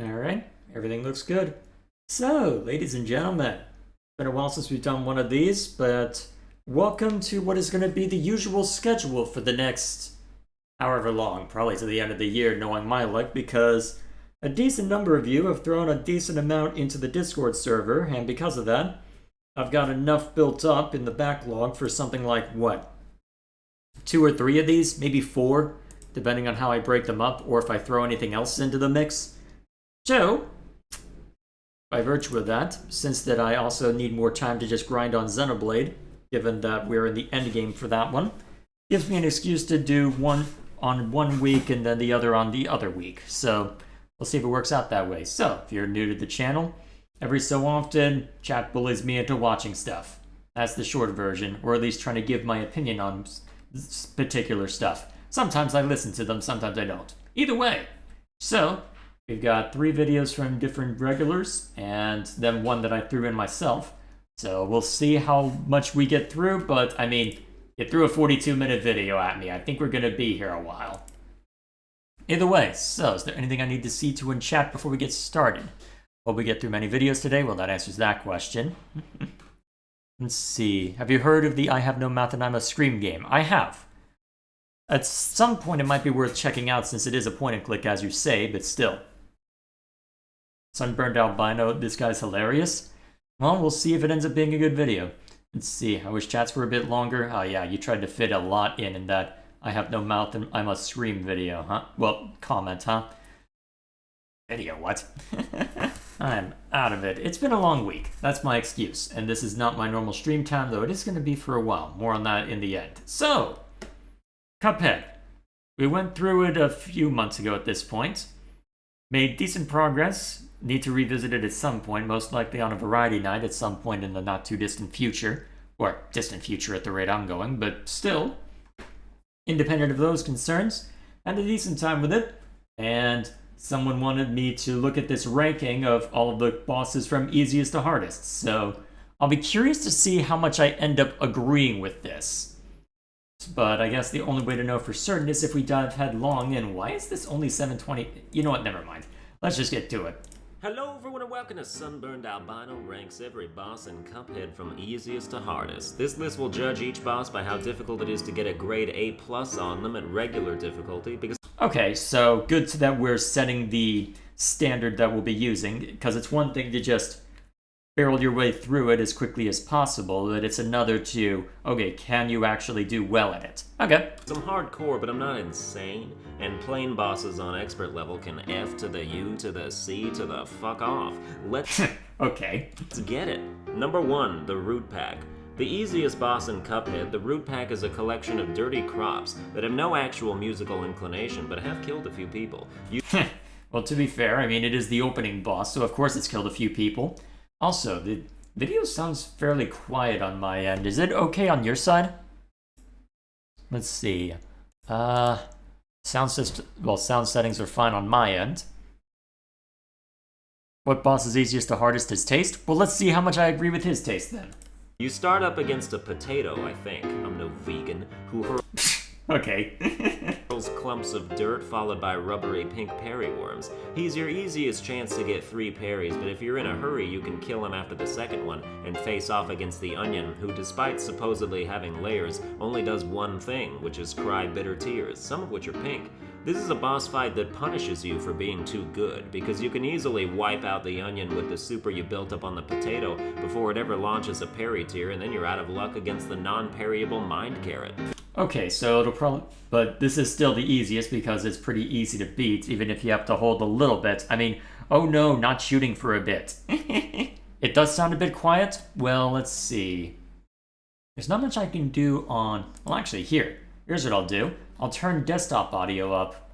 Alright, everything looks good. So, ladies and gentlemen, it's been a while since we've done one of these, but welcome to what is going to be the usual schedule for the next however long, probably to the end of the year, knowing my luck, because a decent number of you have thrown a decent amount into the Discord server, and because of that, I've got enough built up in the backlog for something like, what, 2 or 3 of these, maybe 4, depending on how I break them up, or if I throw anything else into the mix. So, by virtue of that, since that I also need more time to just grind on Xenoblade, given that we're in the end game for that one, gives me an excuse to do one on one week and then the other on the other week. So, we'll see if it works out that way. So, if you're new to the channel, every so often, chat bullies me into watching stuff. That's the short version, or at least trying to give my opinion on particular stuff. Sometimes I listen to them, sometimes I don't. Either way. So, we've got 3 videos from different regulars, and then one that I threw in myself. So we'll see how much we get through, but I mean, you threw a 42-minute video at me. I think we're gonna be here a while. Either way, so is there anything I need to see to in chat before we get started? Will we get through many videos today? Well, that answers that question. Let's see. Have you heard of the I Have No Mouth and I'm a Scream game? I have. At some point, it might be worth checking out since it is a point and click, as you say, but still. Sunburned Albino, this guy's hilarious. Well, we'll see if it ends up being a good video. Let's see, I wish chats were a bit longer. Oh yeah, you tried to fit a lot in that I have no mouth and I must scream video, huh? Well, comment, huh? Video, what? I'm out of it. It's been a long week. That's my excuse. And this is not my normal stream time, though it is going to be for a while. More on that in the end. So, Cuphead. We went through it a few months ago at this point. Made decent progress. Need to revisit it at some point, most likely on a variety night at some point in the not too distant future. Or distant future at the rate I'm going, but still, independent of those concerns, had a decent time with it. And someone wanted me to look at this ranking of all of the bosses from easiest to hardest. So I'll be curious to see how much I end up agreeing with this. But I guess the only way to know for certain is if we dive headlong in. Why is this only 720? You know what, never mind. Let's just get to it. Hello everyone and welcome to Sunburned Albino ranks every boss in Cuphead from easiest to hardest. This list will judge each boss by how difficult it is to get a grade A+ on them at regular difficulty because... Okay, so good that we're setting the standard that we'll be using, because it's one thing to just barrel your way through it as quickly as possible, but it's another to, okay, can you actually do well at it? Okay. I'm hardcore, but I'm not insane, and plain bosses on expert level can F to the U to the C to the fuck off. Let's okay. Let's get it. Number 1, the Root Pack. The easiest boss in Cuphead, the Root Pack is a collection of dirty crops that have no actual musical inclination, but have killed a few people. Well, to be fair, I mean, it is the opening boss, so of course it's killed a few people. Also, the video sounds fairly quiet on my end. Is it okay on your side? Let's see. Sound settings are fine on my end. What boss is easiest to hardest is taste? Well, let's see how much I agree with his taste then. You start up against a potato, I think. I'm no vegan. Who okay. hurls clumps of dirt followed by rubbery pink parry worms. He's your easiest chance to get 3 parries, but if you're in a hurry, you can kill him after the second one and face off against the onion, who despite supposedly having layers, only does one thing, which is cry bitter tears, some of which are pink. This is a boss fight that punishes you for being too good, because you can easily wipe out the onion with the super you built up on the potato before it ever launches a parry tier, and then you're out of luck against the non-parryable mind carrot. Okay, so it'll probably... But this is still the easiest because it's pretty easy to beat, even if you have to hold a little bit. I mean, oh no, not shooting for a bit. It does sound a bit quiet. Well, let's see. There's not much I can do on... Well, actually, here's what I'll do. I'll turn desktop audio up.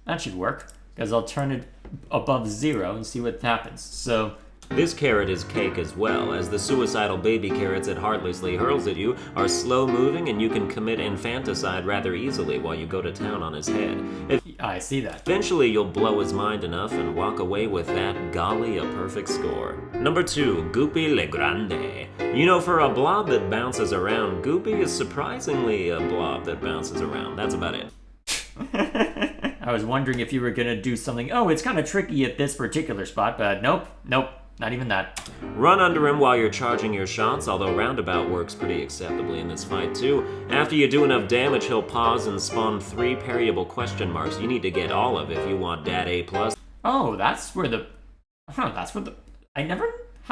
That should work, because I'll turn it above 0 and see what happens. So... This carrot is cake as well, as the suicidal baby carrots it heartlessly hurls at you are slow-moving and you can commit infanticide rather easily while you go to town on his head. I see that. Eventually you'll blow his mind enough and walk away with that, golly, a perfect score. Number 2, Goopy Le Grande. You know, for a blob that bounces around, Goopy is surprisingly a blob that bounces around. That's about it. I was wondering if you were gonna do something. Oh, it's kind of tricky at this particular spot, but nope, not even that. Run under him while you're charging your shots, although roundabout works pretty acceptably in this fight too. After you do enough damage, he'll pause and spawn 3 parryable question marks. You need to get all of if you want Dat A+. Oh, that's where the... How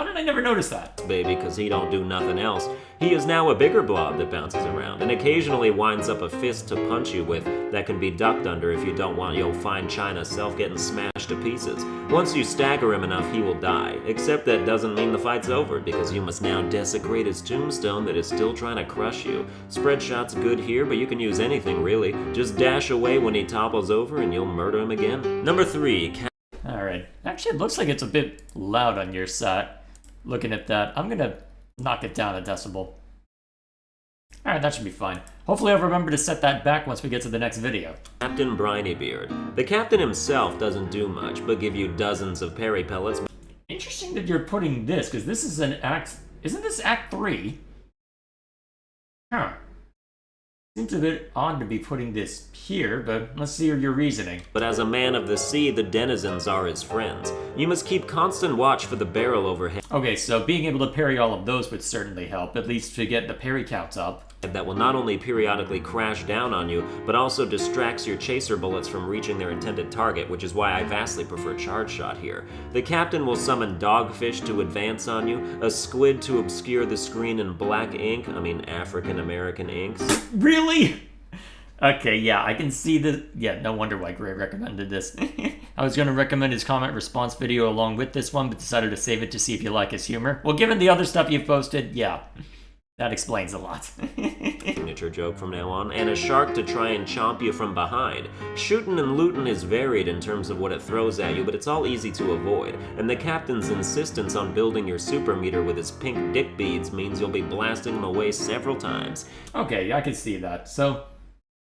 did I never notice that? Baby, because he don't do nothing else. He is now a bigger blob that bounces around and occasionally winds up a fist to punch you with that can be ducked under if you don't want you'll find China self getting smashed to pieces. Once you stagger him enough, he will die. Except that doesn't mean the fight's over, because you must now desecrate his tombstone that is still trying to crush you. Spread shot's good here, but you can use anything really. Just dash away when he topples over and you'll murder him again. Number 3. Alright. Actually, it looks like it's a bit loud on your side. Looking at that, I'm gonna knock it down a decibel. Alright, that should be fine. Hopefully I'll remember to set that back once we get to the next video. Captain Brinybeard. The captain himself doesn't do much, but give you dozens of parry pellets. Interesting that you're putting this, because this is an act... Isn't this Act 3? Huh. Seems a bit odd to be putting this here, but let's see your reasoning. But as a man of the sea, the denizens are his friends. You must keep constant watch for the barrel overhead. Okay, so being able to parry all of those would certainly help, at least to get the parry counts up. That will not only periodically crash down on you, but also distracts your chaser bullets from reaching their intended target, which is why I vastly prefer charge shot here. The captain will summon dogfish to advance on you, a squid to obscure the screen in black ink, African American inks. Really? Okay, yeah, I can see the... Yeah, no wonder why Gray recommended this. I was going to recommend his comment response video along with this one, but decided to save it to see if you like his humor. Well, given the other stuff you've posted, yeah. That explains a lot. Signature joke from now on. And a shark to try and chomp you from behind. Shootin' and lootin' is varied in terms of what it throws at you, but it's all easy to avoid. And the captain's insistence on building your super meter with his pink dick beads means you'll be blasting him away several times. Okay, I can see that. So,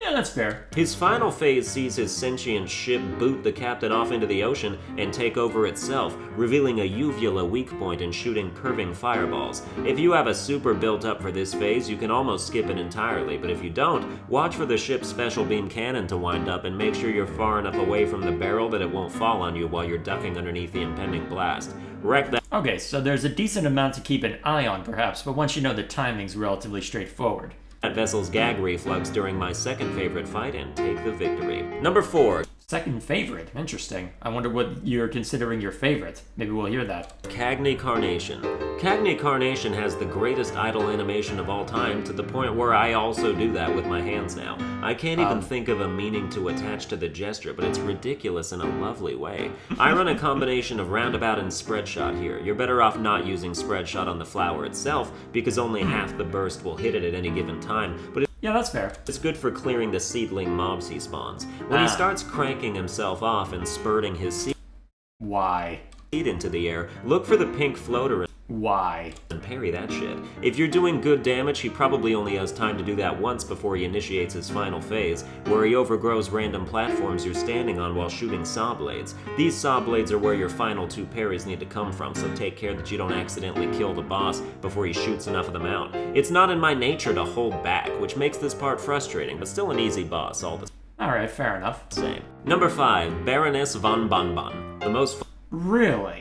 yeah, that's fair. His final phase sees his sentient ship boot the captain off into the ocean and take over itself, revealing a uvula weak point and shooting curving fireballs. If you have a super built up for this phase, you can almost skip it entirely, but if you don't, watch for the ship's special beam cannon to wind up and make sure you're far enough away from the barrel that it won't fall on you while you're ducking underneath the impending blast. Wreck that. Okay, so there's a decent amount to keep an eye on perhaps, but once you know the timing's relatively straightforward. Vessel's gag reflex during my second favorite fight and take the victory. Number 4. Second favorite? Interesting. I wonder what you're considering your favorite. Maybe we'll hear that. Cagney Carnation. Cagney Carnation has the greatest idle animation of all time, to the point where I also do that with my hands now. I can't even think of a meaning to attach to the gesture, but it's ridiculous in a lovely way. I run a combination of roundabout and spread shot here. You're better off not using spread shot on the flower itself, because only half the burst will hit it at any given time, but yeah, that's fair. it's good for clearing the seedling mobs he spawns. When he starts cranking himself off and spurting his seed Why? into the air, look for the pink floater Why? and parry that shit. If you're doing good damage, he probably only has time to do that once before he initiates his final phase, where he overgrows random platforms you're standing on while shooting saw blades. These saw blades are where your final 2 parries need to come from, so take care that you don't accidentally kill the boss before he shoots enough of them out. It's not in my nature to hold back, which makes this part frustrating, but still an easy boss all the Alright, fair enough. same. Number 5, Baroness von Bonbon. The most Really?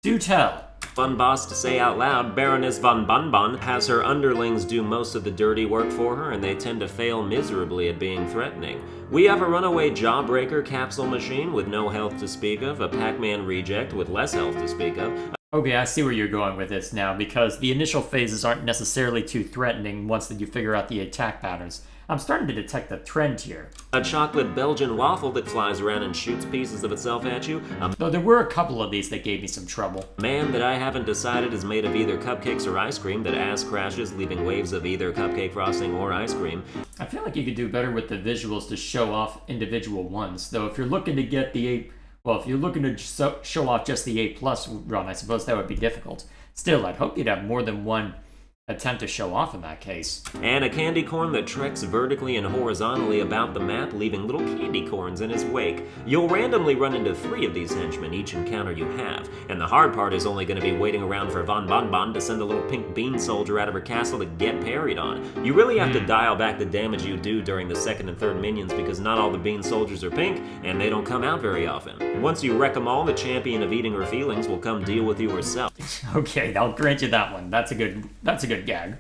Do tell. fun boss to say out loud. Baroness von Bonbon has her underlings do most of the dirty work for her, and they tend to fail miserably at being threatening. We have a runaway jawbreaker capsule machine with no health to speak of, a Pac-Man reject with less health to speak of. Okay, I see where you're going with this now, because the initial phases aren't necessarily too threatening once that you figure out the attack patterns. I'm starting to detect a trend here. A chocolate Belgian waffle that flies around and shoots pieces of itself at you. A Though there were a couple of these that gave me some trouble. man that I haven't decided is made of either cupcakes or ice cream that ass crashes, leaving waves of either cupcake frosting or ice cream. I feel like you could do better with the visuals to show off individual ones, though if you're looking to get the A... Well, if you're looking to show off just the A+ run, I suppose that would be difficult. Still, I'd hope you'd have more than one attempt to show off in that case. And a candy corn that treks vertically and horizontally about the map, leaving little candy corns in his wake. You'll randomly run into 3 of these henchmen each encounter you have, and the hard part is only going to be waiting around for Von Bonbon to send a little pink bean soldier out of her castle to get parried on. You really have to dial back the damage you do during the second and third minions because not all the bean soldiers are pink, and they don't come out very often. Once you wreck them all, the champion of eating her feelings will come deal with you herself. Okay, I'll grant you that one. That's a good gag.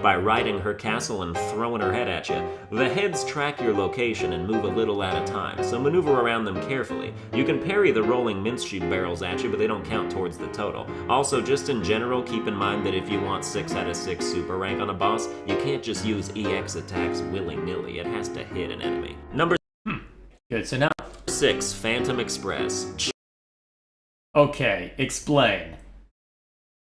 By riding her castle and throwing her head at you. The heads track your location and move a little at a time, so maneuver around them carefully. You can parry the rolling mince chute barrels at you, but they don't count towards the total. Also, just in general, keep in mind that if you want 6 out of 6 super rank on a boss, you can't just use EX attacks willy-nilly. It has to hit an enemy. Number Good to know. 6, Phantom Express. Okay, explain.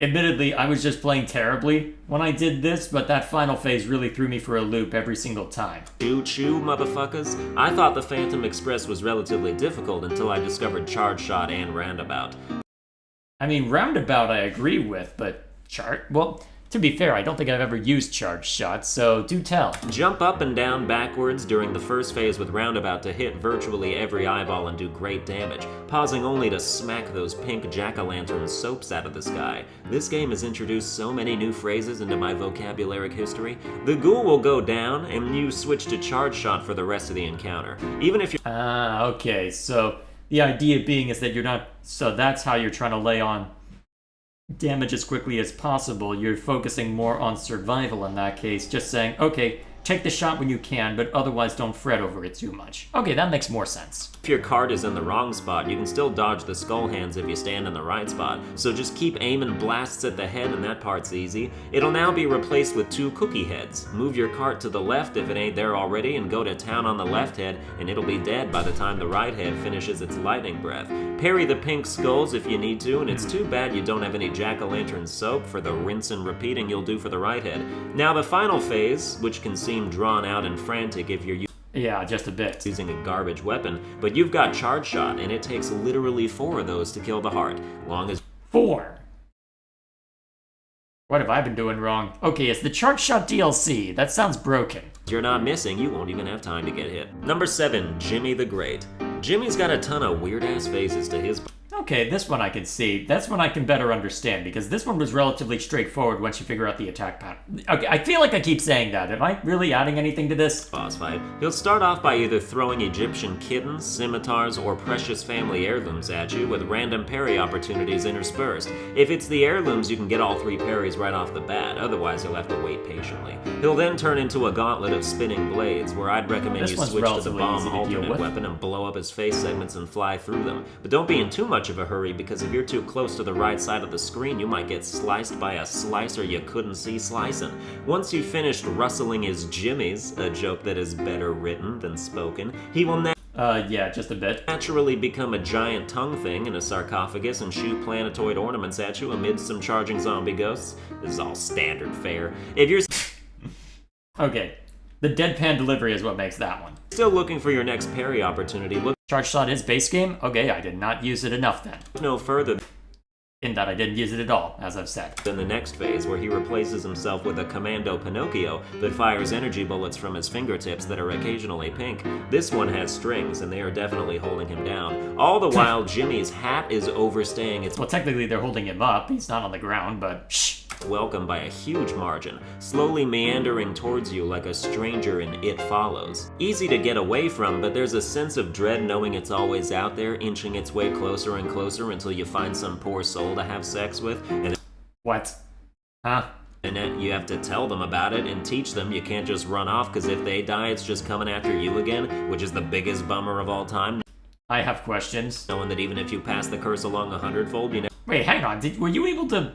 Admittedly, I was just playing terribly when I did this, but that final phase really threw me for a loop every single time. Choo-choo, motherfuckers. I thought the Phantom Express was relatively difficult until I discovered Charge Shot and Roundabout. I mean, Roundabout I agree with, but well, to be fair, I don't think I've ever used Charge Shot, so do tell. Jump up and down backwards during the first phase with Roundabout to hit virtually every eyeball and do great damage, pausing only to smack those pink jack-o'-lantern soaps out of the sky. This game has introduced so many new phrases into my vocabulary history. The ghoul will go down, and you switch to Charge Shot for the rest of the encounter. Even if you're... Okay, so the idea being is that you're not... So that's how you're trying to lay on damage as quickly as possible. You're focusing more on survival in that case, just saying, okay, take the shot when you can, but otherwise don't fret over it too much. Okay, that makes more sense. If your card is in the wrong spot, you can still dodge the skull hands if you stand in the right spot, so just keep aiming blasts at the head and that part's easy. It'll now be replaced with 2 cookie heads. Move your cart to the left if it ain't there already and go to town on the left head, and it'll be dead by the time the right head finishes its lightning breath. Parry the pink skulls if you need to, and it's too bad you don't have any jack-o'-lantern soap for the rinse and repeating you'll do for the right head. Now the final phase, which can seem drawn out and frantic if you're yeah, just a bit. Using a garbage weapon, but you've got Charge Shot, and it takes literally 4 of those to kill the heart, long as 4. What have I been doing wrong? Okay, it's the Charge Shot DLC. That sounds broken. you're not missing, you won't even have time to get hit. Number 7, Jimmy the Great. Jimmy's got a ton of weird-ass phases to his... Okay, this one I can see. That's one I can better understand, because this one was relatively straightforward once you figure out the attack pattern. Okay, I feel like I keep saying that. Am I really adding anything to this? Boss fight. He'll start off by either throwing Egyptian kittens, scimitars, or precious family heirlooms at you, with random parry opportunities interspersed. If it's the heirlooms, you can get all 3 parries right off the bat, otherwise you'll have to wait patiently. He'll then turn into a gauntlet of spinning blades, where I'd recommend you switch to the bomb alternate weapon and blow up his face segments and fly through them. But don't be in too much of a hurry, because if you're too close to the right side of the screen, you might get sliced by a slicer you couldn't see slicing. Once you've finished rustling his jimmies, a joke that is better written than spoken, he will yeah, just a bit. naturally become a giant tongue thing in a sarcophagus and shoot planetoid ornaments at you amid some charging zombie ghosts. This is all standard fare. If you're Okay, the deadpan delivery is what makes that one. still looking for your next parry opportunity, look Charge Shot is base game? Okay, I did not use it enough then. no further In that I didn't use it at all, as I've said. than the next phase, where he replaces himself with a Commando Pinocchio that fires energy bullets from his fingertips that are occasionally pink. This one has strings, and they are definitely holding him down. All the while, Jimmy's hat is overstaying its Well, technically they're holding him up. He's not on the ground, but shh. welcome by a huge margin, slowly meandering towards you like a stranger in It Follows. Easy to get away from, but there's a sense of dread knowing it's always out there, inching its way closer and closer until you find some poor soul to have sex with, and What? Huh? then you have to tell them about it and teach them you can't just run off, because if they die, it's just coming after you again, which is the biggest bummer of all time. I have questions. Knowing that even if you pass the curse along 100-fold, you never Wait, hang on. Were you able to...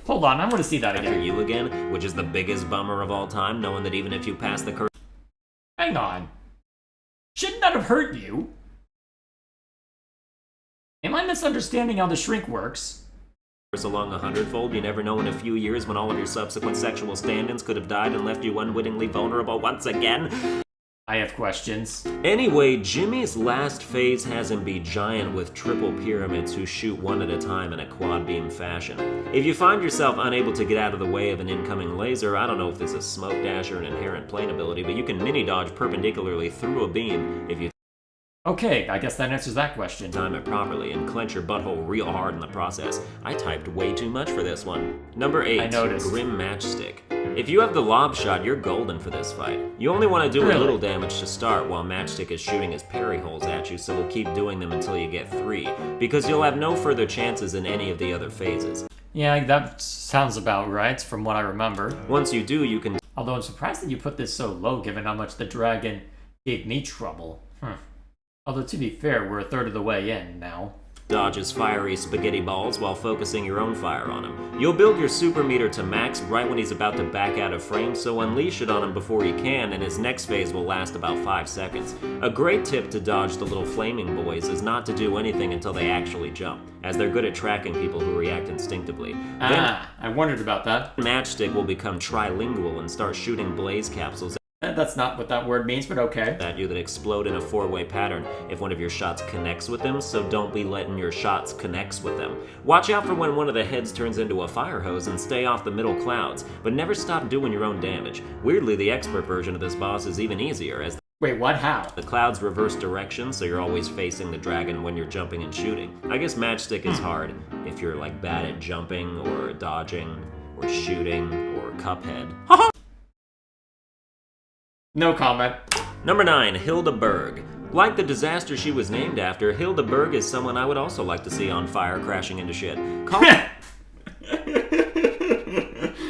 Hold on, I want to see that after again. you again, which is the biggest bummer of all time, knowing that even if you pass the curse Hang on. Shouldn't that have hurt you? Am I misunderstanding how the shrink works? along 100-fold, you never know in a few years when all of your subsequent sexual stand-ins could have died and left you unwittingly vulnerable once again. I have questions. Anyway, Jimmy's last phase has him be giant with triple pyramids who shoot one at a time in a quad beam fashion. If you find yourself unable to get out of the way of an incoming laser, I don't know if this is smoke dash or an inherent plane ability, but you can mini dodge perpendicularly through a beam if you Okay, I guess that answers that question. time it properly and clench your butthole real hard in the process. I typed way too much for this one. Number 8, I noticed. Grim Matchstick. If you have the lob shot, you're golden for this fight. You only want to do a Really? little damage to start while Matchstick is shooting his parry holes at you, so we'll keep doing them until you get 3, because you'll have no further chances in any of the other phases. Yeah, that sounds about right from what I remember. Once you do, you can Although I'm surprised that you put this so low given how much the dragon gave me trouble. Although to be fair, we're a third of the way in now. dodge his fiery spaghetti balls while focusing your own fire on him. You'll build your super meter to max right when he's about to back out of frame, so unleash it on him before he can, and his next phase will last about 5 seconds. A great tip to dodge the little flaming boys is not to do anything until they actually jump, as they're good at tracking people who react instinctively. I wondered about that. Matchstick will become trilingual and start shooting blaze capsules That's not what that word means, but okay. at you that explode in a 4-way pattern if one of your shots connects with them, so don't be letting your shots connects with them. Watch out for when one of the heads turns into a fire hose and stay off the middle clouds, but never stop doing your own damage. Weirdly, the expert version of this boss is even easier, as Wait, what? How? the clouds reverse direction, so you're always facing the dragon when you're jumping and shooting. I guess Matchstick is hard if you're like bad at jumping or dodging or shooting or Cuphead. No comment. Number 9, Hilda Berg. Like the disaster she was named after, Hilda Berg is someone I would also like to see on fire crashing into shit.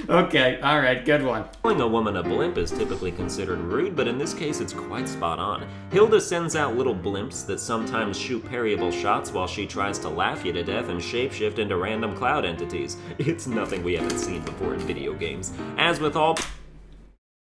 Okay, alright, good one. Calling a woman a blimp is typically considered rude, but in this case it's quite spot on. Hilda sends out little blimps that sometimes shoot parryable shots while she tries to laugh you to death and shapeshift into random cloud entities. It's nothing we haven't seen before in video games. As with all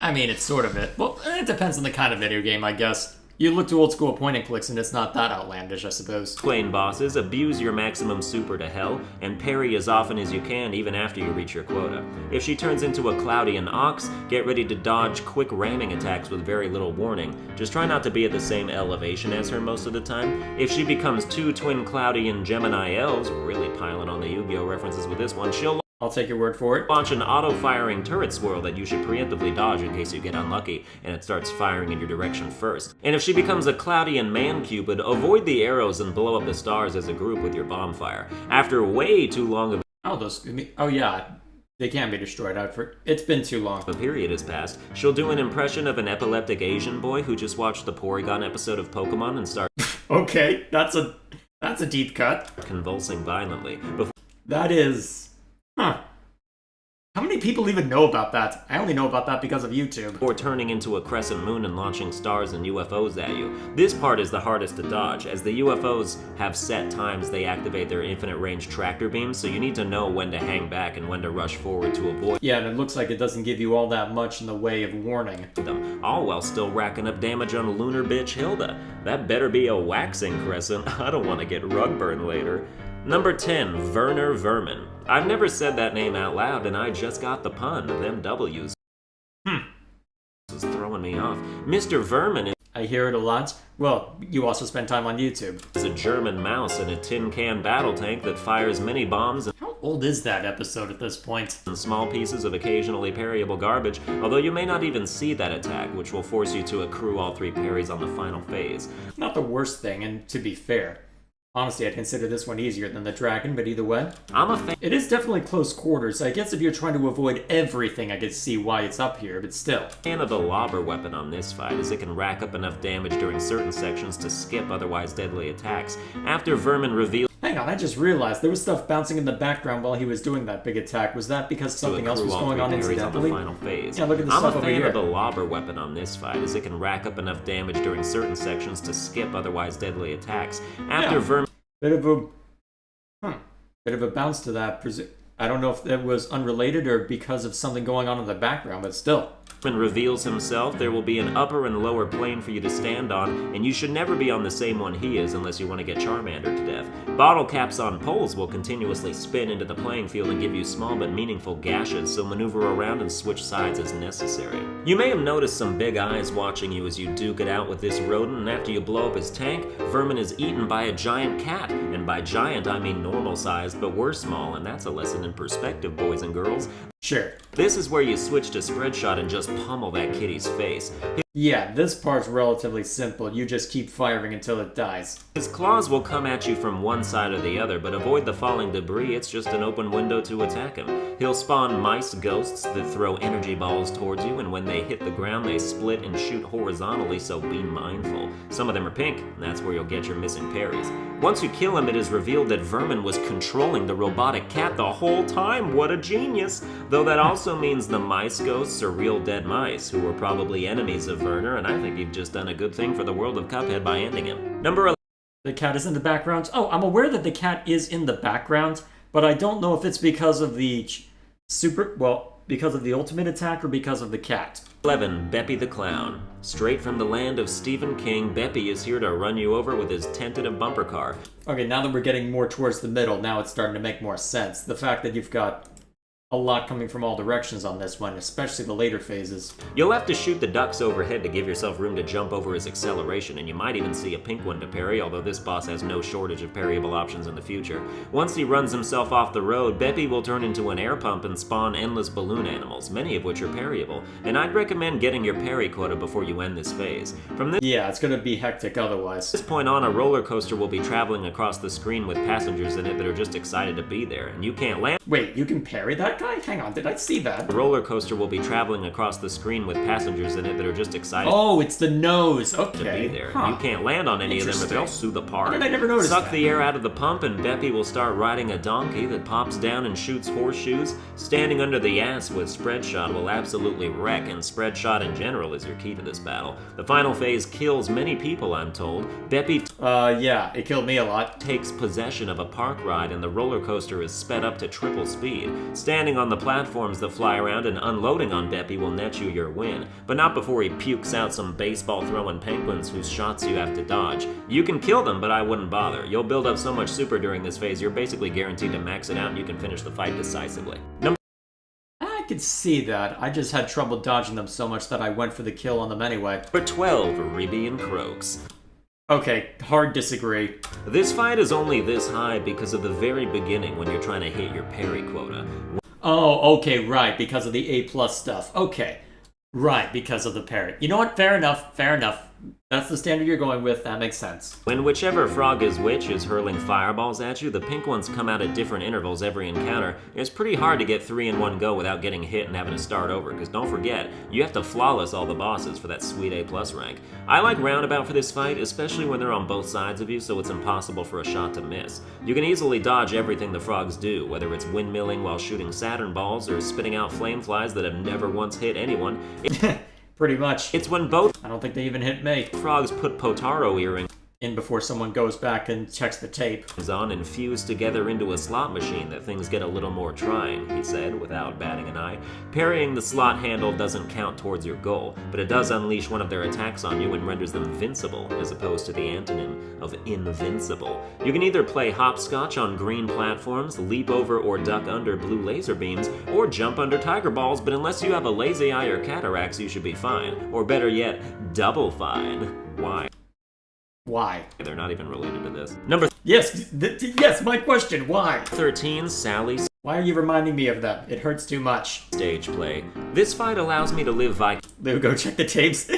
I mean, it's sort of it. Well, it depends on the kind of video game, I guess. You look to old school point and clicks and it's not that outlandish, I suppose. Twain bosses, abuse your maximum super to hell, and parry as often as you can even after you reach your quota. If she turns into a Cloudian Ox, get ready to dodge quick ramming attacks with very little warning. Just try not to be at the same elevation as her most of the time. If she becomes 2 twin Cloudian Gemini Elves, really piling on the Yu-Gi-Oh references with this one, she'll I'll take your word for it. launch an auto-firing turret swirl that you should preemptively dodge in case you get unlucky and it starts firing in your direction first. And if she becomes a Cloudian Man-Cupid, avoid the arrows and blow up the stars as a group with your bomb fire. After way too long of Oh yeah, they can be destroyed. It's been too long. a period has passed, she'll do an impression of an epileptic Asian boy who just watched the Porygon episode of Pokemon and start Okay, that's a deep cut. convulsing violently. That is... Huh. How many people even know about that? I only know about that because of YouTube. Before turning into a crescent moon and launching stars and UFOs at you. This part is the hardest to dodge, as the UFOs have set times they activate their infinite range tractor beams, so you need to know when to hang back and when to rush forward to avoid Yeah, and it looks like it doesn't give you all that much in the way of warning. them, all while still racking up damage on lunar bitch Hilda. That better be a waxing crescent. I don't want to get rug burn later. Number 10, Werner Vermin. I've never said that name out loud, and I just got the pun. Them W's. This is throwing me off. Mr. Vermin I hear it a lot. Well, you also spend time on YouTube. is a German mouse in a tin can battle tank that fires mini bombs How old is that episode at this point? and small pieces of occasionally parryable garbage, although you may not even see that attack, which will force you to accrue all 3 parries on the final phase. Not the worst thing, and to be fair, honestly, I'd consider this one easier than the dragon, but either way. I'm a fan It is definitely close quarters. I guess if you're trying to avoid everything, I could see why it's up here, but still. of the lobber weapon on this fight, as it can rack up enough damage during certain sections to skip otherwise deadly attacks. After Vermin reveals Hang on, I just realized there was stuff bouncing in the background while he was doing that big attack. Was that because something else was going on incidentally? the final phase. Yeah, look at the I'm stuff a over fan here. of the lobber weapon on this fight, as it can rack up enough damage during certain sections to skip otherwise deadly attacks. After Yeah. Vermin Bit of a bounce to that. I don't know if that was unrelated or because of something going on in the background, but still. When reveals himself, there will be an upper and lower plane for you to stand on, and you should never be on the same one he is unless you want to get Charmander to death. Bottle caps on poles will continuously spin into the playing field and give you small but meaningful gashes, so maneuver around and switch sides as necessary. You may have noticed some big eyes watching you as you duke it out with this rodent, and after you blow up his tank, Vermin is eaten by a giant cat. And by giant, I mean normal sized, but we're small, and that's a lesson in perspective, boys and girls. Sure. This is where you switch to spread shot and just pummel that kitty's face. Yeah, this part's relatively simple. You just keep firing until it dies. His claws will come at you from one side or the other, but avoid the falling debris. It's just an open window to attack him. He'll spawn mice ghosts that throw energy balls towards you, and when they hit the ground, they split and shoot horizontally, so be mindful. Some of them are pink, and that's where you'll get your missing parries. Once you kill him, it is revealed that Vermin was controlling the robotic cat the whole time. What a genius! Though that also means the mice ghosts are real dead mice, who were probably enemies of Werner, and I think you've just done a good thing for the world of Cuphead by ending him. Number 11. The cat is in the background. Oh, I'm aware that the cat is in the background, but I don't know if it's because of the because of the ultimate attack or because of the cat. 11. Beppy the Clown. Straight from the land of Stephen King, Beppy is here to run you over with his tentative bumper car. Okay, now that we're getting more towards the middle, now it's starting to make more sense. The fact that you've got a lot coming from all directions on this one, especially the later phases. You'll have to shoot the ducks overhead to give yourself room to jump over his acceleration, and you might even see a pink one to parry, although this boss has no shortage of parryable options in the future. Once he runs himself off the road, Beppy will turn into an air pump and spawn endless balloon animals, many of which are parryable, and I'd recommend getting your parry quota before you end this phase. Yeah, it's gonna be hectic otherwise. From this point on, a roller coaster will be traveling across the screen with passengers in it that are just excited to be there, and you can't land. Wait, you can parry that guy? Hang on, did I see that? The roller coaster will be traveling across the screen with passengers in it that are just excited. Oh, it's the nose. To Okay. be there. You can't land on any of them or they'll sue the park. How did I never notice Suck that? the air out of the pump and Beppy will start riding a donkey that pops down and shoots horseshoes. Standing under the ass with spread shot will absolutely wreck, and spread shot in general is your key to this battle. The final phase kills many people, I'm told. Beppy Yeah, it killed me a lot. takes possession of a park ride and the roller coaster is sped up to triple speed. Standing on the platforms that fly around and unloading on Beppy will net you your win, but not before he pukes out some baseball-throwing penguins whose shots you have to dodge. You can kill them, but I wouldn't bother. You'll build up so much super during this phase, you're basically guaranteed to max it out and you can finish the fight decisively. I could see that. I just had trouble dodging them so much that I went for the kill on them anyway. Number 12, Reby and Croaks. Okay, hard disagree. This fight is only this high because of the very beginning when you're trying to hit your parry quota. Oh, okay, right, because of the A+ stuff. Okay, right, because of the parrot. You know what? Fair enough, fair enough. That's the standard you're going with, that makes sense. When whichever frog is which is hurling fireballs at you, the pink ones come out at different intervals every encounter. It's pretty hard to get 3 in one go without getting hit and having to start over, because don't forget, you have to flawless all the bosses for that sweet A+ rank. I like Roundabout for this fight, especially when they're on both sides of you, so it's impossible for a shot to miss. You can easily dodge everything the frogs do, whether it's windmilling while shooting Saturn balls or spitting out flame flies that have never once hit anyone. Pretty much. It's when both I don't think they even hit me. frogs put Potaro earrings In before someone goes back and checks the tape. on and fuse together into a slot machine that things get a little more trying, he said, without batting an eye. Parrying the slot handle doesn't count towards your goal, but it does unleash one of their attacks on you and renders them vincible, as opposed to the antonym of invincible. You can either play hopscotch on green platforms, leap over or duck under blue laser beams, or jump under tiger balls, but unless you have a lazy eye or cataracts, you should be fine. Or better yet, double fine. Why? Why? They're not even related to this. Number Yes, yes, my question, why? 13, Sally. Why are you reminding me of them? It hurts too much. Stage play. This fight allows me to live Lou, go check the tapes.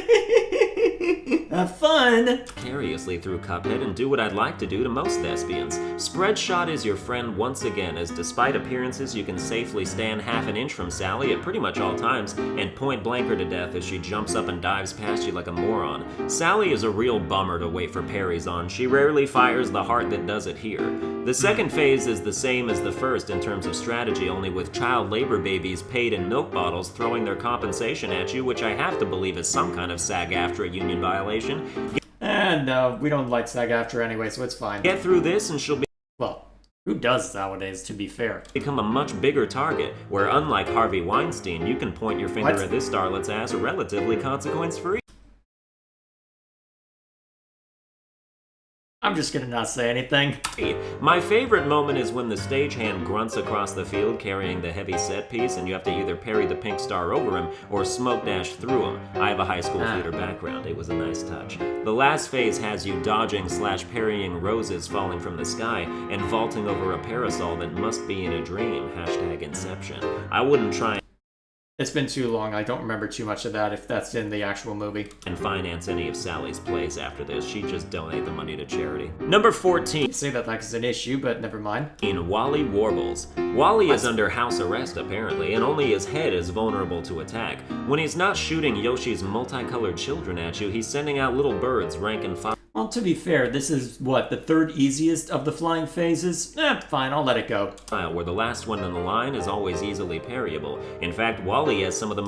Have fun! vicariously through Cuphead and do what I'd like to do to most thespians. Spread shot is your friend once again, as despite appearances you can safely stand half an inch from Sally at pretty much all times and point blank her to death as she jumps up and dives past you like a moron. Sally is a real bummer to wait for parries on. She rarely fires the heart that does it here. The second phase is the same as the first in terms of strategy, only with child labor babies paid in milk bottles throwing their compensation at you, which I have to believe is some kind of SAG-AFTRA union violation. And no, we don't like SAG-AFTRA anyway, so it's fine. Get through this and she'll be Well, Who does nowadays, to be fair? Become a much bigger target, where unlike Harvey Weinstein, you can point your finger What? at this starlet's ass relatively consequence-free. I'm just gonna not say anything. My favorite moment is when the stagehand grunts across the field carrying the heavy set piece and you have to either parry the pink star over him or smoke dash through him. I have a high school theater background. It was a nice touch. The last phase has you dodging / parrying roses falling from the sky and vaulting over a parasol that must be in a dream. #Inception. I wouldn't try It's been too long, I don't remember too much of that if that's in the actual movie. and finance any of Sally's plays after this. She'd just donate the money to charity. Number 14. You say that like it's an issue, but never mind. In Wally Warbles. Wally is under house arrest, apparently, and only his head is vulnerable to attack. When he's not shooting Yoshi's multicolored children at you, he's sending out little birds, rank and file. Well, to be fair, this is, what, the third easiest of the flying phases? Fine, I'll let it go. Where the last one in the line is always easily parryable. In fact, Wally has some of the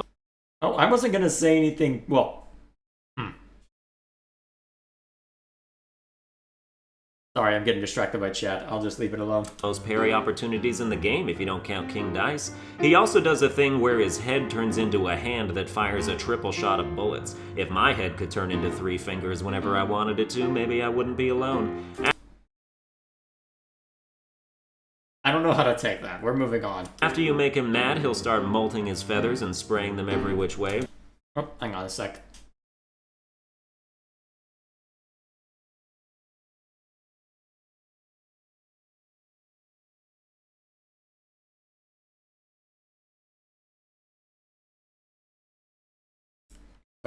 Oh, I wasn't gonna say anything, well... Sorry, I'm getting distracted by chat. I'll just leave it alone. most parry opportunities in the game if you don't count King Dice. He also does a thing where his head turns into a hand that fires a triple shot of bullets. If my head could turn into 3 fingers whenever I wanted it to, maybe I wouldn't be alone. I don't know how to take that. We're moving on. After you make him mad, he'll start molting his feathers and spraying them every which way. Oh, hang on a sec.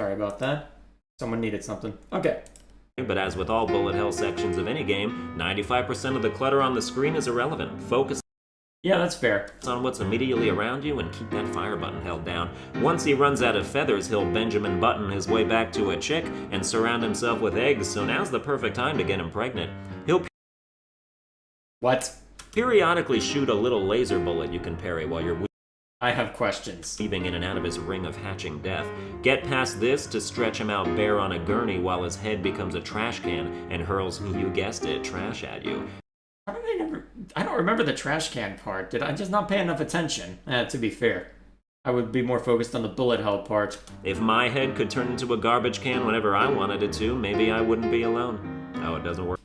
Sorry about that. Someone needed something. Okay. But as with all bullet hell sections of any game, 95% of the clutter on the screen is irrelevant. Focus Yeah, that's fair. on what's immediately around you and keep that fire button held down. Once he runs out of feathers, he'll Benjamin Button his way back to a chick and surround himself with eggs, so now's the perfect time to get him pregnant. He'll What? periodically shoot a little laser bullet you can parry while you're I have questions. weaving in and out of his ring of hatching death. Get past this to stretch him out bare on a gurney while his head becomes a trash can and hurls, you guessed it, trash at you. How did I don't remember the trash can part. Did I just not pay enough attention? To be fair. I would be more focused on the bullet hell part. If my head could turn into a garbage can whenever I wanted it to, maybe I wouldn't be alone. Oh, it doesn't work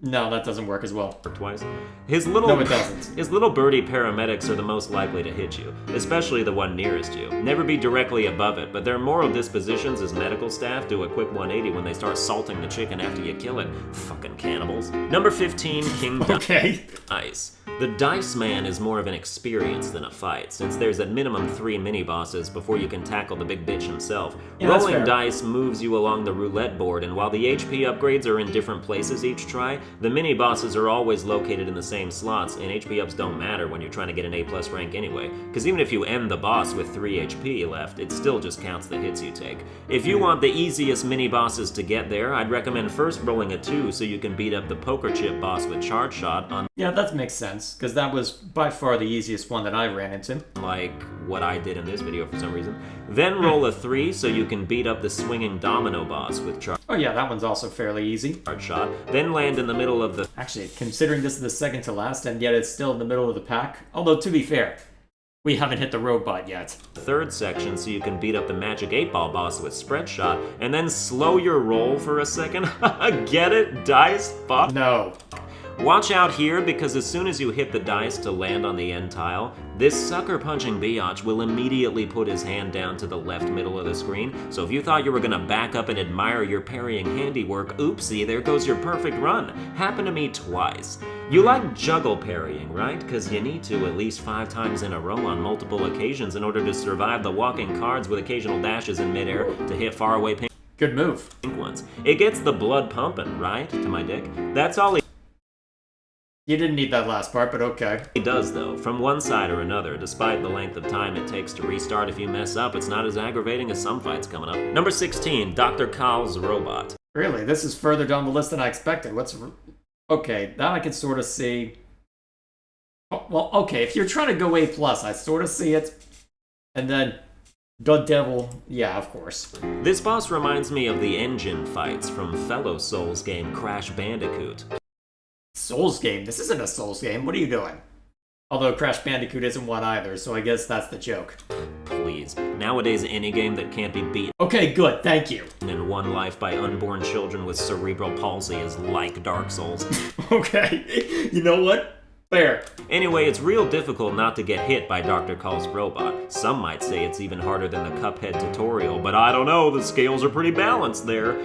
No, that doesn't work as well. twice. No, it doesn't. His little birdie paramedics are the most likely to hit you, especially the one nearest you. Never be directly above it, but their moral dispositions as medical staff do a quick 180 when they start salting the chicken after you kill it. Fucking cannibals. Number 15, King Okay. Dice. The Dice Man is more of an experience than a fight, since there's at minimum 3 mini-bosses before you can tackle the big bitch himself. Yeah, that's Rolling fair. dice moves you along the roulette board, and while the HP upgrades are in different places each try, the mini-bosses are always located in the same slots, and HP ups don't matter when you're trying to get an A+ rank anyway, because even if you end the boss with 3 HP left, it still just counts the hits you take. If you want the easiest mini-bosses to get there, I'd recommend first rolling a 2 so you can beat up the poker chip boss with charge shot on Yeah, that makes sense, because that was by far the easiest one that I ran into. like what I did in this video for some reason. Then roll a 3 so you can beat up the swinging domino boss with charge Oh yeah, that one's also fairly easy. shot. Then land in the middle of the Actually, considering this is the second to last, and yet it's still in the middle of the pack. Although, to be fair, we haven't hit the robot yet. third section so you can beat up the magic 8-ball boss with spread shot, and then slow your roll for a second. Get it? Dice? Fuck. No. Watch out here, because as soon as you hit the dice to land on the end tile, this sucker-punching biatch will immediately put his hand down to the left middle of the screen, so if you thought you were gonna back up and admire your parrying handiwork, oopsie, there goes your perfect run. Happened to me twice. You like juggle parrying, right? Because you need to at least 5 times in a row on multiple occasions in order to survive the walking cards with occasional dashes in midair to hit faraway pink Good move. ones. It gets the blood pumping, right? To my dick. That's all You didn't need that last part, but okay. he does, though, from one side or another. Despite the length of time it takes to restart if you mess up, it's not as aggravating as some fights coming up. Number 16, Dr. Kahl's Robot. Really, this is further down the list than I expected. Okay, that I can sort of see. Oh, well, okay, if you're trying to go A+, I sort of see it. And then, the devil, yeah, of course. This boss reminds me of the engine fights from fellow Souls game Crash Bandicoot. Souls game? This isn't a Souls game. What are you doing? Although Crash Bandicoot isn't one either, so I guess that's the joke. Please. Nowadays, any game that can't be beaten Okay, good, thank you. in one life by unborn children with cerebral palsy is like Dark Souls. Okay, you know what? Fair. Anyway, it's real difficult not to get hit by Dr. Call's robot. Some might say it's even harder than the Cuphead tutorial, but I don't know, the scales are pretty balanced there.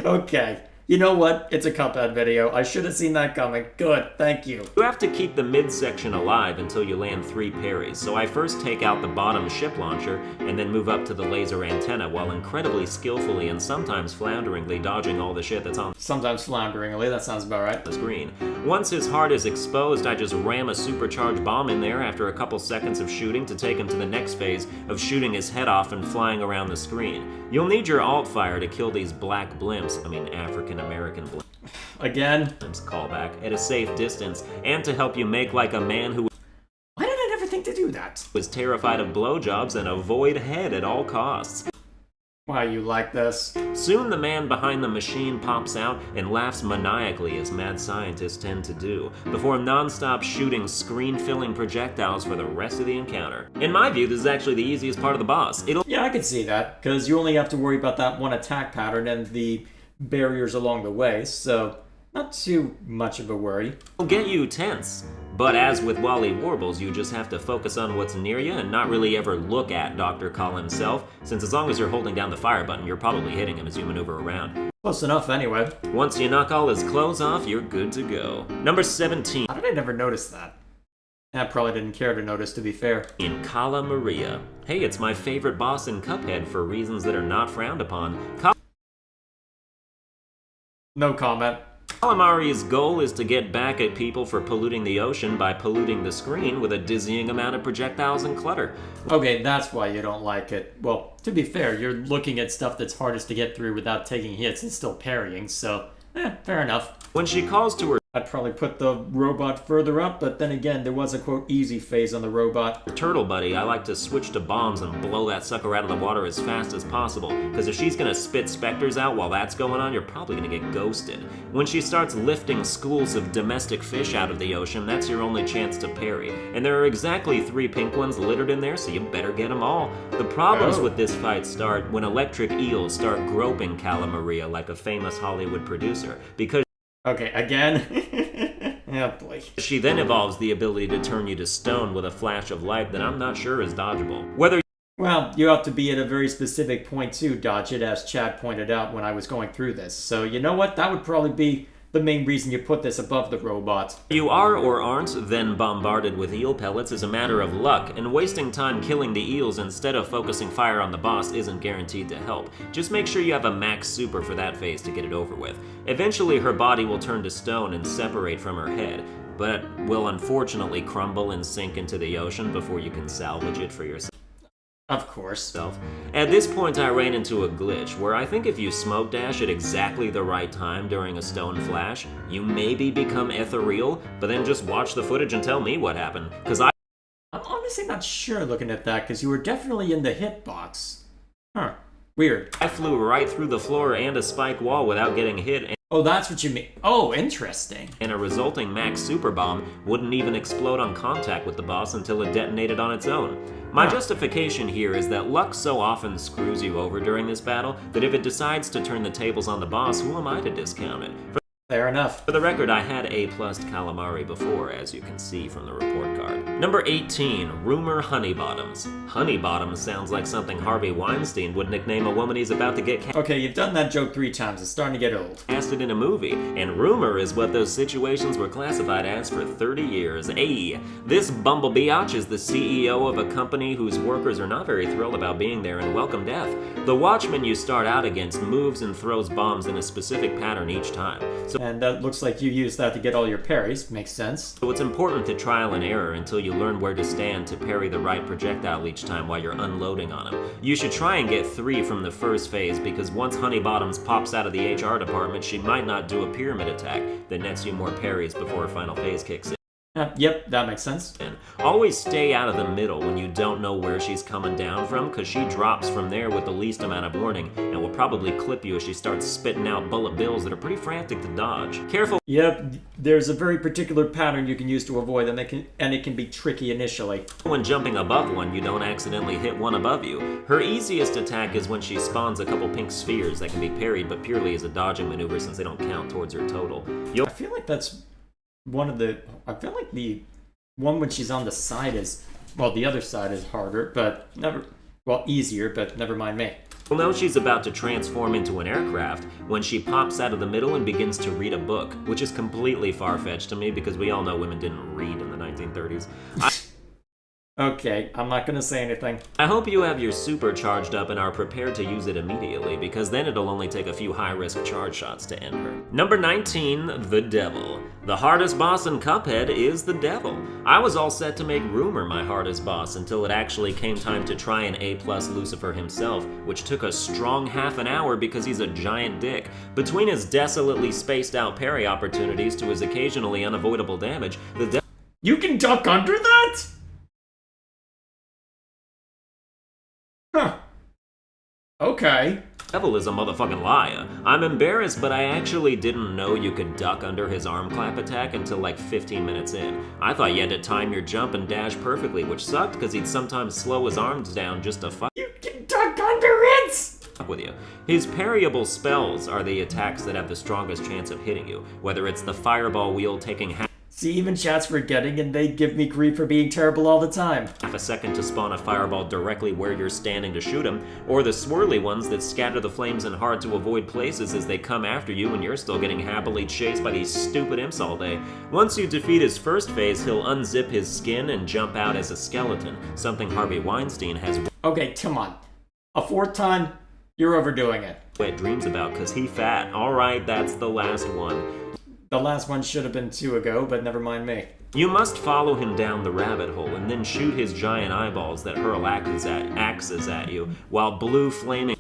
Okay. You know what? It's a Cuphead video. I should have seen that coming. Good, thank you. You have to keep the midsection alive until you land 3 parries, so I first take out the bottom ship launcher and then move up to the laser antenna while incredibly skillfully and sometimes flounderingly dodging all the shit that's on Sometimes flounderingly, that sounds about right. the screen. Once his heart is exposed, I just ram a supercharged bomb in there after a couple seconds of shooting to take him to the next phase of shooting his head off and flying around the screen. You'll need your alt fire to kill these black blimps, African American blimps. Again? Callback, at a safe distance, and to help you make like a man who Why did I never think to do that? was terrified of blowjobs and avoid head at all costs. Why you like this? Soon the man behind the machine pops out and laughs maniacally, as mad scientists tend to do, before non-stop shooting screen-filling projectiles for the rest of the encounter. In my view, this is actually the easiest part of the boss. Yeah, I could see that, because you only have to worry about that one attack pattern and the barriers along the way, so not too much of a worry. It'll get you tense. But as with Wally Warbles, you just have to focus on what's near you and not really ever look at Dr. Call himself, since as long as you're holding down the fire button, you're probably hitting him as you maneuver around. Close enough anyway. Once you knock all his clothes off, you're good to go. Number 17. How did I never notice that? I probably didn't care to notice, to be fair. In Cala Maria. Hey, it's my favorite boss in Cuphead for reasons that are not frowned upon. No comment. Calamari's goal is to get back at people for polluting the ocean by polluting the screen with a dizzying amount of projectiles and clutter. Okay, that's why you don't like it. Well, to be fair, you're looking at stuff that's hardest to get through without taking hits and still parrying, so, fair enough. When she calls to her I'd probably put the robot further up, but then again, there was a quote easy phase on the robot. turtle buddy, I like to switch to bombs and blow that sucker out of the water as fast as possible, because if she's gonna spit specters out while that's going on, you're probably gonna get ghosted. When she starts lifting schools of domestic fish out of the ocean, that's your only chance to parry. And there are exactly 3 pink ones littered in there, so you better get them all. The problems with this fight start when electric eels start groping Cala Maria like a famous Hollywood producer, because Okay, again? Oh boy. she then evolves the ability to turn you to stone with a flash of light that I'm not sure is dodgeable. Whether Well, you have to be at a very specific point to dodge it, as Chad pointed out when I was going through this. So you know what? That would probably be the main reason you put this above the robot. you are or aren't then bombarded with eel pellets is a matter of luck, and wasting time killing the eels instead of focusing fire on the boss isn't guaranteed to help. Just make sure you have a max super for that phase to get it over with. Eventually her body will turn to stone and separate from her head, but will unfortunately crumble and sink into the ocean before you can salvage it for yourself. Of course. At this point, I ran into a glitch where I think if you smoke dash at exactly the right time during a stone flash, you maybe become ethereal, but then just watch the footage and tell me what happened, because I'm honestly not sure looking at that, because you were definitely in the hitbox. Huh. Weird. I flew right through the floor and a spike wall without getting hit, Oh, that's what you mean. Oh, interesting. and a resulting max super bomb wouldn't even explode on contact with the boss until it detonated on its own. My justification here is that luck so often screws you over during this battle that if it decides to turn the tables on the boss, who am I to discount it? Fair enough. For the record, I had A+ calamari before, as you can see from the report card. Number 18, Rumor Honeybottoms. Honeybottoms sounds like something Harvey Weinstein would nickname a woman he's about to get Okay, you've done that joke 3 times. It's starting to get old. casted in a movie, and rumor is what those situations were classified as for 30 years. Ayy, this bumblebeeotch is the CEO of a company whose workers are not very thrilled about being there and welcome death. The watchman you start out against moves and throws bombs in a specific pattern each time. And that looks like you used that to get all your parries. Makes sense. So it's important to trial and error until you learn where to stand to parry the right projectile each time while you're unloading on him. You should try and get 3 from the first phase, because once Honeybottoms pops out of the HR department, she might not do a pyramid attack that nets you more parries before her final phase kicks in. Yep, that makes sense. Always stay out of the middle when you don't know where she's coming down from, because she drops from there with the least amount of warning and will probably clip you as she starts spitting out bullet bills that are pretty frantic to dodge. Careful. Yep, there's a very particular pattern you can use to avoid them, and it can be tricky initially. When jumping above one, you don't accidentally hit one above you. Her easiest attack is when she spawns a couple pink spheres that can be parried, but purely as a dodging maneuver since they don't count towards her total. I feel like that's one of the... I feel like the one when she's on the side is... Well, the other side is harder, but never... Well, easier, but never mind me. You'll know she's about to transform into an aircraft when she pops out of the middle and begins to read a book, which is completely far-fetched to me because we all know women didn't read in the 1930s. Okay, I'm not gonna say anything. I hope you have your super charged up and are prepared to use it immediately, because then it'll only take a few high-risk charge shots to end her. Number 19, the Devil. The hardest boss in Cuphead is the Devil. I was all set to make Rumor my hardest boss until it actually came time to try an A+ Lucifer himself, which took a strong half an hour because he's a giant dick. Between his desolately spaced out parry opportunities to his occasionally unavoidable damage, the Devil... You can duck under that?! Huh. Okay. Devil is a motherfucking liar. I'm embarrassed, but I actually didn't know you could duck under his arm clap attack until like 15 minutes in. I thought you had to time your jump and dash perfectly, which sucked because he'd sometimes slow his arms down just to fuck You can duck under it! with you. His parryable spells are the attacks that have the strongest chance of hitting you, whether it's the fireball wheel taking half See, even chat's forgetting, and they give me grief for being terrible all the time. a second to spawn a fireball directly where you're standing to shoot him, or the swirly ones that scatter the flames in hard to avoid places as they come after you and you're still getting happily chased by these stupid imps all day. Once you defeat his first phase, he'll unzip his skin and jump out as a skeleton, something Harvey Weinstein has Okay, come on. A fourth time? You're overdoing it. wet dreams about cause he fat. Alright, that's the last one. The last one should have been 2 ago, but never mind me. You must follow him down the rabbit hole and then shoot his giant eyeballs that hurl axes at you, while blue flaming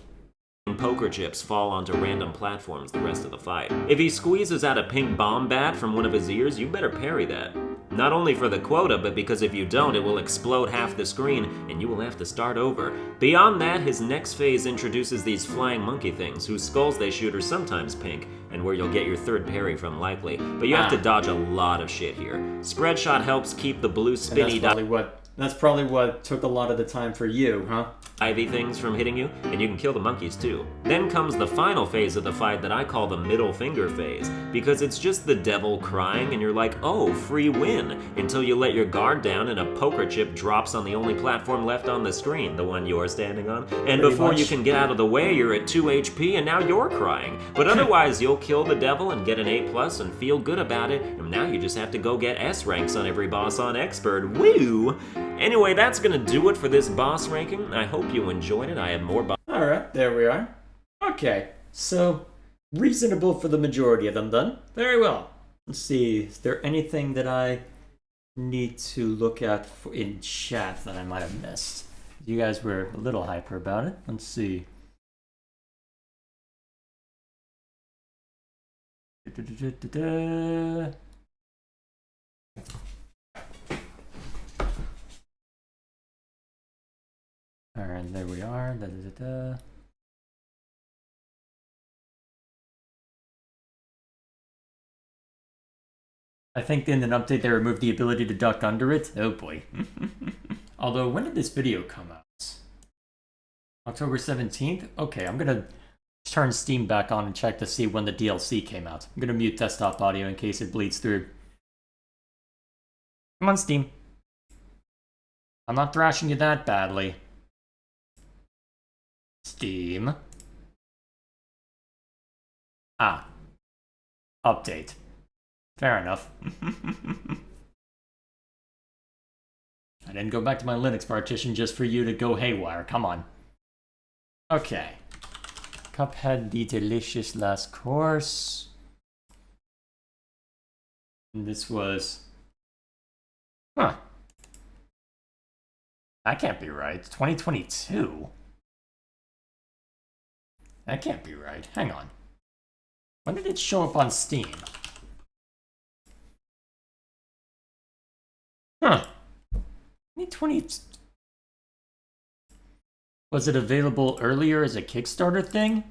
poker chips fall onto random platforms the rest of the fight. If he squeezes out a pink bomb bat from one of his ears, you better parry that. Not only for the quota, but because if you don't, it will explode half the screen, and you will have to start over. Beyond that, his next phase introduces these flying monkey things, whose skulls they shoot are sometimes pink, and where you'll get your third parry from likely. But you have to dodge a lot of shit here. Spread shot helps keep the blue spinny That's probably what took a lot of the time for you, huh? ivy things from hitting you, and you can kill the monkeys too. Then comes the final phase of the fight that I call the middle finger phase, because it's just the devil crying and you're like, oh, free win, until you let your guard down and a poker chip drops on the only platform left on the screen, the one you're standing on, and before you can get out of the way, you're at 2 HP and now you're crying. But otherwise, you'll kill the devil and get an A+ and feel good about it, and now you just have to go get S ranks on every boss on Expert. Woo! Anyway, that's gonna do it for this boss ranking. I hope you enjoyed it. I have more Alright, there we are. Okay, so reasonable for the majority of them then. Very well. Let's see, is there anything that I need to look at in chat that I might have missed? You guys were a little hyper about it. Let's see. Alright, there we are. I think in an update they removed the ability to duck under it. Oh boy. Although, when did this video come out? October 17th? Okay, I'm gonna turn Steam back on and check to see when the DLC came out. I'm gonna mute desktop audio in case it bleeds through. Come on, Steam. I'm not thrashing you that badly. Steam. Ah. Update. Fair enough. I didn't go back to my Linux partition just for you to go haywire. Come on. Okay. Cuphead, the delicious last course. And this was... Huh. That can't be right. It's 2022. That can't be right. Hang on. When did it show up on Steam? Huh. 2020. Was it available earlier as a Kickstarter thing?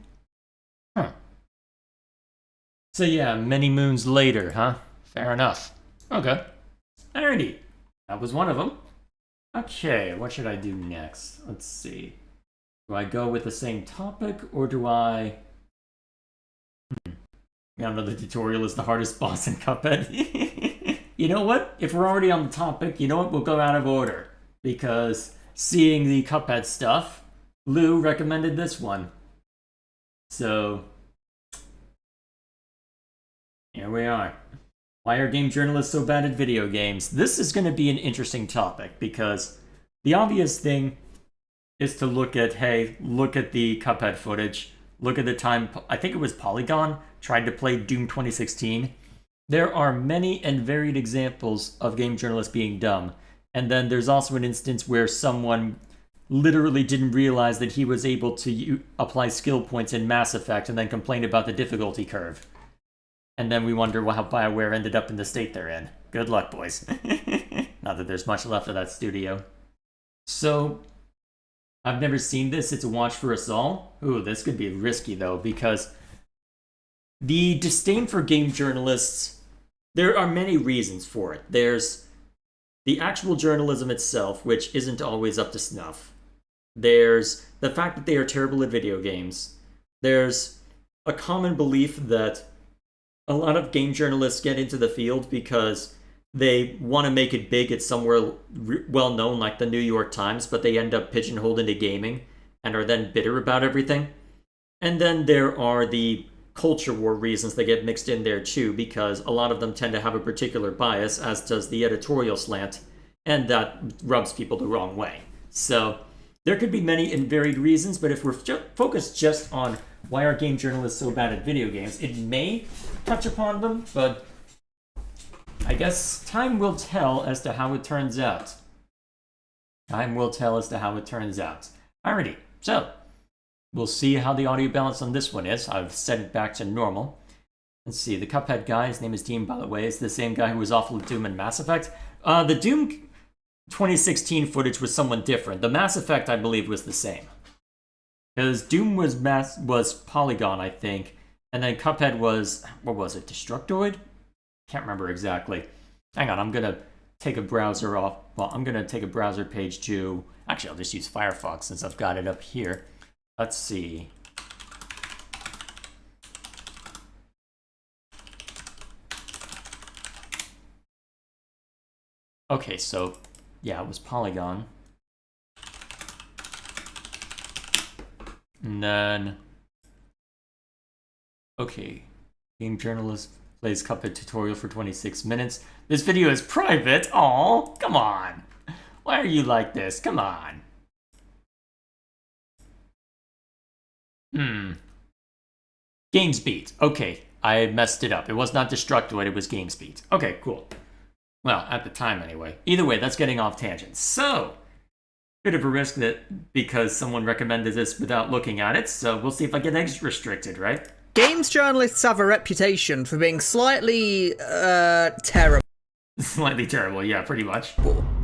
Huh. So yeah, many moons later, huh? Fair enough. Okay. Alrighty. That was one of them. Okay, what should I do next? Let's see. Do I go with the same topic, or do I... I don't know, the tutorial is the hardest boss in Cuphead. You know what? If we're already on the topic, you know what? We'll go out of order. Because seeing the Cuphead stuff, Lou recommended this one. So, here we are. Why are game journalists so bad at video games? This is going to be an interesting topic because the obvious thing is to look at, hey, look at the Cuphead footage. Look at the time, I think it was Polygon, tried to play Doom 2016. There are many and varied examples of game journalists being dumb. And then there's also an instance where someone literally didn't realize that he was able to apply skill points in Mass Effect and then complained about the difficulty curve. And then we wonder how BioWare ended up in the state they're in. Good luck, boys. Not that there's much left of that studio. So, I've never seen this. It's a watch for us all. Ooh, this could be risky, though, because the disdain for game journalists, there are many reasons for it. There's the actual journalism itself, which isn't always up to snuff. There's the fact that they are terrible at video games. There's a common belief that a lot of game journalists get into the field because they want to make it big at somewhere well known like the New York Times, but they end up pigeonholed into gaming and are then bitter about everything. And then there are the culture war reasons that get mixed in there too, because a lot of them tend to have a particular bias, as does the editorial slant, and that rubs people the wrong way. So there could be many and varied reasons, but if we're focused just on why are game journalists so bad at video games, it may touch upon them, but I guess time will tell as to how it turns out. Time will tell as to how it turns out. Alrighty, so we'll see how the audio balance on this one is. I've set it back to normal. Let's see, the Cuphead guy, his name is Dean, by the way, is the same guy who was awful at Doom and Mass Effect. The Doom 2016 footage was someone different. The Mass Effect, I believe, was the same. Because Doom was Polygon, I think, and then Cuphead was, what was it, Destructoid? Can't remember exactly. Hang on, I'm going to take a browser off. Well, I'm going to take a browser page to... Actually, I'll just use Firefox since I've got it up here. Let's see. Okay, so, yeah, it was Polygon. And then... Okay. Game journalist plays Cuphead tutorial for 26 minutes. This video is private. Aw, come on. Why are you like this? Come on. GamesBeat. Okay, I messed it up. It was not Destructoid, it was GamesBeat. Okay, cool. Well, at the time anyway. Either way, that's getting off tangent. So, bit of a risk that because someone recommended this without looking at it, so we'll see if I get extra restricted, right? Games journalists have a reputation for being slightly, terrible Slightly terrible, yeah, pretty much.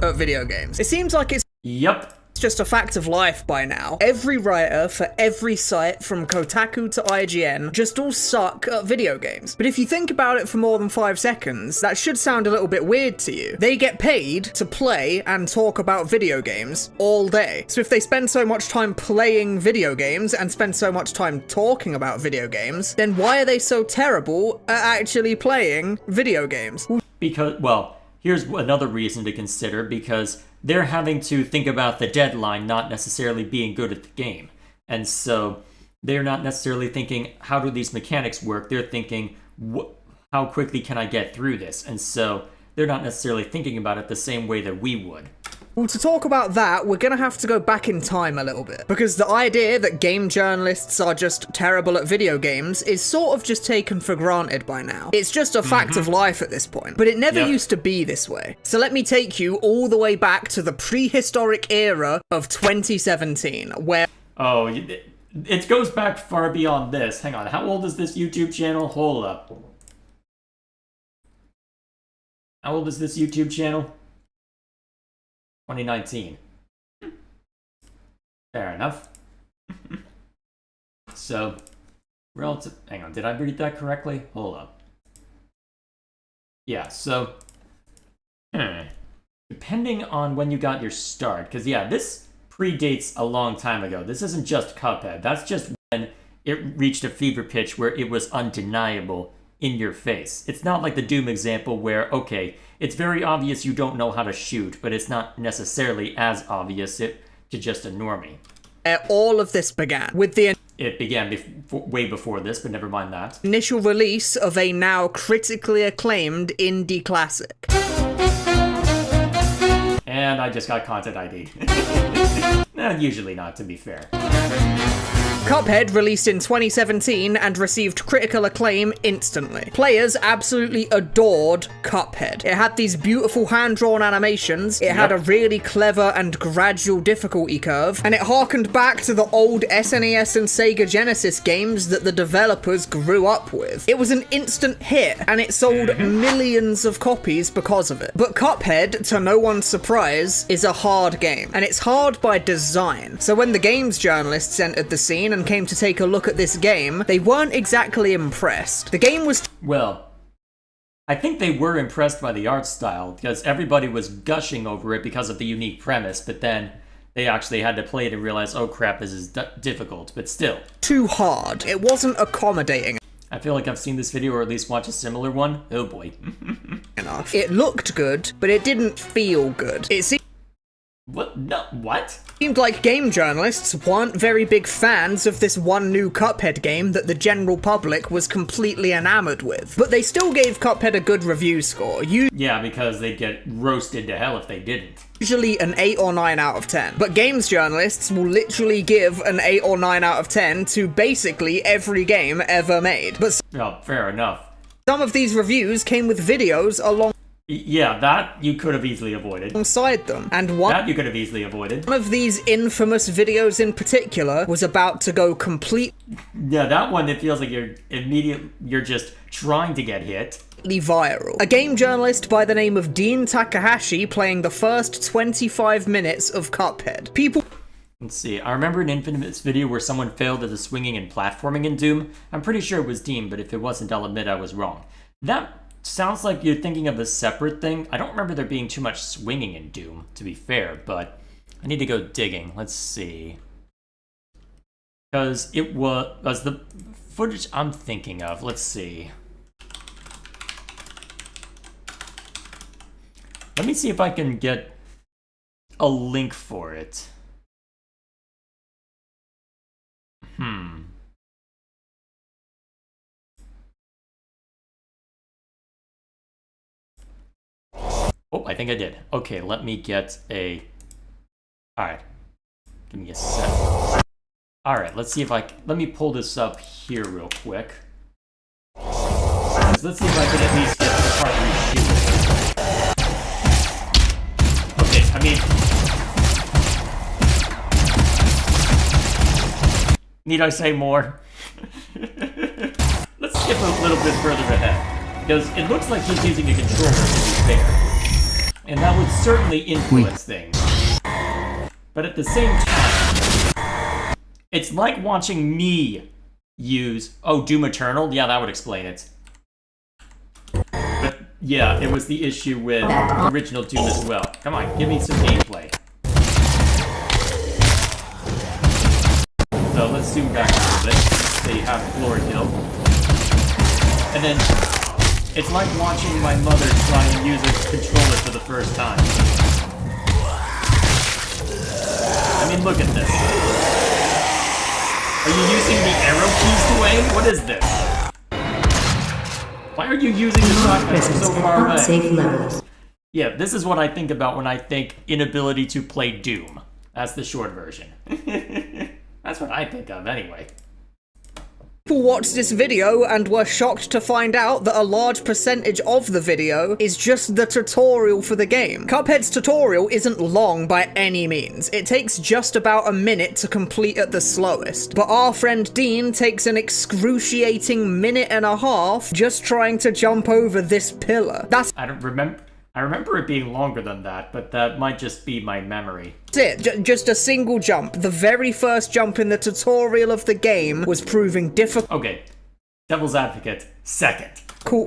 at video games. It seems like it's Yep. just a fact of life by now. Every writer for every site, from Kotaku to IGN, just all suck at video games. But if you think about it for more than 5 seconds, that should sound a little bit weird to you. They get paid to play and talk about video games all day. So if they spend so much time playing video games and spend so much time talking about video games, then why are they so terrible at actually playing video games? Because, well, here's another reason to consider, because they're having to think about the deadline, not necessarily being good at the game. And so they're not necessarily thinking, how do these mechanics work? They're thinking, how quickly can I get through this? And so they're not necessarily thinking about it the same way that we would. Well, to talk about that, we're gonna have to go back in time a little bit. Because the idea that game journalists are just terrible at video games is sort of just taken for granted by now. It's just a fact of life at this point. But it never used to be this way. So let me take you all the way back to the prehistoric era of 2017, where... Oh, it goes back far beyond this. Hang on, how old is this YouTube channel? Hold up. How old is this YouTube channel? 2019. Fair enough. So, relative. Hang on, did I read that correctly? Hold up. Yeah, so. Depending on when you got your start, because yeah, this predates a long time ago. This isn't just Cuphead. That's just when it reached a fever pitch where it was undeniable in your face. It's not like the Doom example where, okay, it's very obvious you don't know how to shoot, but it's not necessarily as obvious to just a normie. All of this began with the It began way before this, but never mind that. initial release of a now critically acclaimed indie classic. And I just got content ID. Usually not, to be fair. Cuphead released in 2017 and received critical acclaim instantly. Players absolutely adored Cuphead. It had these beautiful hand-drawn animations, it had a really clever and gradual difficulty curve, and it harkened back to the old SNES and Sega Genesis games that the developers grew up with. It was an instant hit, and it sold millions of copies because of it. But Cuphead, to no one's surprise, is a hard game, and it's hard by design. So when the games journalists entered the scene and came to take a look at this game, they weren't exactly impressed. The game was... Well, I think they were impressed by the art style, because everybody was gushing over it because of the unique premise, but then they actually had to play it and realize, oh crap, this is difficult, but still. Too hard. It wasn't accommodating I feel like I've seen this video or at least watched a similar one. Oh boy. enough. It looked good, but it didn't feel good. It What? No, what? seemed like game journalists weren't very big fans of this one new Cuphead game that the general public was completely enamored with. But they still gave Cuphead a good review score, Yeah, because they'd get roasted to hell if they didn't. usually an 8 or 9 out of 10. But games journalists will literally give an 8 or 9 out of 10 to basically every game ever made. But Oh, fair enough. some of these reviews came with videos Yeah, that you could have easily avoided. alongside them, and one That you could have easily avoided. of these infamous videos in particular was about to go completely Yeah, that one, it feels like you're just trying to get hit. viral. A game journalist by the name of Dean Takahashi playing the first 25 minutes of Cuphead. People Let's see, I remember an infamous video where someone failed at the swinging and platforming in Doom. I'm pretty sure it was Dean, but if it wasn't, I'll admit I was wrong. That sounds like you're thinking of a separate thing. I don't remember there being too much swinging in Doom, to be fair, but I need to go digging. Let's see. Because it was the footage I'm thinking of. Let's see. Let me see if I can get a link for it. Oh, I think I did. Okay, let me get a... Alright. Give me a sec. Alright, let's see if let me pull this up here real quick. Let's see if I can at least get to the part where you shoot. Okay, I mean... Need I say more? Let's skip a little bit further ahead. Because it looks like he's using a controller, to be fair. And that would certainly influence things. But at the same time, it's like watching me use... Oh, Doom Eternal? Yeah, that would explain it. But yeah, it was the issue with original Doom as well. Come on, give me some gameplay. So let's zoom back a little bit. Say half glory kill. And then... It's like watching my mother try and use a controller for the first time. I mean, look at this. Are you using the arrow keys to aim? What is this? Why are you using the shotgun from so far away? Safe levels. Yeah, this is what I think about when I think inability to play Doom. That's the short version. That's what I think of, anyway. People watched this video and were shocked to find out that a large percentage of the video is just the tutorial for the game. Cuphead's tutorial isn't long by any means. It takes just about a minute to complete at the slowest. But our friend Dean takes an excruciating minute and a half just trying to jump over this pillar. I don't remember. I remember it being longer than that, but that might just be my memory. That's it, just a single jump. The very first jump in the tutorial of the game was proving difficult Okay, devil's advocate, second.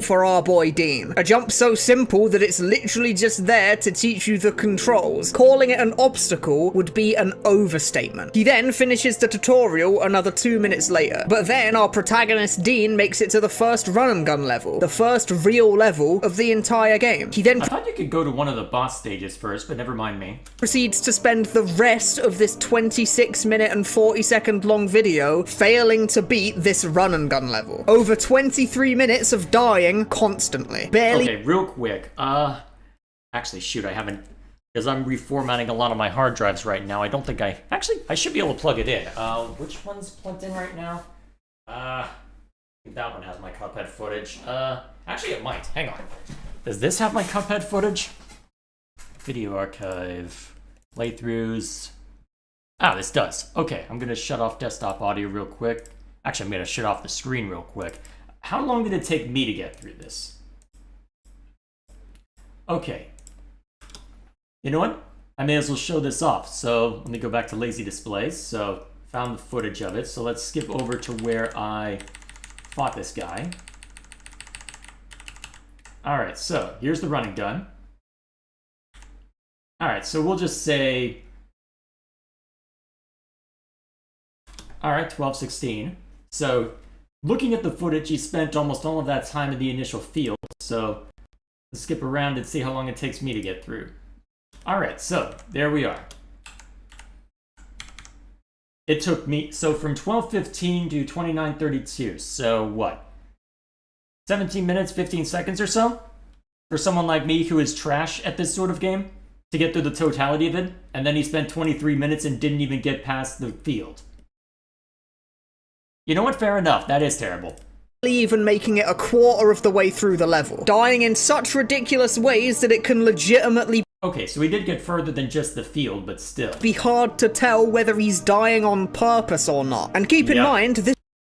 for our boy Dean. A jump so simple that it's literally just there to teach you the controls. Calling it an obstacle would be an overstatement. He then finishes the tutorial another 2 minutes later. But then our protagonist Dean makes it to the first run and gun level, the first real level of the entire game. He then I thought you could go to one of the boss stages first, but never mind me. proceeds to spend the rest of this 26-minute and 40-second long video failing to beat this run and gun level. Over 23 minutes of dying constantly. Barely Okay, real quick. Actually, shoot, I haven't, because I'm reformatting a lot of my hard drives right now. I don't think I should be able to plug it in. Which one's plugged in right now? I think that one has my Cuphead footage. Actually, it might. Hang on. Does this have my Cuphead footage? Video archive, playthroughs. Ah, this does. Okay, I'm gonna shut off desktop audio real quick. Actually, I'm gonna shut off the screen real quick. How long did it take me to get through this? Okay. You know what? I may as well show this off. So let me go back to lazy displays. So found the footage of it. So let's skip over to where I fought this guy. Alright, so here's the running gun. Alright, so we'll just say... Alright, 12:16. So... looking at the footage, he spent almost all of that time in the initial field, so let's skip around and see how long it takes me to get through. Alright, so there we are. It took me, so from 12:15 to 29:32, so what? 17 minutes, 15 seconds or so? For someone like me who is trash at this sort of game, to get through the totality of it, and then he spent 23 minutes and didn't even get past the field. You know what? Fair enough. That is terrible. even making it a quarter of the way through the level, dying in such ridiculous ways that it can legitimately Okay, so he did get further than just the field, but still. be hard to tell whether he's dying on purpose or not. And keep in mind, this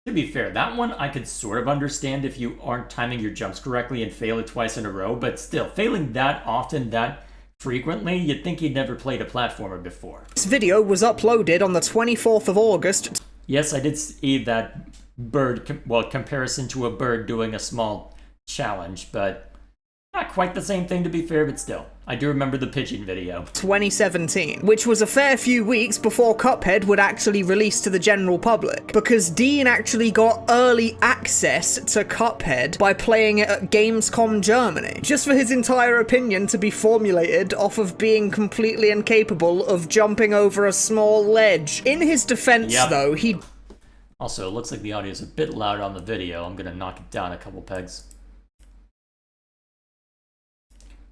To be fair, that one I could sort of understand if you aren't timing your jumps correctly and fail it twice in a row, but still, failing that often, that frequently, you'd think he'd never played a platformer before. video was uploaded on the 24th of August. Yes, I did see that bird, comparison to a bird doing a small challenge, but not quite the same thing to be fair, but still. I do remember the pigeon video. 2017, which was a fair few weeks before Cuphead would actually release to the general public, because Dean actually got early access to Cuphead by playing it at Gamescom Germany, just for his entire opinion to be formulated off of being completely incapable of jumping over a small ledge. In his defense, though, he... Also, it looks like the audio is a bit loud on the video. I'm gonna knock it down a couple pegs.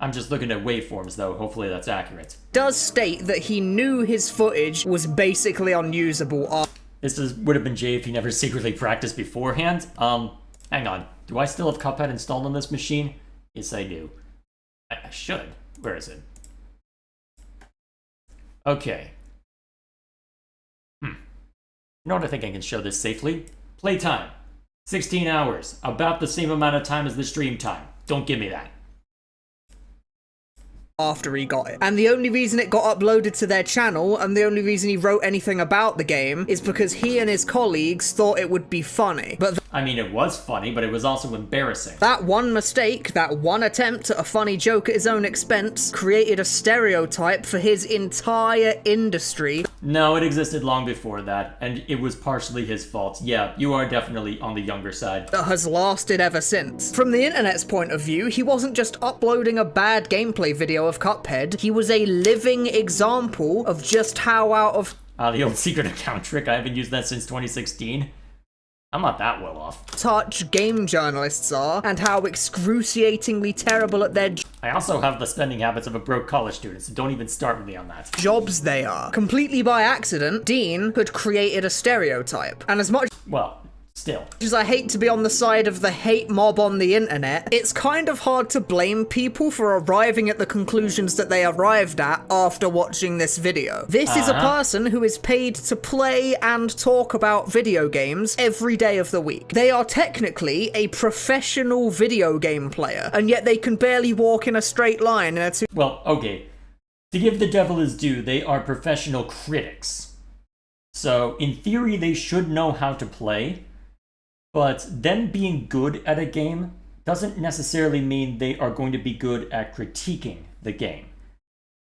I'm just looking at waveforms, though. Hopefully that's accurate. does state that he knew his footage was basically unusable. This would have been Jay if he never secretly practiced beforehand. Hang on. Do I still have Cuphead installed on this machine? Yes, I do. I should. Where is it? Okay. You know what? I think I can show this safely. Playtime. 16 hours. About the same amount of time as the stream time. Don't give me that. After he got it. And the only reason it got uploaded to their channel, and the only reason he wrote anything about the game, is because he and his colleagues thought it would be funny. But I mean, it was funny, but it was also embarrassing. that one mistake, that one attempt at a funny joke at his own expense, created a stereotype for his entire industry. No, it existed long before that, and it was partially his fault. Yeah, you are definitely on the younger side. That has lasted ever since. From the internet's point of view, he wasn't just uploading a bad gameplay video of Cuphead, he was a living example of just how out of The old secret account trick. I haven't used that since 2016. I'm not that well off. touch game journalists are, and how excruciatingly terrible at their I also have the spending habits of a broke college student, so don't even start with me on that. jobs they are. Completely by accident, Dean had created a stereotype. And as much Well, still. As I hate to be on the side of the hate mob on the internet, it's kind of hard to blame people for arriving at the conclusions that they arrived at after watching this video. This is a person who is paid to play and talk about video games every day of the week. They are technically a professional video game player, and yet they can barely walk in a straight line in a Well, okay. To give the devil his due, they are professional critics. So, in theory, they should know how to play. But them being good at a game doesn't necessarily mean they are going to be good at critiquing the game.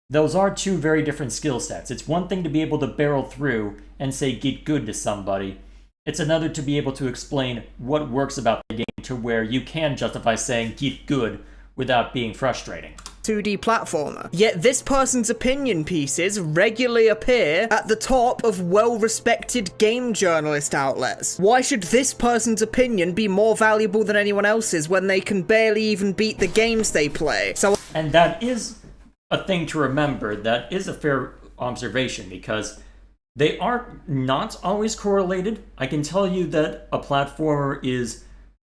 Those are two very different skill sets. It's one thing to be able to barrel through and say get good to somebody. It's another to be able to explain what works about the game to where you can justify saying get good without being frustrating. 2D platformer. Yet this person's opinion pieces regularly appear at the top of well-respected game journalist outlets. Why should this person's opinion be more valuable than anyone else's when they can barely even beat the games they play? And that is a thing to remember. That is a fair observation because they are not always correlated. I can tell you that a platformer is...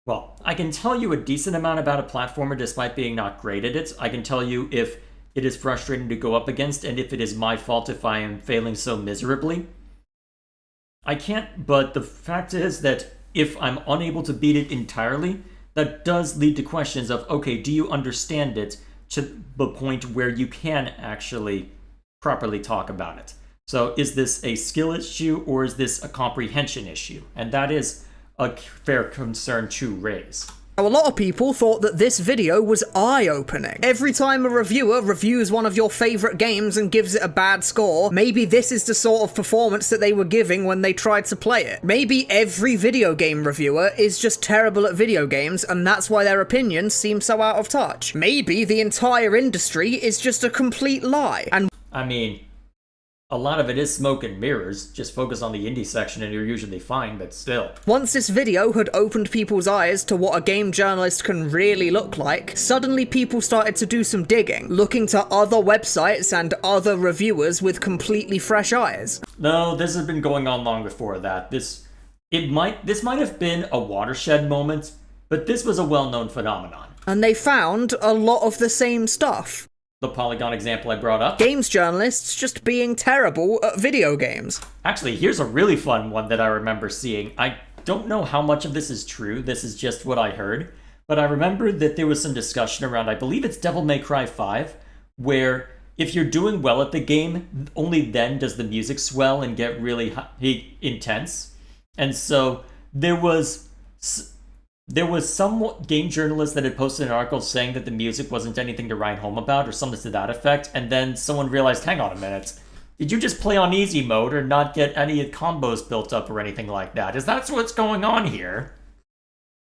Well, I can tell you a decent amount about a platformer despite being not great at it. I can tell you if it is frustrating to go up against and if it is my fault if I am failing so miserably. I can't, but the fact is that if I'm unable to beat it entirely, that does lead to questions of, okay, do you understand it to the point where you can actually properly talk about it? So is this a skill issue or is this a comprehension issue? And that is a fair concern to raise. A lot of people thought that this video was eye-opening. Every time a reviewer reviews one of your favourite games and gives it a bad score, maybe this is the sort of performance that they were giving when they tried to play it. Maybe every video game reviewer is just terrible at video games and that's why their opinions seem so out of touch. Maybe the entire industry is just a complete lie, and I mean, a lot of it is smoke and mirrors. Just focus on the indie section and you're usually fine, but still. once this video had opened people's eyes to what a game journalist can really look like, suddenly people started to do some digging, looking to other websites and other reviewers with completely fresh eyes. No, this has been going on long before that. This might have been a watershed moment, but this was a well-known phenomenon. And they found a lot of the same stuff. The Polygon example I brought up. Games journalists just being terrible at video games. Actually, here's a really fun one that I remember seeing. I don't know how much of this is true. This is just what I heard. But I remember that there was some discussion around, I believe it's Devil May Cry 5, where if you're doing well at the game, only then does the music swell and get really intense. And so there was some game journalist that had posted an article saying that the music wasn't anything to write home about or something to that effect, and then someone realized, hang on a minute, did you just play on easy mode or not get any combos built up or anything like that? Is that what's going on here?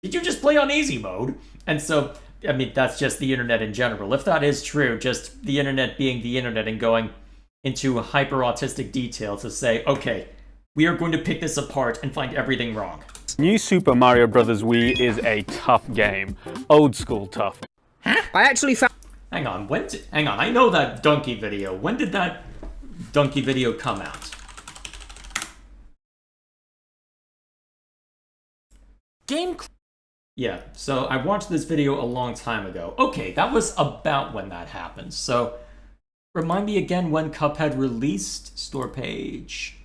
Did you just play on easy mode? And so, I mean, that's just the internet in general. If that is true, just the internet being the internet and going into hyper-autistic detail to say, okay, we are going to pick this apart and find everything wrong. New Super Mario Bros. Wii is a tough game. Old school tough. I actually found... Hang on, I know that donkey video. When did that donkey video come out? Yeah, so I watched this video a long time ago. Okay, that was about when that happened. So, remind me again when Cuphead released? Store page.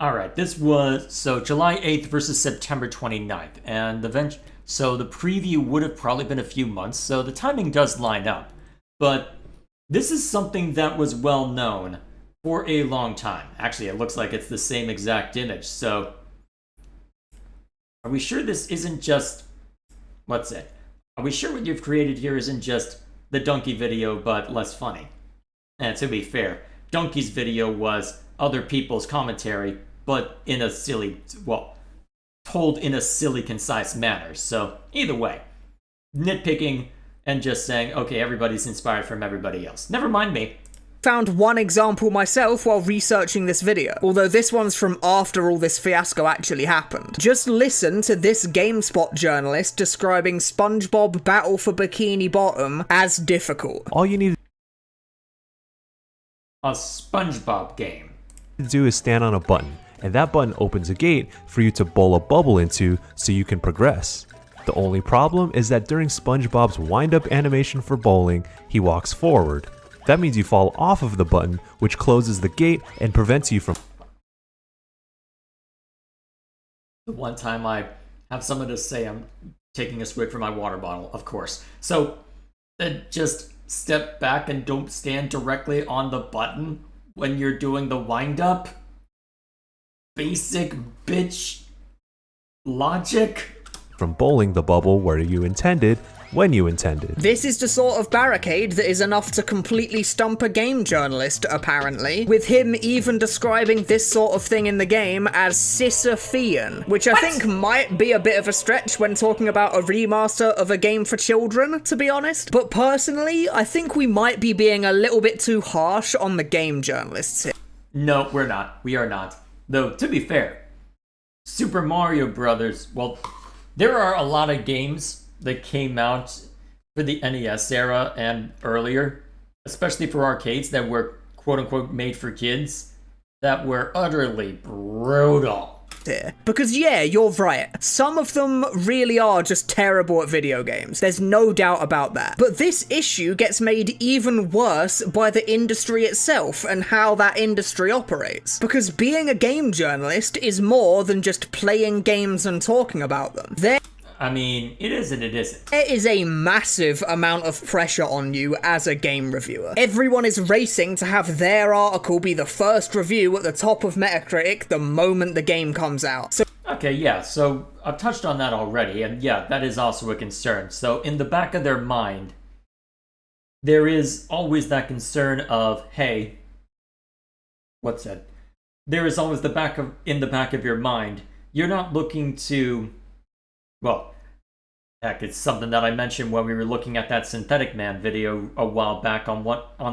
Alright, this was, so July 8th versus September 29th, and so the preview would have probably been a few months, so the timing does line up. But this is something that was well known for a long time. Actually, it looks like it's the same exact image, so are we sure this isn't just, what's it? Are we sure what you've created here isn't just the donkey video, but less funny? And to be fair, Donkey's video was other people's commentary, but in a silly, well, told in a silly, concise manner. So either way, nitpicking and just saying, okay, everybody's inspired from everybody else. Never mind me. Found one example myself while researching this video, although this one's from after all this fiasco actually happened. Just listen to this GameSpot journalist describing SpongeBob Battle for Bikini Bottom as difficult. All you need A SpongeBob game. to do is stand on a button. and that button opens a gate for you to bowl a bubble into so you can progress. The only problem is that during SpongeBob's wind-up animation for bowling, he walks forward. That means you fall off of the button, which closes the gate and prevents you from... The one time I have someone to say I'm taking a swig from my water bottle, of course. So, just step back and don't stand directly on the button when you're doing the wind-up. Basic bitch logic. from bowling the bubble where you intended, when you intended. This is the sort of barricade that is enough to completely stump a game journalist, apparently, with him even describing this sort of thing in the game as Sisyphean, which I think might be a bit of a stretch when talking about a remaster of a game for children, to be honest. But personally, I think we might be being a little bit too harsh on the game journalists here. No, we're not. We are not. Though, to be fair, Super Mario Brothers, well, there are a lot of games that came out for the NES era and earlier, especially for arcades that were quote-unquote made for kids, that were utterly brutal. Because yeah, you're right. Some of them really are just terrible at video games. There's no doubt about that. But this issue gets made even worse by the industry itself and how that industry operates. Because being a game journalist is more than just playing games and talking about them. I mean, it is and it isn't. There is a massive amount of pressure on you as a game reviewer. Everyone is racing to have their article be the first review at the top of Metacritic the moment the game comes out. Okay, yeah, so I've touched on that already, and yeah, that is also a concern. So in the back of their mind, there is always that concern of, hey, what's that? There is always in the back of your mind, you're not looking to... Well, heck, it's something that I mentioned when we were looking at that Synthetic Man video a while back on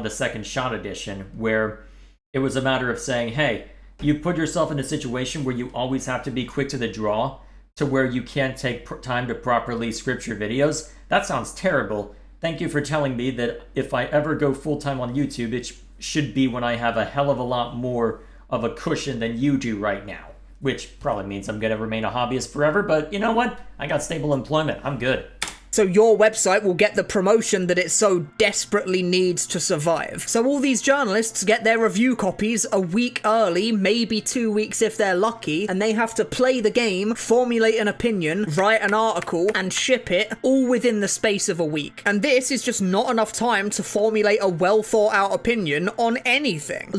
the Second Shot edition, where it was a matter of saying, hey, you put yourself in a situation where you always have to be quick to the draw, to where you can't take time to properly script your videos. That sounds terrible. Thank you for telling me that if I ever go full-time on YouTube, it should be when I have a hell of a lot more of a cushion than you do right now. Which probably means I'm going to remain a hobbyist forever, but you know what? I got stable employment. I'm good. So your website will get the promotion that it so desperately needs to survive. So all these journalists get their review copies a week early, maybe 2 weeks if they're lucky, and they have to play the game, formulate an opinion, write an article, and ship it all within the space of a week. And this is just not enough time to formulate a well thought out opinion on anything.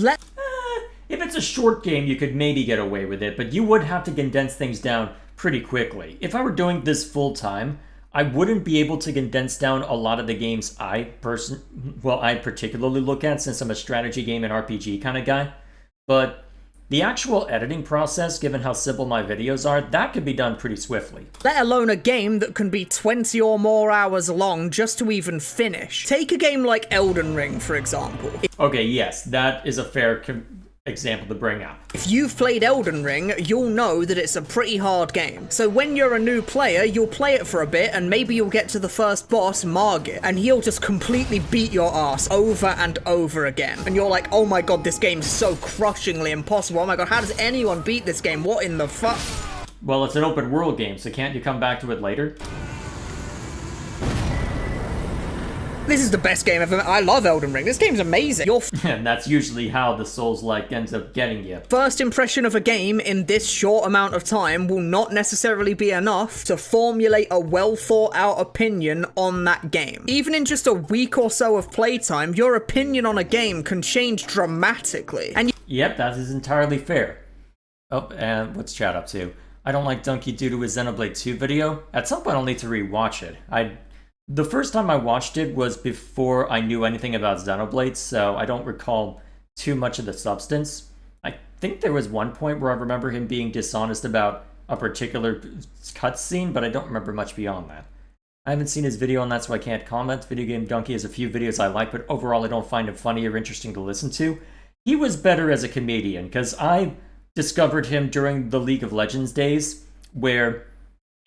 If it's a short game, you could maybe get away with it, but you would have to condense things down pretty quickly. If I were doing this full-time, I wouldn't be able to condense down a lot of the games I particularly look at, since I'm a strategy game and RPG kind of guy. But the actual editing process, given how simple my videos are, that could be done pretty swiftly. Let alone a game that can be 20 or more hours long just to even finish. Take a game like Elden Ring, for example. Okay, yes, that is a fair example to bring up. If you've played Elden Ring, you'll know that it's a pretty hard game. So when you're a new player, you'll play it for a bit and maybe you'll get to the first boss, Margit, and he'll just completely beat your ass over and over again. And you're like, oh my god, this game's so crushingly impossible. Oh my god, how does anyone beat this game? What in the fuck? Well, it's an open world game, so can't you come back to it later? This is the best game ever. I love Elden Ring. This game's amazing. And that's usually how the Souls-like ends up getting you. First impression of a game in this short amount of time will not necessarily be enough to formulate a well thought out opinion on that game. Even in just a week or so of playtime, your opinion on a game can change dramatically. And Yep, that is entirely fair. Oh, and what's chat up to? I don't like Donkey due to his Xenoblade 2 video. At some point I'll need to rewatch it. The first time I watched it was before I knew anything about Xenoblade, so I don't recall too much of the substance. I think there was one point where I remember him being dishonest about a particular cutscene, but I don't remember much beyond that. I haven't seen his video on that, so I can't comment. Video Game Donkey has a few videos I like, but overall I don't find him funny or interesting to listen to. He was better as a comedian, because I discovered him during the League of Legends days, where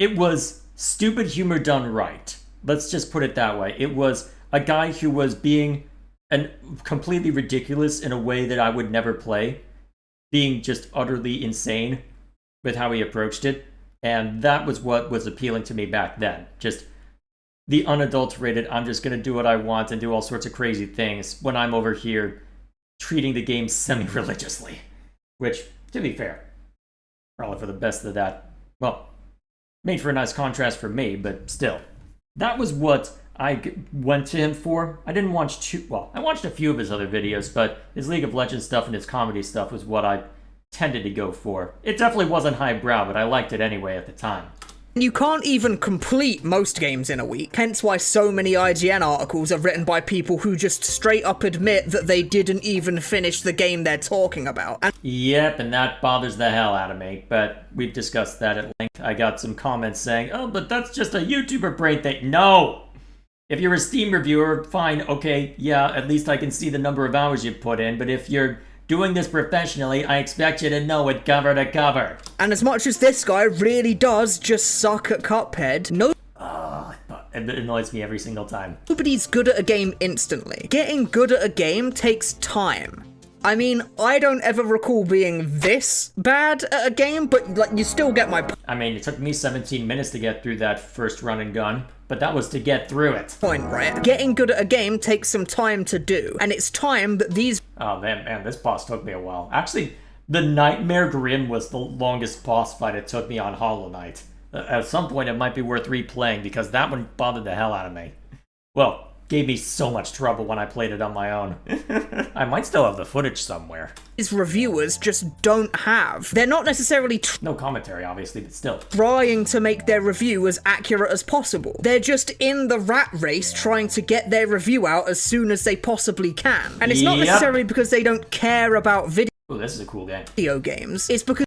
it was stupid humor done right. Let's just put it that way. It was a guy who was being completely ridiculous in a way that I would never play. being just utterly insane with how he approached it. And that was what was appealing to me back then. Just the unadulterated, I'm just going to do what I want and do all sorts of crazy things when I'm over here treating the game semi-religiously. Which, to be fair, probably for the best of that, well, made for a nice contrast for me, but still. That was what I went to him for. I didn't watch I watched a few of his other videos, but his League of Legends stuff and his comedy stuff was what I tended to go for. It definitely wasn't highbrow, but I liked it anyway at the time. You can't even complete most games in a week, hence why so many IGN articles are written by people who just straight up admit that they didn't even finish the game they're talking about. Yep, and that bothers the hell out of me, but we've discussed that at length. I got some comments saying, oh, but that's just a YouTuber brain thing. No! If you're a Steam reviewer, fine, okay, yeah, at least I can see the number of hours you put in, but if you're doing this professionally, I expect you to know it cover to cover. And as much as this guy really does just suck at Cuphead, It annoys me every single time. nobody's good at a game instantly. Getting good at a game takes time. I mean, I don't ever recall being this bad at a game, but like, you still get my I mean, it took me 17 minutes to get through that first run and gun, but that was to get through it. point, right? Getting good at a game takes some time to do, and it's time that these Oh man, this boss took me a while. Actually, the Nightmare Grim was the longest boss fight it took me on Hollow Knight. At some point, it might be worth replaying, because that one bothered the hell out of me. Well, gave me so much trouble when I played it on my own. I might still have the footage somewhere. reviewers just don't have. They're not necessarily No commentary, obviously, but still. trying to make their review as accurate as possible. They're just in the rat race trying to get their review out as soon as they possibly can. And it's not Yep. necessarily because they don't care about Oh, this is a cool game. video games, it's because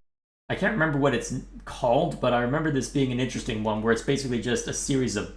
I can't remember what it's called, but I remember this being an interesting one where it's basically just a series of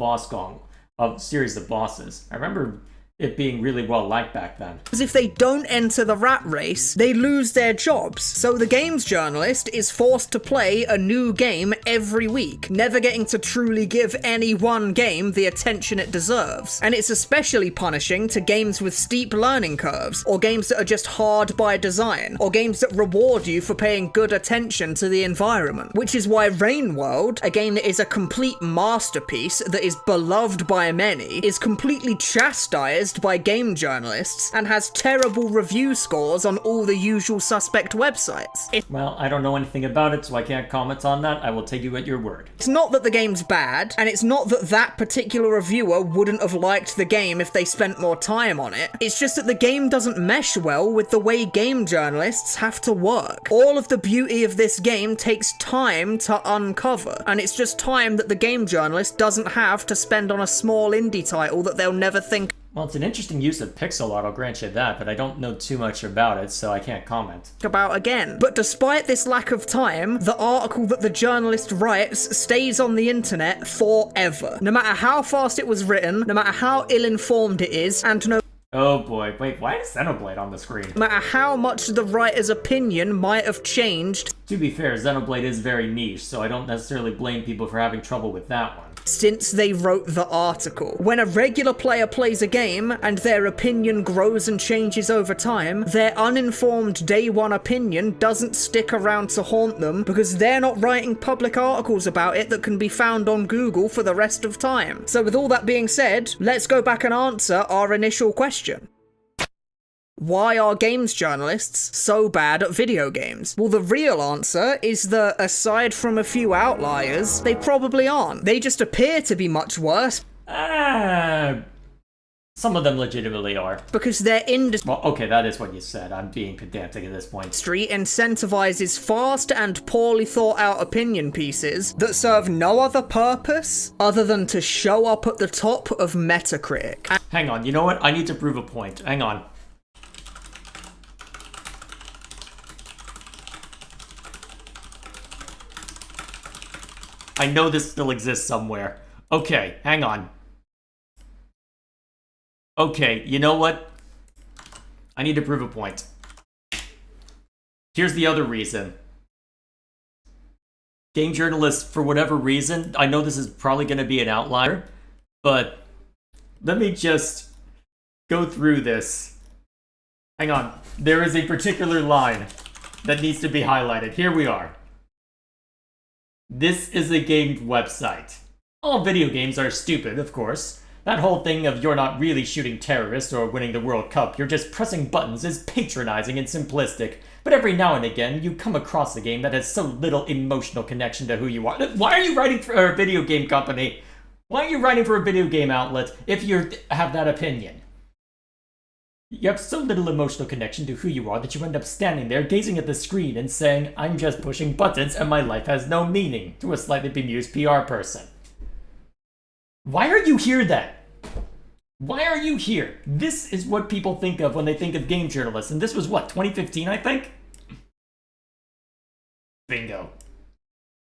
series of bosses. I remember it being really well liked back then. if they don't enter the rat race, they lose their jobs. So the games journalist is forced to play a new game every week, never getting to truly give any one game the attention it deserves. And it's especially punishing to games with steep learning curves, or games that are just hard by design, or games that reward you for paying good attention to the environment. Which is why Rain World, a game that is a complete masterpiece that is beloved by many, is completely chastised by game journalists and has terrible review scores on all the usual suspect websites. Well, I don't know anything about it, so I can't comment on that. I will take you at your word. It's not that the game's bad, and it's not that that particular reviewer wouldn't have liked the game if they spent more time on it. It's just that the game doesn't mesh well with the way game journalists have to work. All of the beauty of this game takes time to uncover, and it's just time that the game journalist doesn't have to spend on a small indie title that they'll never think Well, it's an interesting use of pixel art, I'll grant you that, but I don't know too much about it, so I can't comment. about again. But despite this lack of time, the article that the journalist writes stays on the internet forever. No matter how fast it was written, no matter how ill-informed it is, and no Oh boy, wait, why is Xenoblade on the screen? matter how much the writer's opinion might have changed To be fair, Xenoblade is very niche, so I don't necessarily blame people for having trouble with that one. since they wrote the article. When a regular player plays a game and their opinion grows and changes over time, their uninformed day one opinion doesn't stick around to haunt them because they're not writing public articles about it that can be found on Google for the rest of time. So with all that being said, let's go back and answer our initial question. Why are games journalists so bad at video games? Well, the real answer is that, aside from a few outliers, they probably aren't. They just appear to be much worse Some of them legitimately are. because their industry Well, okay, that is what you said. I'm being pedantic at this point. incentivizes fast and poorly thought out opinion pieces that serve no other purpose other than to show up at the top of Metacritic. Hang on, you know what? I need to prove a point. Hang on. I know this still exists somewhere. Okay, hang on. Okay, you know what? I need to prove a point. Here's the other reason. Game journalists, for whatever reason, I know this is probably going to be an outlier, but let me just go through this. Hang on. There is a particular line that needs to be highlighted. Here we are. This is a game website. All video games are stupid, of course. That whole thing of you're not really shooting terrorists or winning the World Cup, you're just pressing buttons is patronizing and simplistic. But every now and again, you come across a game that has so little emotional connection to who you are. Why are you writing for a video game company? Why are you writing for a video game outlet if you have that opinion? You have so little emotional connection to who you are that you end up standing there gazing at the screen and saying, I'm just pushing buttons and my life has no meaning, to a slightly bemused PR person. Why are you here then? Why are you here? This is what people think of when they think of game journalists, and this was what, 2015, I think? Bingo.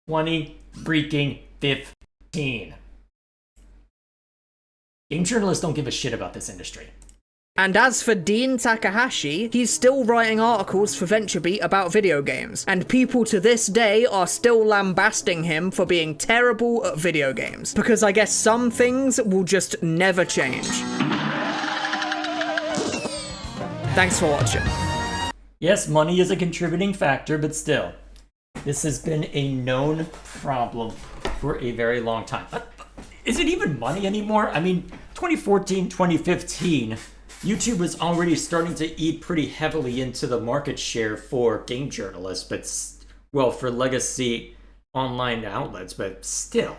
2015. Game journalists don't give a shit about this industry. And as for Dean Takahashi, he's still writing articles for VentureBeat about video games, and people to this day are still lambasting him for being terrible at video games, because I guess some things will just never change. Thanks for watching. Yes, money is a contributing factor, but still, this has been a known problem for a very long time. Is it even money anymore? I mean, 2014, 2015... YouTube was already starting to eat pretty heavily into the market share for game journalists, but, well, for legacy online outlets, but still.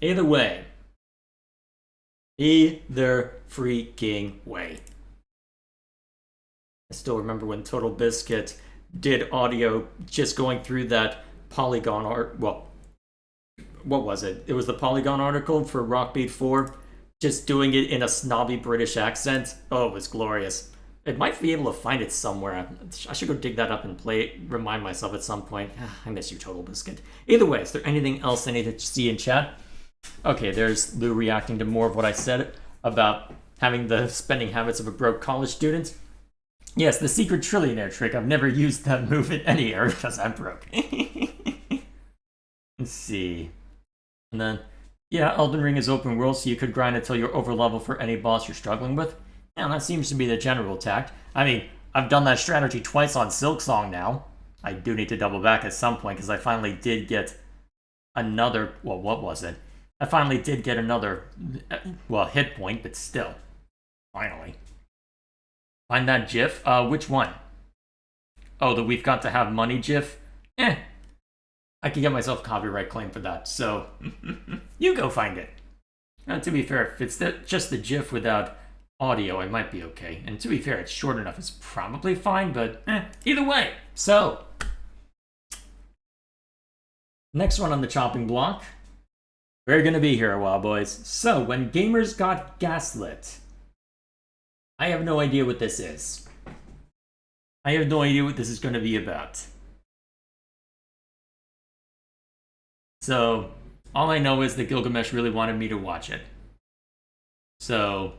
Either way. Either freaking way. I still remember when Total Biscuit did audio just going through that Polygon art. Well, what was it? It was the Polygon article for Rock Beat 4. Just doing it in a snobby British accent. Oh, it was glorious. I might be able to find it somewhere. I should go dig that up and play it, remind myself at some point. I miss you, Total Biscuit. Either way, is there anything else I need to see in chat? Okay, there's Lou reacting to more of what I said about having the spending habits of a broke college student. Yes, the secret trillionaire trick. I've never used that move in any area because I'm broke. Let's see. And then... yeah, Elden Ring is open world, so you could grind until you're over level for any boss you're struggling with. Yeah, that seems to be the general tact. I mean, I've done that strategy twice on Silksong now. I do need to double back at some point, because I finally did get another... well, what was it? I finally did get another, well, hit point, but still. Finally. Find that GIF? Which one? Oh, the we've got to have money GIF? I can get myself a copyright claim for that, so you go find it. To be fair, if it's just the GIF without audio, it might be okay. And to be fair, it's short enough, it's probably fine, but either way. So, next one on the chopping block. We're gonna be here a while, boys. So, when gamers got gaslit. I have no idea what this is. I have no idea what this is gonna be about. So, all I know is that Gilgamesh really wanted me to watch it. So...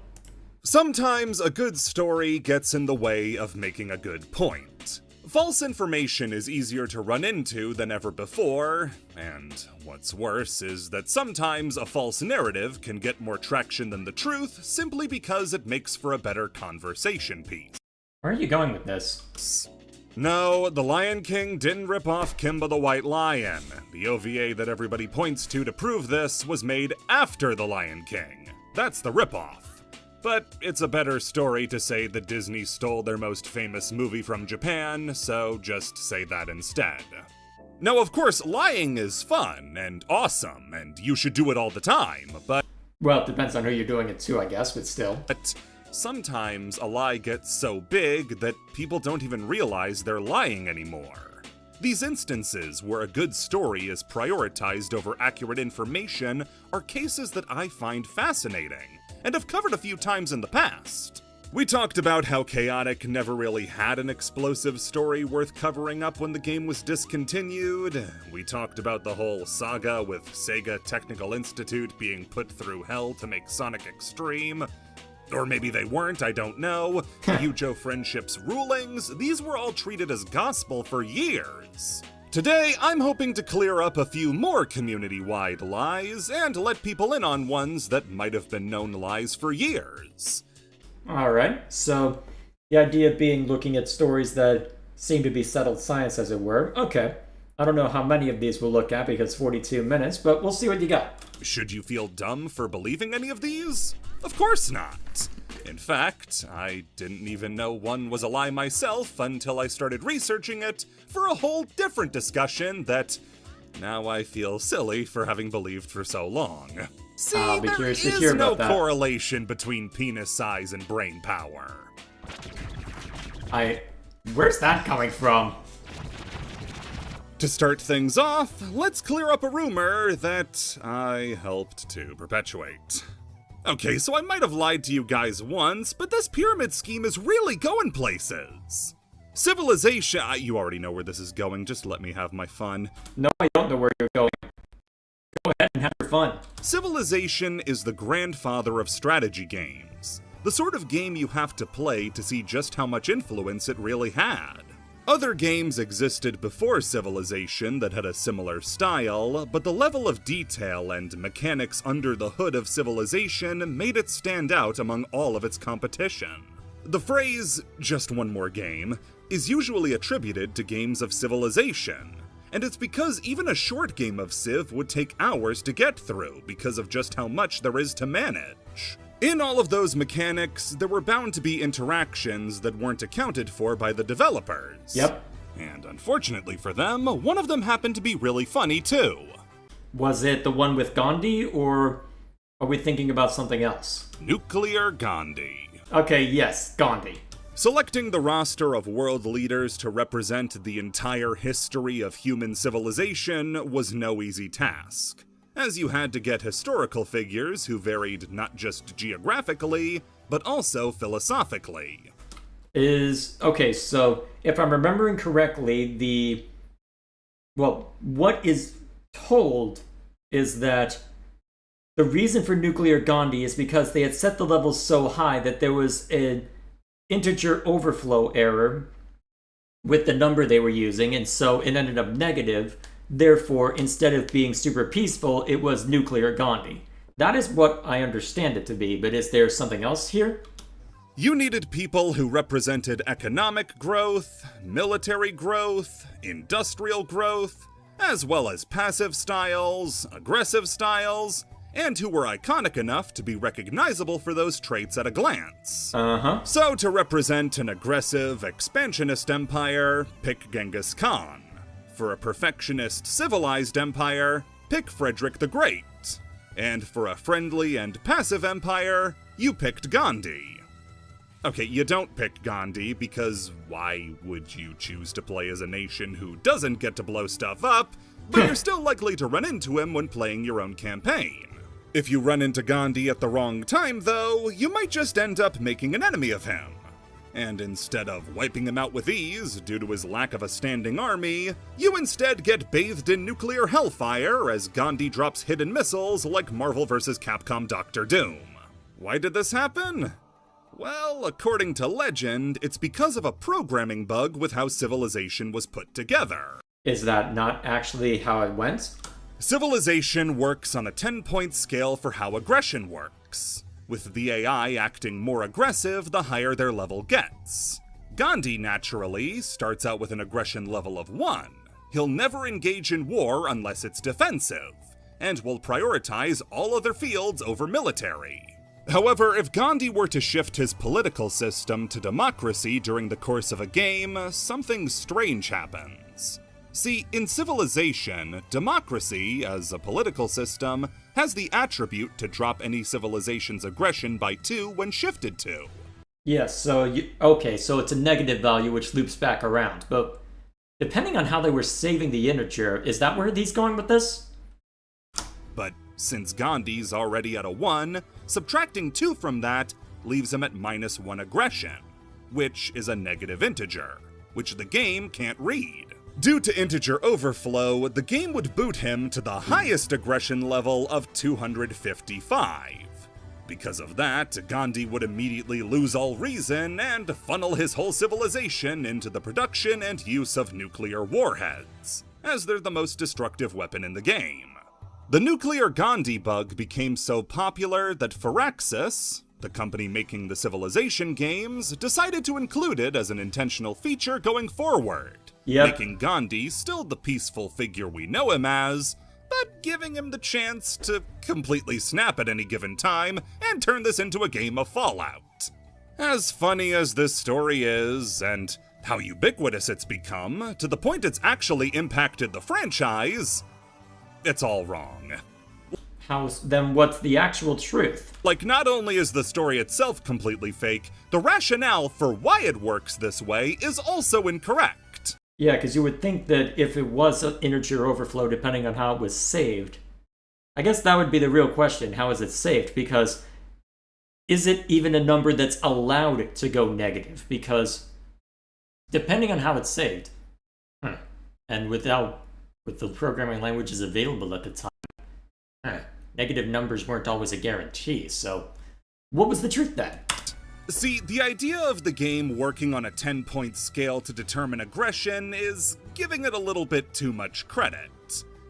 sometimes a good story gets in the way of making a good point. False information is easier to run into than ever before, and what's worse is that sometimes a false narrative can get more traction than the truth simply because it makes for a better conversation piece. Where are you going with this? No, The Lion King didn't rip off Kimba the White Lion. The OVA that everybody points to prove this was made after The Lion King. That's the ripoff. But it's a better story to say that Disney stole their most famous movie from Japan, so just say that instead. Now, of course, lying is fun and awesome, and you should do it all the time, but... well, it depends on who you're doing it to, I guess, but still. But sometimes a lie gets so big that people don't even realize they're lying anymore. These instances where a good story is prioritized over accurate information are cases that I find fascinating, and have covered a few times in the past. We talked about how Chaotic never really had an explosive story worth covering up when the game was discontinued. We talked about the whole saga with Sega Technical Institute being put through hell to make Sonic Extreme. Or maybe they weren't, I don't know. Yujo Friendship's rulings, these were all treated as gospel for years. Today, I'm hoping to clear up a few more community-wide lies, and let people in on ones that might have been known lies for years. Alright, so The idea being looking at stories that seem to be settled science, as it were. Okay. I don't know how many of these we'll look at because 42 minutes, but we'll see what you got. Should you feel dumb for believing any of these? Of course not. In fact, I didn't even know one was a lie myself until I started researching it for a whole different discussion that now I feel silly for having believed for so long. See, I'll be there curious to is hear no about that. correlation between penis size and brain power. Where's that coming from? To start things off, let's clear up a rumor that I helped to perpetuate. Okay, so I might have lied to you guys once, but this pyramid scheme is really going places. Civilization— you already know where this is going, just let me have my fun. No, I don't know where you're going. Go ahead and have your fun. Civilization is the grandfather of strategy games. The sort of game you have to play to see just how much influence it really had. Other games existed before Civilization that had a similar style, but the level of detail and mechanics under the hood of Civilization made it stand out among all of its competition. The phrase, "just one more game," is usually attributed to games of Civilization, and it's because even a short game of Civ would take hours to get through because of just how much there is to manage. In all of those mechanics, there were bound to be interactions that weren't accounted for by the developers. Yep. And unfortunately for them, one of them happened to be really funny too. Was it the one with Gandhi, or are we thinking about something else? Nuclear Gandhi. Okay, yes, Gandhi. Selecting the roster of world leaders to represent the entire history of human civilization was no easy task, as you had to get historical figures who varied not just geographically, but also philosophically. Okay, so if I'm remembering correctly, what is told is that the reason for Nuclear Gandhi is because they had set the levels so high that there was an integer overflow error with the number they were using, and so it ended up negative. Therefore, instead of being super peaceful, it was Nuclear Gandhi. That is what I understand it to be, but is there something else here? You needed people who represented economic growth, military growth, industrial growth, as well as passive styles, aggressive styles, and who were iconic enough to be recognizable for those traits at a glance. Uh-huh. So to represent an aggressive, expansionist empire, pick Genghis Khan. For a perfectionist, civilized empire, pick Frederick the Great. And for a friendly and passive empire, you picked Gandhi. Okay, you don't pick Gandhi because why would you choose to play as a nation who doesn't get to blow stuff up, but you're still likely to run into him when playing your own campaign. If you run into Gandhi at the wrong time, though, you might just end up making an enemy of him. And instead of wiping him out with ease due to his lack of a standing army, you instead get bathed in nuclear hellfire as Gandhi drops hidden missiles like Marvel vs. Capcom Doctor Doom. Why did this happen? Well, according to legend, it's because of a programming bug with how Civilization was put together. Is that not actually how it went? Civilization works on a 10-point scale for how aggression works, with the AI acting more aggressive the higher their level gets. Gandhi, naturally, starts out with an aggression level of 1. He'll never engage in war unless it's defensive, and will prioritize all other fields over military. However, if Gandhi were to shift his political system to democracy during the course of a game, something strange happens. See, in Civilization, democracy, as a political system, has the attribute to drop any civilization's aggression by 2 when shifted to. Yes, so so it's a negative value which loops back around, but depending on how they were saving the integer, is that where he's going with this? But since Gandhi's already at a 1, subtracting 2 from that leaves him at -1 aggression, which is a negative integer, which the game can't read. Due to integer overflow, the game would boot him to the highest aggression level of 255. Because of that, Gandhi would immediately lose all reason and funnel his whole civilization into the production and use of nuclear warheads, as they're the most destructive weapon in the game. The Nuclear Gandhi bug became so popular that Firaxis, The company making the Civilization games decided to include it as an intentional feature going forward, making Gandhi still the peaceful figure we know him as, but giving him the chance to completely snap at any given time and turn this into a game of Fallout. As funny as this story is, and how ubiquitous it's become, to the point it's actually impacted the franchise, it's all wrong. Then what's the actual truth? Like, not only is the story itself completely fake, the rationale for why it works this way is also incorrect. Yeah, because you would think that if it was an integer overflow, depending on how it was saved, I guess that would be the real question. How is it saved? Because is it even a number that's allowed to go negative? Because depending on how it's saved, and with the programming languages available at the time, negative numbers weren't always a guarantee. So what was the truth then? See, the idea of the game working on a 10-point scale to determine aggression is giving it a little bit too much credit.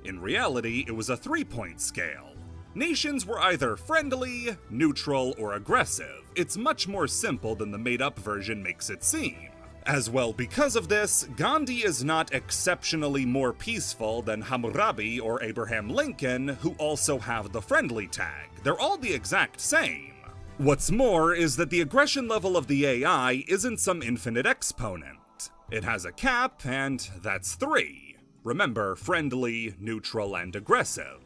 In reality, it was a 3-point scale. Nations were either friendly, neutral, or aggressive. It's much more simple than the made-up version makes it seem. As well, because of this, Gandhi is not exceptionally more peaceful than Hammurabi or Abraham Lincoln, who also have the friendly tag. They're all the exact same. What's more is that the aggression level of the AI isn't some infinite exponent. It has a cap, and that's 3. Remember, friendly, neutral, and aggressive.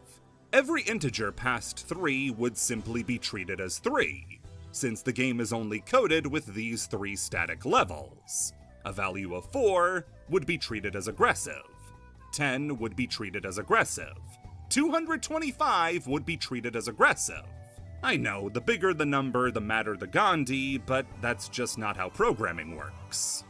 Every integer past 3 would simply be treated as 3, since the game is only coded with these 3 static levels. A value of 4 would be treated as aggressive. 10 would be treated as aggressive. 225 would be treated as aggressive. I know, the bigger the number, the madder the Gandhi, but that's just not how programming works.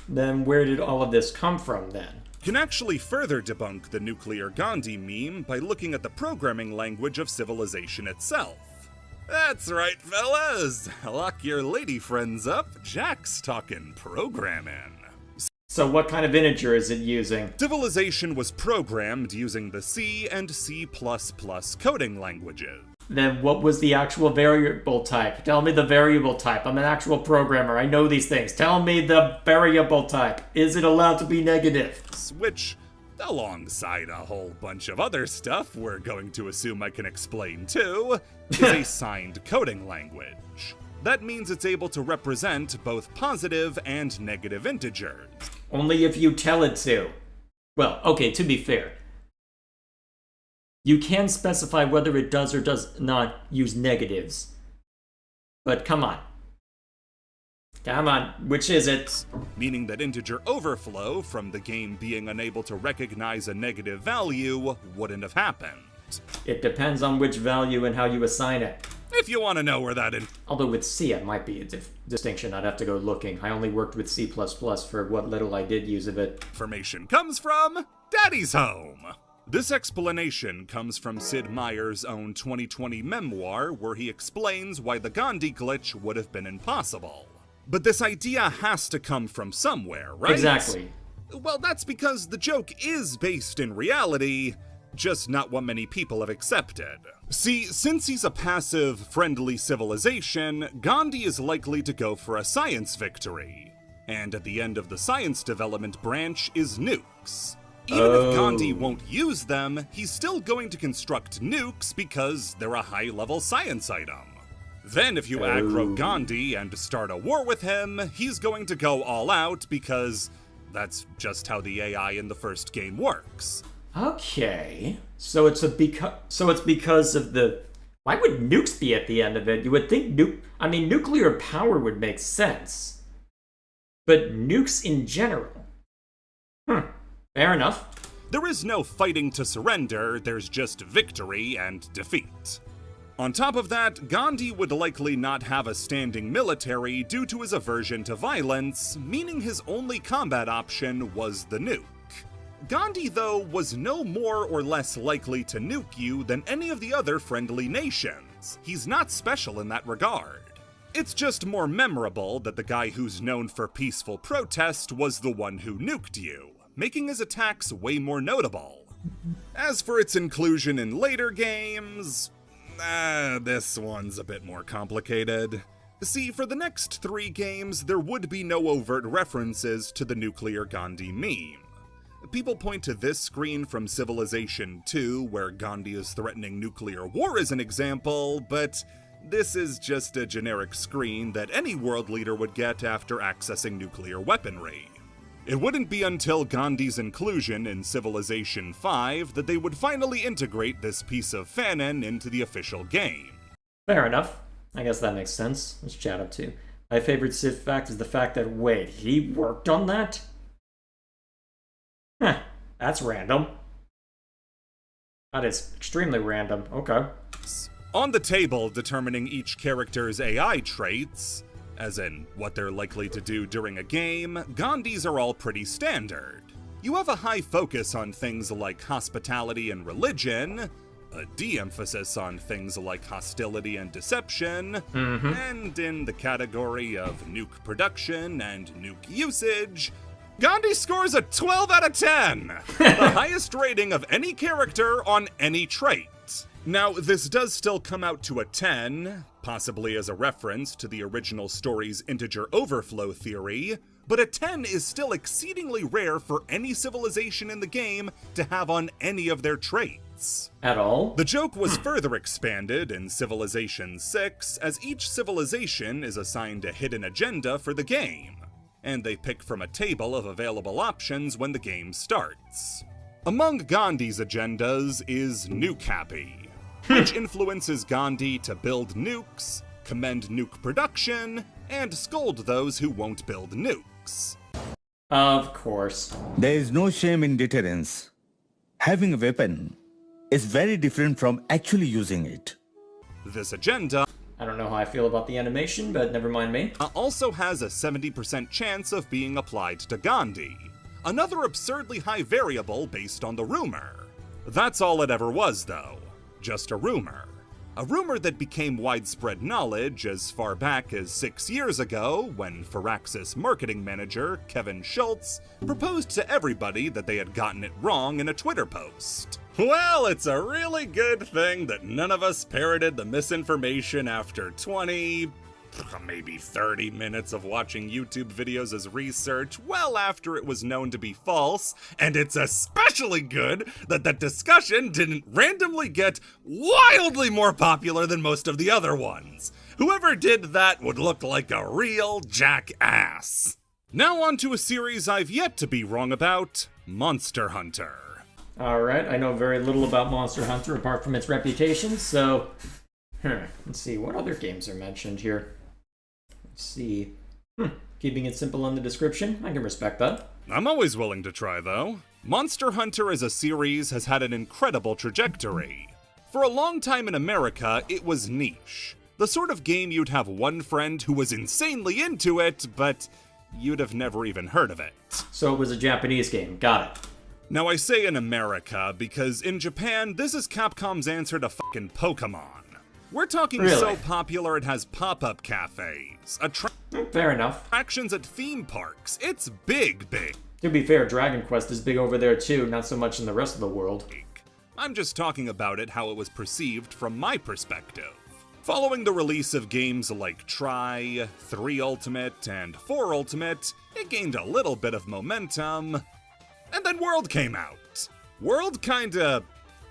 Then where did all of this come from then? Can actually further debunk the nuclear Gandhi meme by looking at the programming language of Civilization itself. That's right, fellas! Lock your lady friends up, Jack's talking programming. So what kind of integer is it using? Civilization was programmed using the C and C++ coding languages. Then what was the actual variable type? Tell me the variable type. I'm an actual programmer. I know these things. Tell me the variable type. Is it allowed to be negative? Which, alongside a whole bunch of other stuff we're going to assume I can explain too, is a signed coding language. That means it's able to represent both positive and negative integers. Only if you tell it to. Well, okay, to be fair, you can specify whether it does or does not use negatives. But come on. Come on, which is it? Meaning that integer overflow from the game being unable to recognize a negative value wouldn't have happened. It depends on which value and how you assign it. If you want to know where that is. Although with C, it might be a distinction. I'd have to go looking. I only worked with C++ for what little I did use of it. Information comes from Daddy's Home. This explanation comes from Sid Meier's own 2020 memoir, where he explains why the Gandhi glitch would have been impossible. But this idea has to come from somewhere, right? Exactly. Well, that's because the joke is based in reality, just not what many people have accepted. See, since he's a passive, friendly civilization, Gandhi is likely to go for a science victory. And at the end of the science development branch is nukes. Even if Gandhi won't use them, he's still going to construct nukes because they're a high-level science item. Then if you aggro Gandhi and start a war with him, he's going to go all out because that's just how the AI in the first game works. Okay. So it's because of the... Why would nukes be at the end of it? You would think nuclear power would make sense. But nukes in general? Fair enough. There is no fighting to surrender, there's just victory and defeat. On top of that, Gandhi would likely not have a standing military due to his aversion to violence, meaning his only combat option was the nuke. Gandhi, though, was no more or less likely to nuke you than any of the other friendly nations. He's not special in that regard. It's just more memorable that the guy who's known for peaceful protest was the one who nuked you, making his attacks way more notable. As for its inclusion in later games, This one's a bit more complicated. See, for the next 3 games, there would be no overt references to the nuclear Gandhi meme. People point to this screen from Civilization 2, where Gandhi is threatening nuclear war as an example, but this is just a generic screen that any world leader would get after accessing nuclear weaponry. It wouldn't be until Gandhi's inclusion in Civilization 5 that they would finally integrate this piece of fanon into the official game. Fair enough. I guess that makes sense. Let's chat up to. My favorite Civ fact is the fact that, wait, he worked on that? Huh, that's random. That is extremely random. Okay. On the table determining each character's AI traits, as in what they're likely to do during a game, Gandhi's are all pretty standard. You have a high focus on things like hospitality and religion, a de-emphasis on things like hostility and deception, and in the category of nuke production and nuke usage, Gandhi scores a 12 out of 10, the highest rating of any character on any trait. Now, this does still come out to a 10, possibly as a reference to the original story's integer overflow theory, but a 10 is still exceedingly rare for any civilization in the game to have on any of their traits. At all? The joke was further expanded in Civilization 6, as each civilization is assigned a hidden agenda for the game, and they pick from a table of available options when the game starts. Among Gandhi's agendas is Nuke Happy, which influences Gandhi to build nukes, commend nuke production, and scold those who won't build nukes. Of course. There is no shame in deterrence. Having a weapon is very different from actually using it. This agenda I don't know how I feel about the animation, but never mind me. also has a 70% chance of being applied to Gandhi, another absurdly high variable based on the rumor. That's all it ever was, though. Just a rumor. A rumor that became widespread knowledge as far back as 6 years ago, when Firaxis marketing manager Kevin Schultz proposed to everybody that they had gotten it wrong in a Twitter post. Well, it's a really good thing that none of us parroted the misinformation after 20, maybe 30 minutes of watching YouTube videos as research well after it was known to be false, and it's especially good that that discussion didn't randomly get wildly more popular than most of the other ones. Whoever did that would look like a real jackass. Now on to a series I've yet to be wrong about, Monster Hunter. Alright, I know very little about Monster Hunter apart from its reputation, so... let's see, what other games are mentioned here? Let's see. Keeping it simple in the description, I can respect that. I'm always willing to try, though. Monster Hunter as a series has had an incredible trajectory. For a long time in America, it was niche. The sort of game you'd have one friend who was insanely into it, but you'd have never even heard of it. So it was a Japanese game, got it. Now I say in America because in Japan, this is Capcom's answer to fucking Pokemon. We're talking Really? so popular it has pop-up cafes, Fair enough. attractions at theme parks. It's big. To be fair, Dragon Quest is big over there too, not so much in the rest of the world. I'm just talking about it how it was perceived from my perspective. Following the release of games like Tri, 3 Ultimate, and 4 Ultimate, it gained a little bit of momentum, and then World came out. World kinda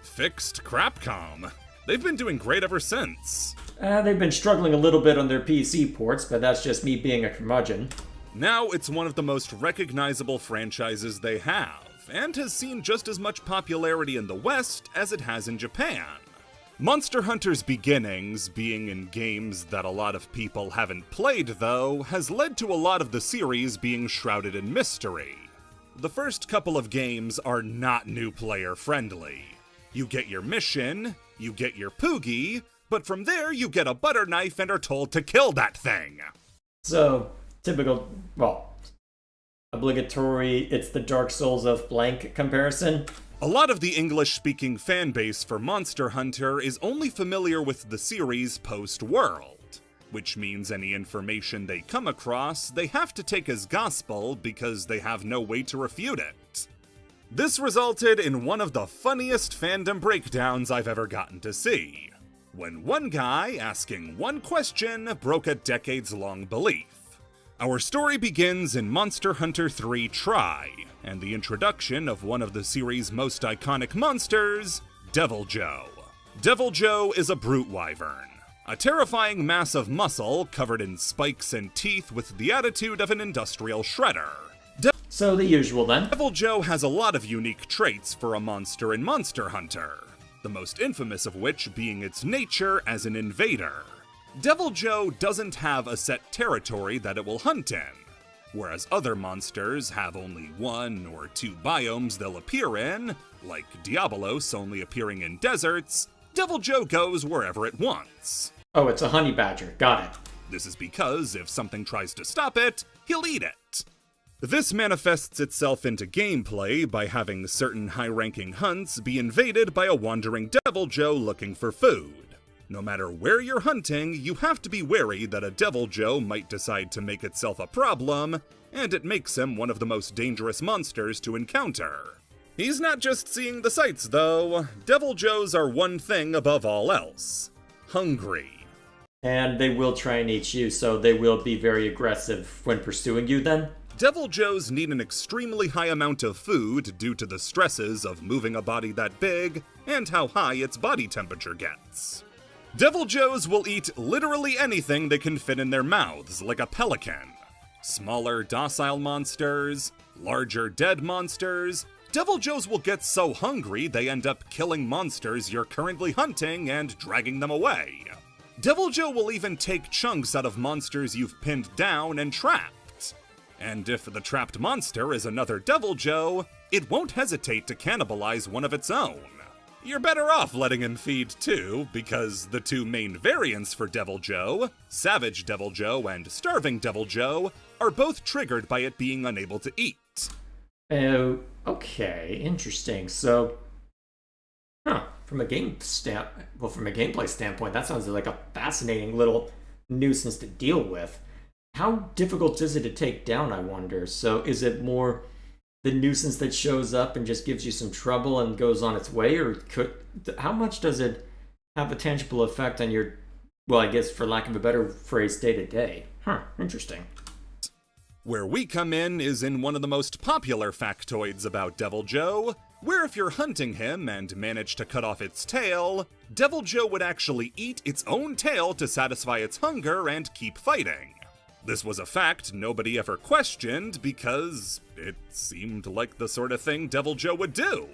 fixed Crapcom. They've been doing great ever since. They've been struggling a little bit on their PC ports, but that's just me being a curmudgeon. Now it's one of the most recognizable franchises they have, and has seen just as much popularity in the West as it has in Japan. Monster Hunter's beginnings, being in games that a lot of people haven't played though, has led to a lot of the series being shrouded in mystery. The first couple of games are not new player friendly. You get your mission, you get your Poogie, but from there you get a butter knife and are told to kill that thing. So, typical, well, obligatory, it's the Dark Souls of blank comparison. A lot of the English-speaking fanbase for Monster Hunter is only familiar with the series post-World, which means any information they come across, they have to take as gospel because they have no way to refute it. This resulted in one of the funniest fandom breakdowns I've ever gotten to see. when one guy asking one question broke a decades-long belief. Our story begins in Monster Hunter 3 Try, and the introduction of one of the series' most iconic monsters, Devil Joe. Devil Joe is a brute wyvern, a terrifying mass of muscle covered in spikes and teeth with the attitude of an industrial shredder. So the usual then. Devil Joe has a lot of unique traits for a monster in Monster Hunter, the most infamous of which being its nature as an invader. Devil Joe doesn't have a set territory that it will hunt in. Whereas other monsters have only 1 or 2 biomes they'll appear in, like Diabolos only appearing in deserts, Devil Joe goes wherever it wants. Oh, it's a honey badger. Got it. This is because if something tries to stop it, he'll eat it. This manifests itself into gameplay by having certain high-ranking hunts be invaded by a wandering Devil Joe looking for food. No matter where you're hunting, you have to be wary that a Devil Joe might decide to make itself a problem, and it makes him one of the most dangerous monsters to encounter. He's not just seeing the sights, though. Devil Joes are one thing above all else: hungry. And they will try and eat you, so they will be very aggressive when pursuing you then? Devil Joes need an extremely high amount of food due to the stresses of moving a body that big and how high its body temperature gets. Devil Joes will eat literally anything they can fit in their mouths, like a pelican. Smaller, docile monsters, larger, dead monsters. Devil Joes will get so hungry they end up killing monsters you're currently hunting and dragging them away. Devil Joe will even take chunks out of monsters you've pinned down and trapped. And if the trapped monster is another Devil Joe, it won't hesitate to cannibalize one of its own. You're better off letting him feed too, because the 2 main variants for Devil Joe, Savage Devil Joe and Starving Devil Joe, are both triggered by it being unable to eat. Oh, okay, interesting. So, from a gameplay standpoint, that sounds like a fascinating little nuisance to deal with. How difficult is it to take down, I wonder? So, is it more the nuisance that shows up and just gives you some trouble and goes on its way, or how much does it have a tangible effect on your, well, I guess for lack of a better phrase, day to day? Interesting. Where we come in is in one of the most popular factoids about Devil Joe, where if you're hunting him and manage to cut off its tail, Devil Joe would actually eat its own tail to satisfy its hunger and keep fighting. This was a fact nobody ever questioned because it seemed like the sort of thing Devil Joe would do.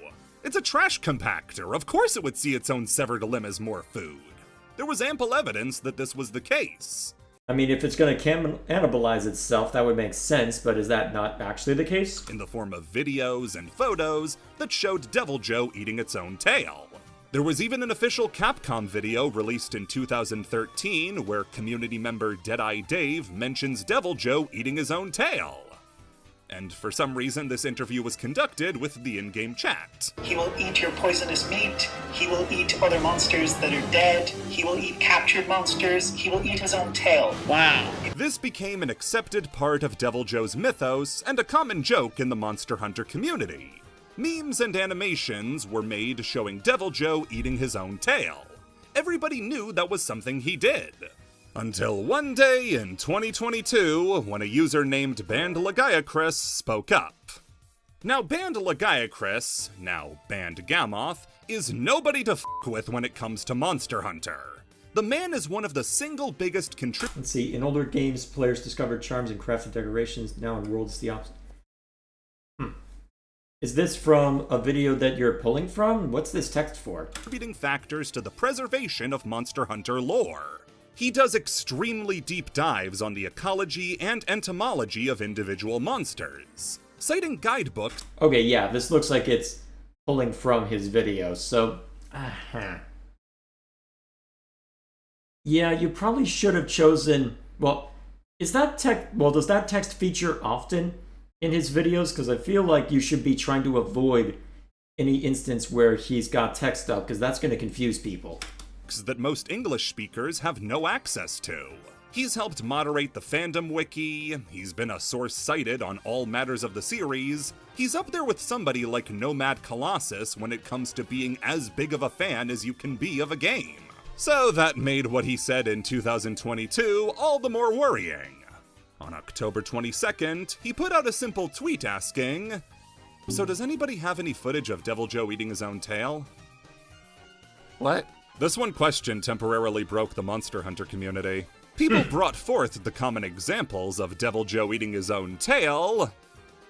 It's a trash compactor, of course it would see its own severed limb as more food. There was ample evidence that this was the case. I mean, if it's going to cannibalize itself, that would make sense, but is that not actually the case? In the form of videos and photos that showed Devil Joe eating its own tail. There was even an official Capcom video released in 2013 where community member Deadeye Dave mentions Devil Joe eating his own tail. And for some reason, this interview was conducted with the in-game chat. He will eat your poisonous meat. He will eat other monsters that are dead. He will eat captured monsters. He will eat his own tail. Wow. This became an accepted part of Devil Joe's mythos and a common joke in the Monster Hunter community. Memes and animations were made showing Devil Joe eating his own tail. Everybody knew that was something he did. Until one day in 2022, when a user named BandLagiacris spoke up. Now, BandLagiacris, now Band Gamoth, is nobody to f*** with when it comes to Monster Hunter. The man is one of the single biggest contributors. Let's see, in older games, players discovered charms and crafted decorations. Now in World, it's the opposite. Is this from a video that you're pulling from? What's this text for? Contributing factors to the preservation of Monster Hunter lore. He does extremely deep dives on the ecology and entomology of individual monsters, citing guidebooks. Okay, yeah, this looks like it's pulling from his video, so... Yeah, you probably should have chosen... Well, does that text feature often in his videos? Because I feel like you should be trying to avoid any instance where he's got text up, because that's going to confuse people. That most English speakers have no access to. He's helped moderate the fandom wiki, he's been a source cited on all matters of the series, he's up there with somebody like Nomad Colossus when it comes to being as big of a fan as you can be of a game. So that made what he said in 2022 all the more worrying. On October 22nd, he put out a simple tweet asking, "So does anybody have any footage of Devil Joe eating his own tail?" What? This one question temporarily broke the Monster Hunter community. People brought forth the common examples of Devil Joe eating his own tail,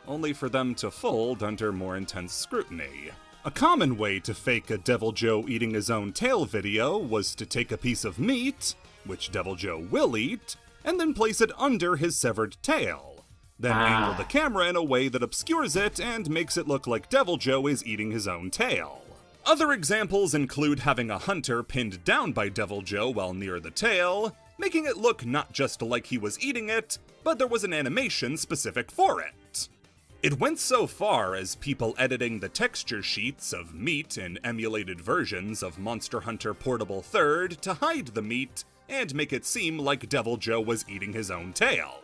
only for them to fold under more intense scrutiny. A common way to fake a Devil Joe eating his own tail video was to take a piece of meat, which Devil Joe will eat, and then place it under his severed tail. Then angle the camera in a way that obscures it and makes it look like Devil Joe is eating his own tail. Other examples include having a hunter pinned down by Devil Joe while near the tail, making it look not just like he was eating it, but there was an animation specific for it. It went so far as people editing the texture sheets of meat in emulated versions of Monster Hunter Portable 3rd to hide the meat and make it seem like Devil Joe was eating his own tail.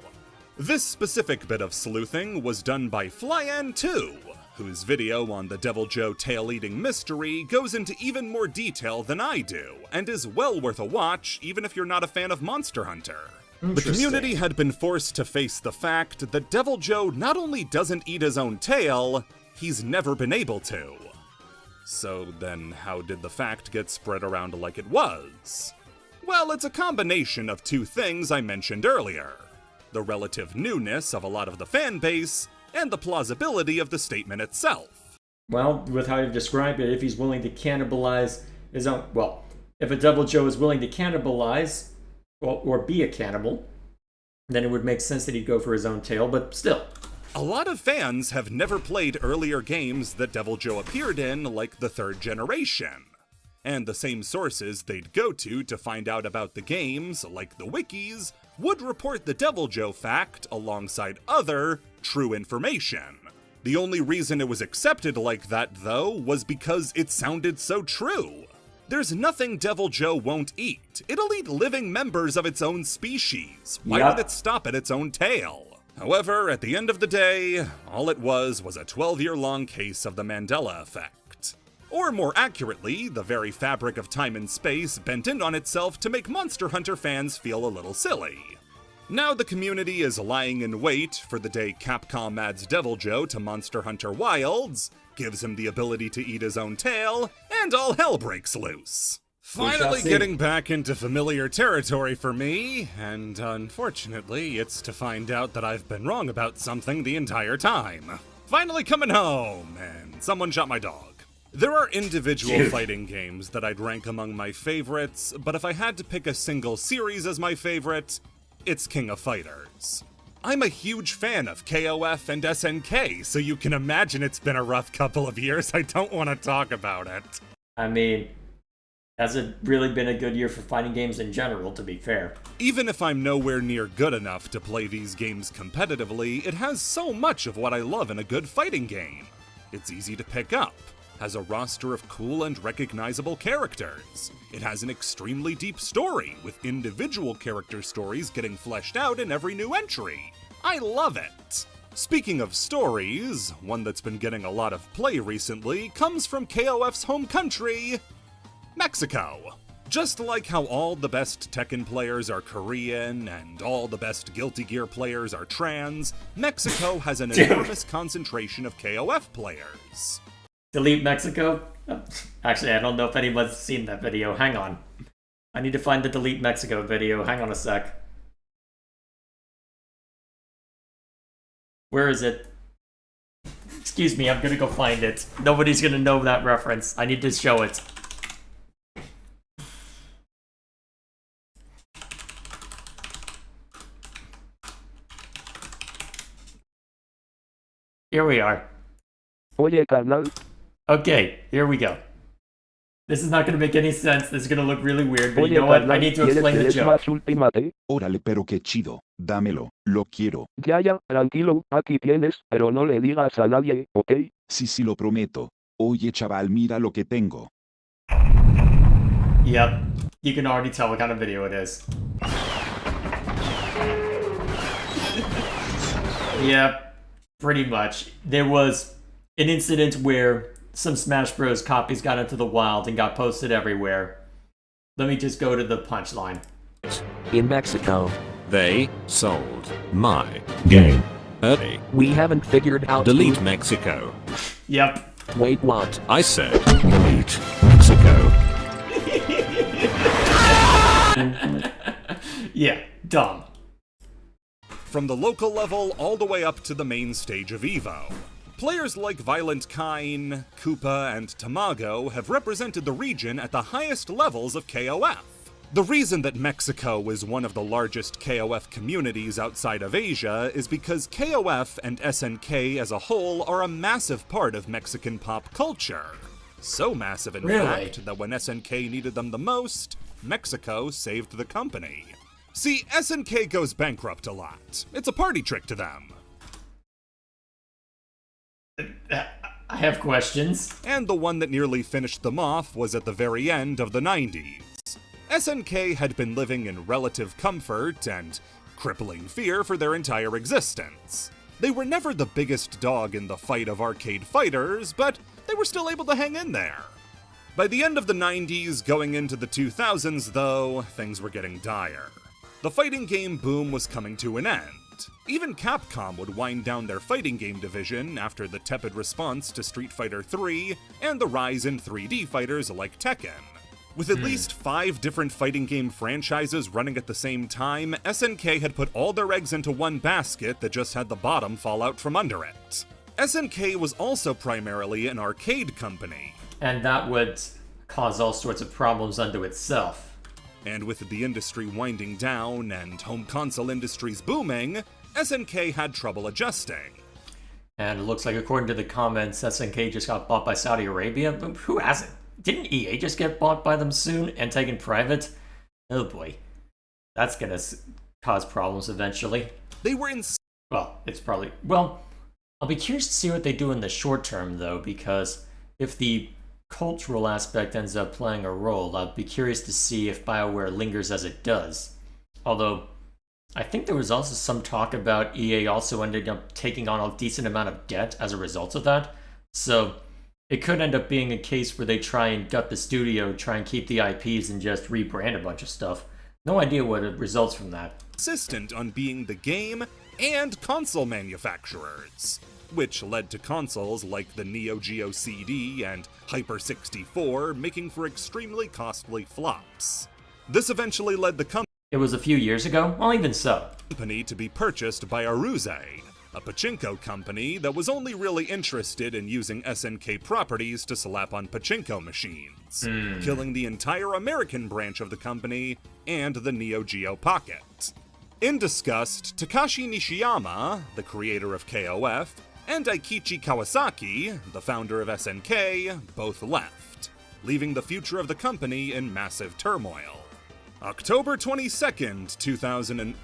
This specific bit of sleuthing was done by Flyan2, whose video on the Devil Joe tail-eating mystery goes into even more detail than I do, and is well worth a watch even if you're not a fan of Monster Hunter. The community had been forced to face the fact that Devil Joe not only doesn't eat his own tail, he's never been able to. So then how did the fact get spread around like it was? Well, it's a combination of two things I mentioned earlier. The relative newness of a lot of the fan base, and the plausibility of the statement itself. Well, with how you've described it, if he's willing to cannibalize his own... Well, if a Devil Joe is willing to cannibalize, or be a cannibal, then it would make sense that he'd go for his own tail, but still. A lot of fans have never played earlier games that Devil Joe appeared in, like the 3rd generation. And the same sources they'd go to find out about the games, like the wikis, would report the Devil Joe fact alongside other true information. The only reason it was accepted like that, though, was because it sounded so true. There's nothing Devil Joe won't eat. It'll eat living members of its own species. Why would it stop at its own tail? However, at the end of the day, all it was a 12-year-long case of the Mandela effect. Or more accurately, the very fabric of time and space bent in on itself to make Monster Hunter fans feel a little silly. Now the community is lying in wait for the day Capcom adds Devil Joe to Monster Hunter Wilds, gives him the ability to eat his own tail, and all hell breaks loose. Finally getting back into familiar territory for me, and unfortunately it's to find out that I've been wrong about something the entire time. Finally coming home, and someone shot my dog. There are individual fighting games that I'd rank among my favorites, but if I had to pick a single series as my favorite, it's King of Fighters. I'm a huge fan of KOF and SNK, so you can imagine it's been a rough couple of years. I don't want to talk about it. I mean, has it really been a good year for fighting games in general, to be fair? Even if I'm nowhere near good enough to play these games competitively, it has so much of what I love in a good fighting game. It's easy to pick up, has a roster of cool and recognizable characters. It has an extremely deep story, with individual character stories getting fleshed out in every new entry. I love it! Speaking of stories, one that's been getting a lot of play recently comes from KOF's home country, Mexico. Just like how all the best Tekken players are Korean and all the best Guilty Gear players are trans, Mexico has an enormous concentration of KOF players. Delete Mexico? Actually, I don't know if anyone's seen that video. Hang on. I need to find the Delete Mexico video. Hang on a sec. Where is it? Excuse me, I'm gonna go find it. Nobody's gonna know that reference. I need to show it. Here we are. Oye, carnal. Okay, here we go. This is not going to make any sense. This is going to look really weird, but Oye, you know what? I carnal, need to ¿quieres explain que the des joke. más ultimate? Órale, pero qué chido, dámelo, lo quiero. Ya, tranquilo, aquí tienes, pero no le digas a nadie, ¿ok? Sí, lo prometo. Oye, chaval, mira lo que tengo. Yep, you can already tell what kind of video it is. Yep, pretty much. There was an incident where some Smash Bros. Copies got into the wild and got posted everywhere. Let me just go to the punchline. In Mexico, They sold my game early. we haven't figured out Delete Mexico. Yep. Wait, what? I said delete Mexico. Yeah, dumb. From the local level all the way up to the main stage of EVO. Players like Violent Kine, Koopa, and Tamago have represented the region at the highest levels of KOF. The reason that Mexico is one of the largest KOF communities outside of Asia is because KOF and SNK as a whole are a massive part of Mexican pop culture. So massive, in fact, that when SNK needed them the most, Mexico saved the company. See, SNK goes bankrupt a lot. It's a party trick to them. I have questions. And the one that nearly finished them off was at the very end of the 90s. SNK had been living in relative comfort and crippling fear for their entire existence. They were never the biggest dog in the fight of arcade fighters, but they were still able to hang in there. By the end of the 90s, going into the 2000s though, things were getting dire. The fighting game boom was coming to an end. Even Capcom would wind down their fighting game division after the tepid response to Street Fighter III and the rise in 3D fighters like Tekken. With at least 5 different fighting game franchises running at the same time, SNK had put all their eggs into one basket that just had the bottom fall out from under it. SNK was also primarily an arcade company. And that would cause all sorts of problems unto itself. And with the industry winding down and home console industries booming, SNK had trouble adjusting. And it looks like, according to the comments, SNK just got bought by Saudi Arabia. But who hasn't? Didn't EA just get bought by them soon and taken private? Oh boy. That's gonna cause problems eventually. They were in... Well, it's probably... Well, I'll be curious to see what they do in the short term, though, because if the cultural aspect ends up playing a role, I'll be curious to see if BioWare lingers as it does. Although, I think there was also some talk about EA also ended up taking on a decent amount of debt as a result of that. So, it could end up being a case where they try and gut the studio, try and keep the IPs, and just rebrand a bunch of stuff. No idea what results from that. Insistent on being the game and console manufacturers, which led to consoles like the Neo Geo CD and Hyper 64 making for extremely costly flops. This eventually led the company... It was a few years ago? Well, even so. ...to be purchased by Aruze, a pachinko company that was only really interested in using SNK properties to slap on pachinko machines, killing the entire American branch of the company and the Neo Geo Pocket. In disgust, Takashi Nishiyama, the creator of KOF, and Aikichi Kawasaki, the founder of SNK, both left, leaving the future of the company in massive turmoil. October 22nd, 2000 and...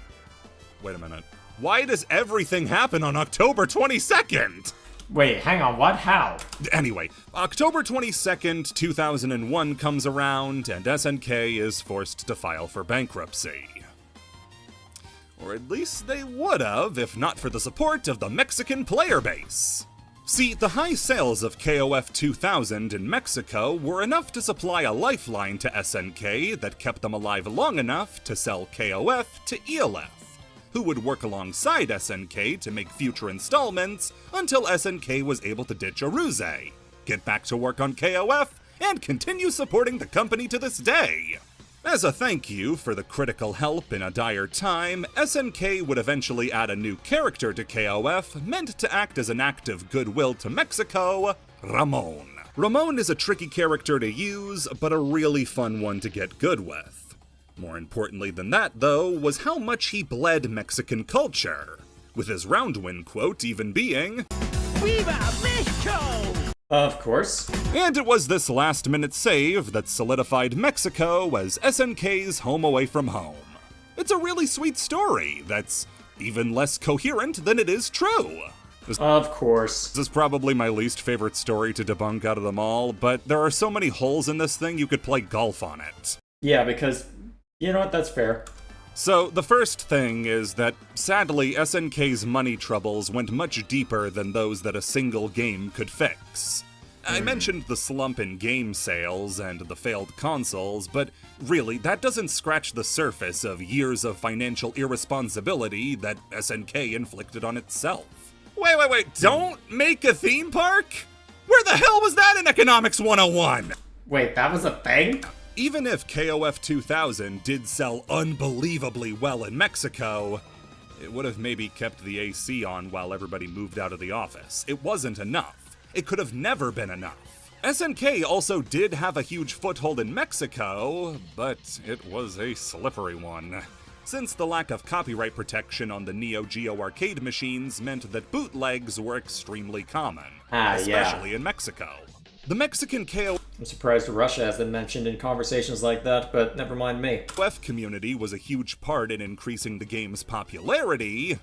Wait a minute. Why does everything happen on October 22nd? Wait, hang on, what? How? Anyway, October 22nd, 2001 comes around, and SNK is forced to file for bankruptcy. Or at least they would have, if not for the support of the Mexican player base. See, the high sales of KOF 2000 in Mexico were enough to supply a lifeline to SNK that kept them alive long enough to sell KOF to ELF, who would work alongside SNK to make future installments until SNK was able to ditch Aruze, get back to work on KOF, and continue supporting the company to this day. As a thank you for the critical help in a dire time, SNK would eventually add a new character to KOF meant to act as an act of goodwill to Mexico, Ramon. Ramon is a tricky character to use, but a really fun one to get good with. More importantly than that, though, was how much he bled Mexican culture, with his Roundwin quote even being, "Viva Mexico!" Of course. And it was this last-minute save that solidified Mexico as SNK's home away from home. It's a really sweet story that's even less coherent than it is true. Of course. This is probably my least favorite story to debunk out of them all, but there are so many holes in this thing you could play golf on it. Yeah, because... You know what, that's fair. So, the first thing is that, sadly, SNK's money troubles went much deeper than those that a single game could fix. I mentioned the slump in game sales and the failed consoles, but really, that doesn't scratch the surface of years of financial irresponsibility that SNK inflicted on itself. Wait, don't make a theme park? Where the hell was that in Economics 101? Wait, that was a thing? Even if KOF 2000 did sell unbelievably well in Mexico, it would have maybe kept the AC on while everybody moved out of the office. It wasn't enough. It could have never been enough. SNK also did have a huge foothold in Mexico, but it was a slippery one, since the lack of copyright protection on the Neo Geo arcade machines meant that bootlegs were extremely common, especially in Mexico. The Mexican KOF I'm surprised Russia hasn't mentioned in conversations like that, but never mind me. community was a huge part in increasing the game's popularity,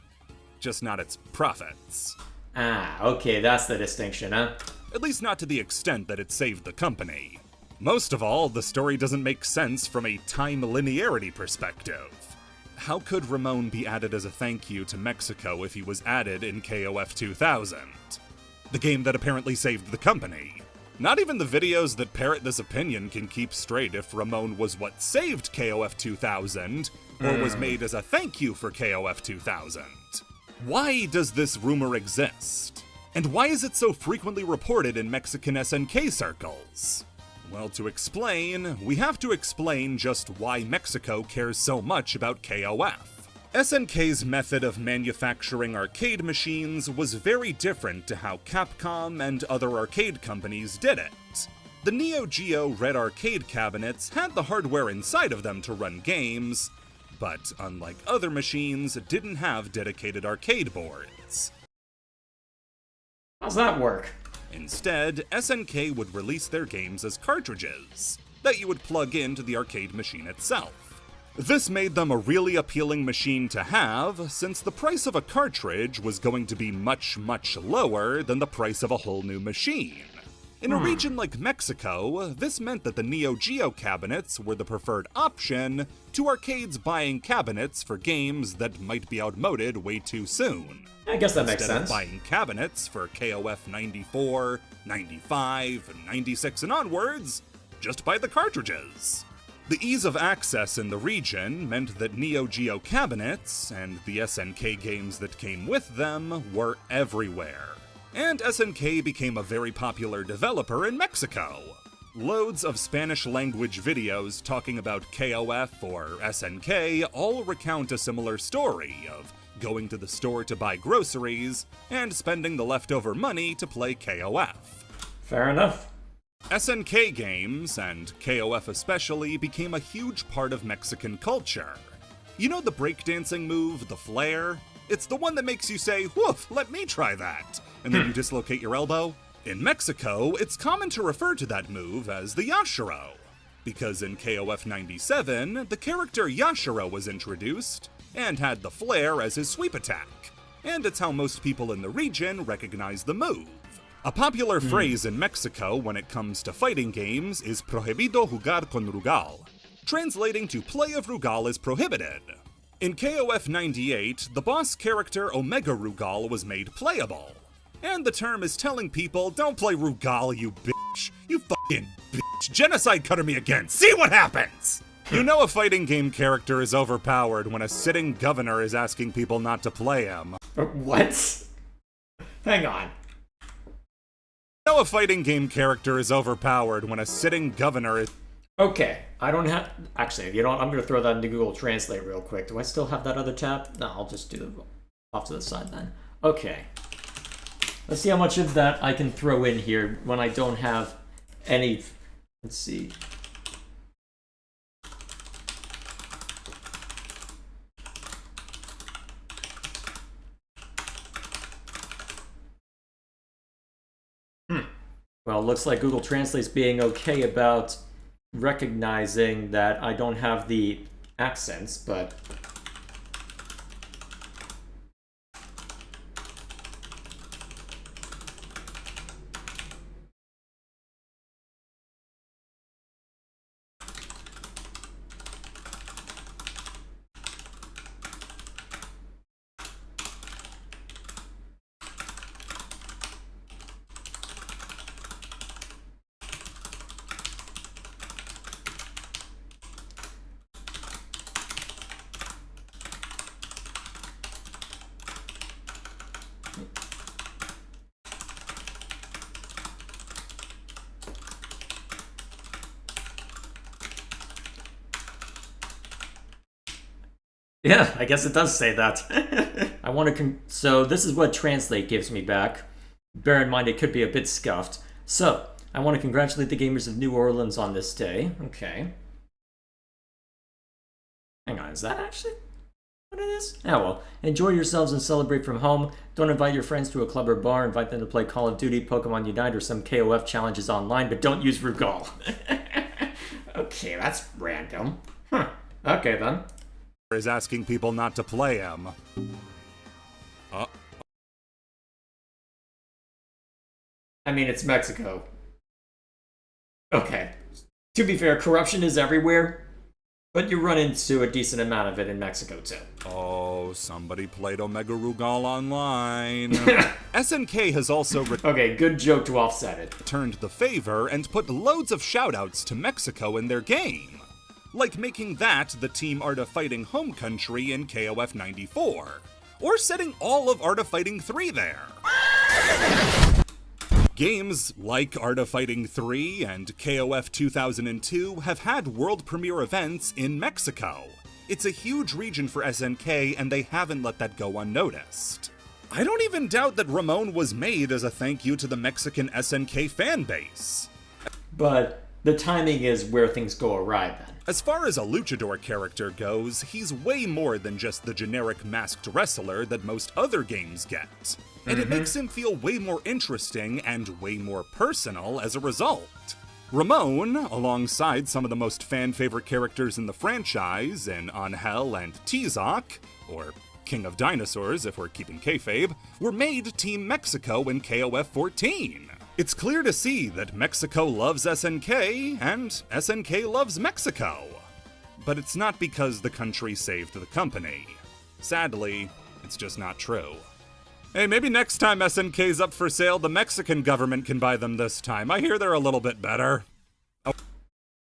just not its profits. Okay, that's the distinction, huh? At least not to the extent that it saved the company. Most of all, the story doesn't make sense from a time linearity perspective. How could Ramon be added as a thank you to Mexico if he was added in KOF 2000? The game that apparently saved the company. Not even the videos that parrot this opinion can keep straight if Ramon was what saved KOF 2000, or was made as a thank you for KOF 2000. Why does this rumor exist? And why is it so frequently reported in Mexican SNK circles? Well, to explain, we have to explain just why Mexico cares so much about KOF. SNK's method of manufacturing arcade machines was very different to how Capcom and other arcade companies did it. The Neo Geo Red arcade cabinets had the hardware inside of them to run games, but unlike other machines, didn't have dedicated arcade boards. How's that work? Instead, SNK would release their games as cartridges that you would plug into the arcade machine itself. This made them a really appealing machine to have, since the price of a cartridge was going to be much lower than the price of a whole new machine. In a region like Mexico, this meant that the Neo Geo cabinets were the preferred option to arcades buying cabinets for games that might be outmoded way too soon. I guess that makes sense. Instead of buying cabinets for KOF 94, 95, 96 and onwards, just buy the cartridges. The ease of access in the region meant that Neo Geo cabinets, and the SNK games that came with them, were everywhere. And SNK became a very popular developer in Mexico. Loads of Spanish-language videos talking about KOF or SNK all recount a similar story of going to the store to buy groceries and spending the leftover money to play KOF. Fair enough. SNK games, and KOF especially, became a huge part of Mexican culture. You know the breakdancing move, the flare? It's the one that makes you say, "Woof, let me try that," and then you dislocate your elbow. In Mexico, it's common to refer to that move as the Yashiro, because in KOF 97, the character Yashiro was introduced, and had the flare as his sweep attack, and it's how most people in the region recognize the move. A popular phrase in Mexico when it comes to fighting games is prohibido jugar con Rugal, translating to play of Rugal is prohibited. In KOF 98, the boss character Omega Rugal was made playable, and the term is telling people, don't play Rugal, you bitch, you fucking bitch, genocide cutter me again, see what happens! You know a fighting game character is overpowered when a sitting governor is asking people not to play him. What? Hang on. You know a fighting game character is overpowered when a sitting governor is... Okay, I don't have... Actually, you know what? I'm going to throw that into Google Translate real quick. Do I still have that other tab? No, I'll just do it off to the side then. Okay. Let's see how much of that I can throw in here when I don't have any... Let's see. Well, it looks like Google Translate's being okay about recognizing that I don't have the accents, but... Yeah, I guess it does say that. I want to. So this is what Translate gives me back. Bear in mind it could be a bit scuffed. So I want to congratulate the gamers of New Orleans on this day. Okay. Hang on, is that actually what it is? Oh well. Enjoy yourselves and celebrate from home. Don't invite your friends to a club or bar. Invite them to play Call of Duty, Pokemon Unite, or some KOF challenges online, but don't use Rugal. Okay, that's random. Huh. Okay then. Is asking people not to play him. I mean, it's Mexico. Okay. To be fair, corruption is everywhere, but you run into a decent amount of it in Mexico too. Oh, somebody played Omega Rugal online. SNK has also okay, good joke to offset it. Returned the favor and put loads of shoutouts to Mexico in their game. Like making that the Team Art of Fighting home country in KOF 94, or setting all of Art of Fighting 3 there. Games like Art of Fighting 3 and KOF 2002 have had world premiere events in Mexico. It's a huge region for SNK and they haven't let that go unnoticed. I don't even doubt that Ramon was made as a thank you to the Mexican SNK fanbase. But the timing is where things go awry then. As far as a luchador character goes, he's way more than just the generic masked wrestler that most other games get. And it makes him feel way more interesting and way more personal as a result. Ramon, alongside some of the most fan-favorite characters in the franchise in Angel and Tizak, or King of Dinosaurs if we're keeping kayfabe, were made Team Mexico in KOF 14. It's clear to see that Mexico loves SNK, and SNK loves Mexico. But it's not because the country saved the company. Sadly, it's just not true. Hey, maybe next time SNK's up for sale, the Mexican government can buy them this time. I hear they're a little bit better.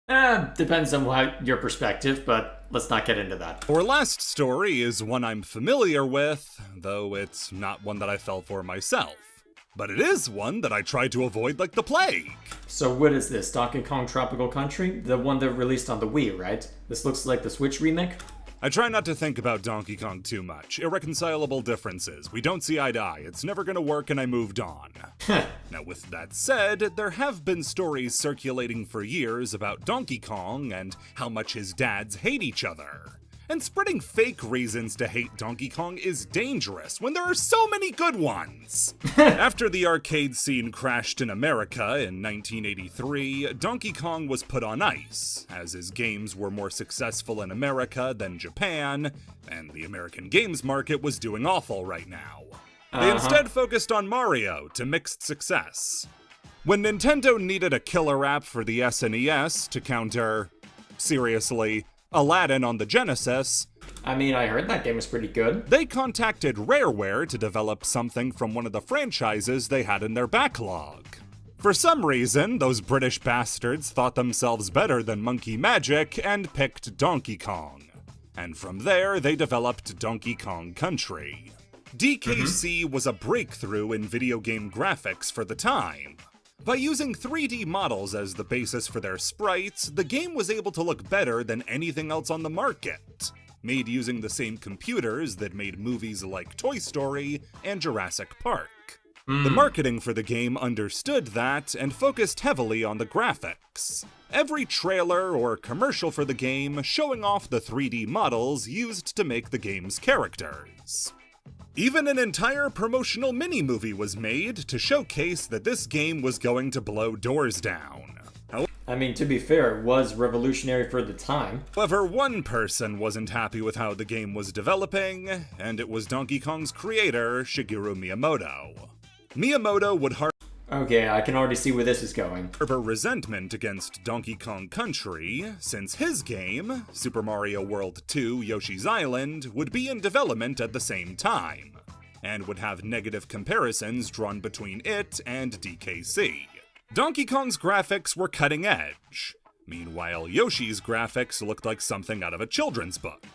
Depends on your perspective, but let's not get into that. Our last story is one I'm familiar with, though it's not one that I fell for myself. But it is one that I tried to avoid like the plague. So what is this? Donkey Kong Tropical Country? The one that released on the Wii, right? This looks like the Switch remake? I try not to think about Donkey Kong too much. Irreconcilable differences. We don't see eye to eye. It's never gonna work and I moved on. Now with that said, there have been stories circulating for years about Donkey Kong and how much his dads hate each other. And spreading fake reasons to hate Donkey Kong is dangerous when there are so many good ones. After the arcade scene crashed in America in 1983, Donkey Kong was put on ice, as his games were more successful in America than Japan, and the American games market was doing awful right now. They instead focused on Mario to mixed success. When Nintendo needed a killer app for the SNES to counter, seriously, Aladdin on the Genesis, I mean, I heard that game was pretty good. They contacted Rareware to develop something from one of the franchises they had in their backlog. For some reason, those British bastards thought themselves better than Monkey Magic and picked Donkey Kong. And from there, they developed Donkey Kong Country. DKC was a breakthrough in video game graphics for the time. By using 3D models as the basis for their sprites, the game was able to look better than anything else on the market, made using the same computers that made movies like Toy Story and Jurassic Park. The marketing for the game understood that and focused heavily on the graphics. Every trailer or commercial for the game showing off the 3D models used to make the game's characters. Even an entire promotional mini-movie was made to showcase that this game was going to blow doors down. I mean, to be fair, it was revolutionary for the time. However, one person wasn't happy with how the game was developing, and it was Donkey Kong's creator, Shigeru Miyamoto. Miyamoto would Okay, I can already see where this is going. harbor resentment against Donkey Kong Country, since his game, Super Mario World 2 Yoshi's Island, would be in development at the same time, and would have negative comparisons drawn between it and DKC. Donkey Kong's graphics were cutting edge. Meanwhile, Yoshi's graphics looked like something out of a children's book.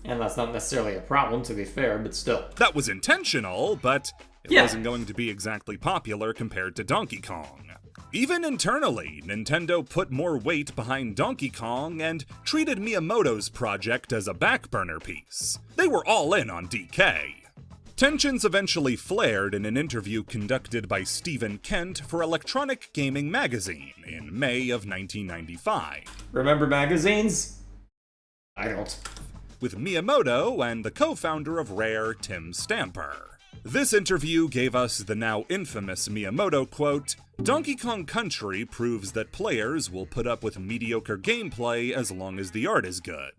And that's not necessarily a problem, to be fair, but still. That was intentional, but it wasn't going to be exactly popular compared to Donkey Kong. Even internally, Nintendo put more weight behind Donkey Kong and treated Miyamoto's project as a backburner piece. They were all in on DK. Tensions eventually flared in an interview conducted by Stephen Kent for Electronic Gaming Magazine in May of 1995. Remember magazines? I don't. With Miyamoto and the co-founder of Rare, Tim Stamper. This interview gave us the now infamous Miyamoto quote, "Donkey Kong Country proves that players will put up with mediocre gameplay as long as the art is good."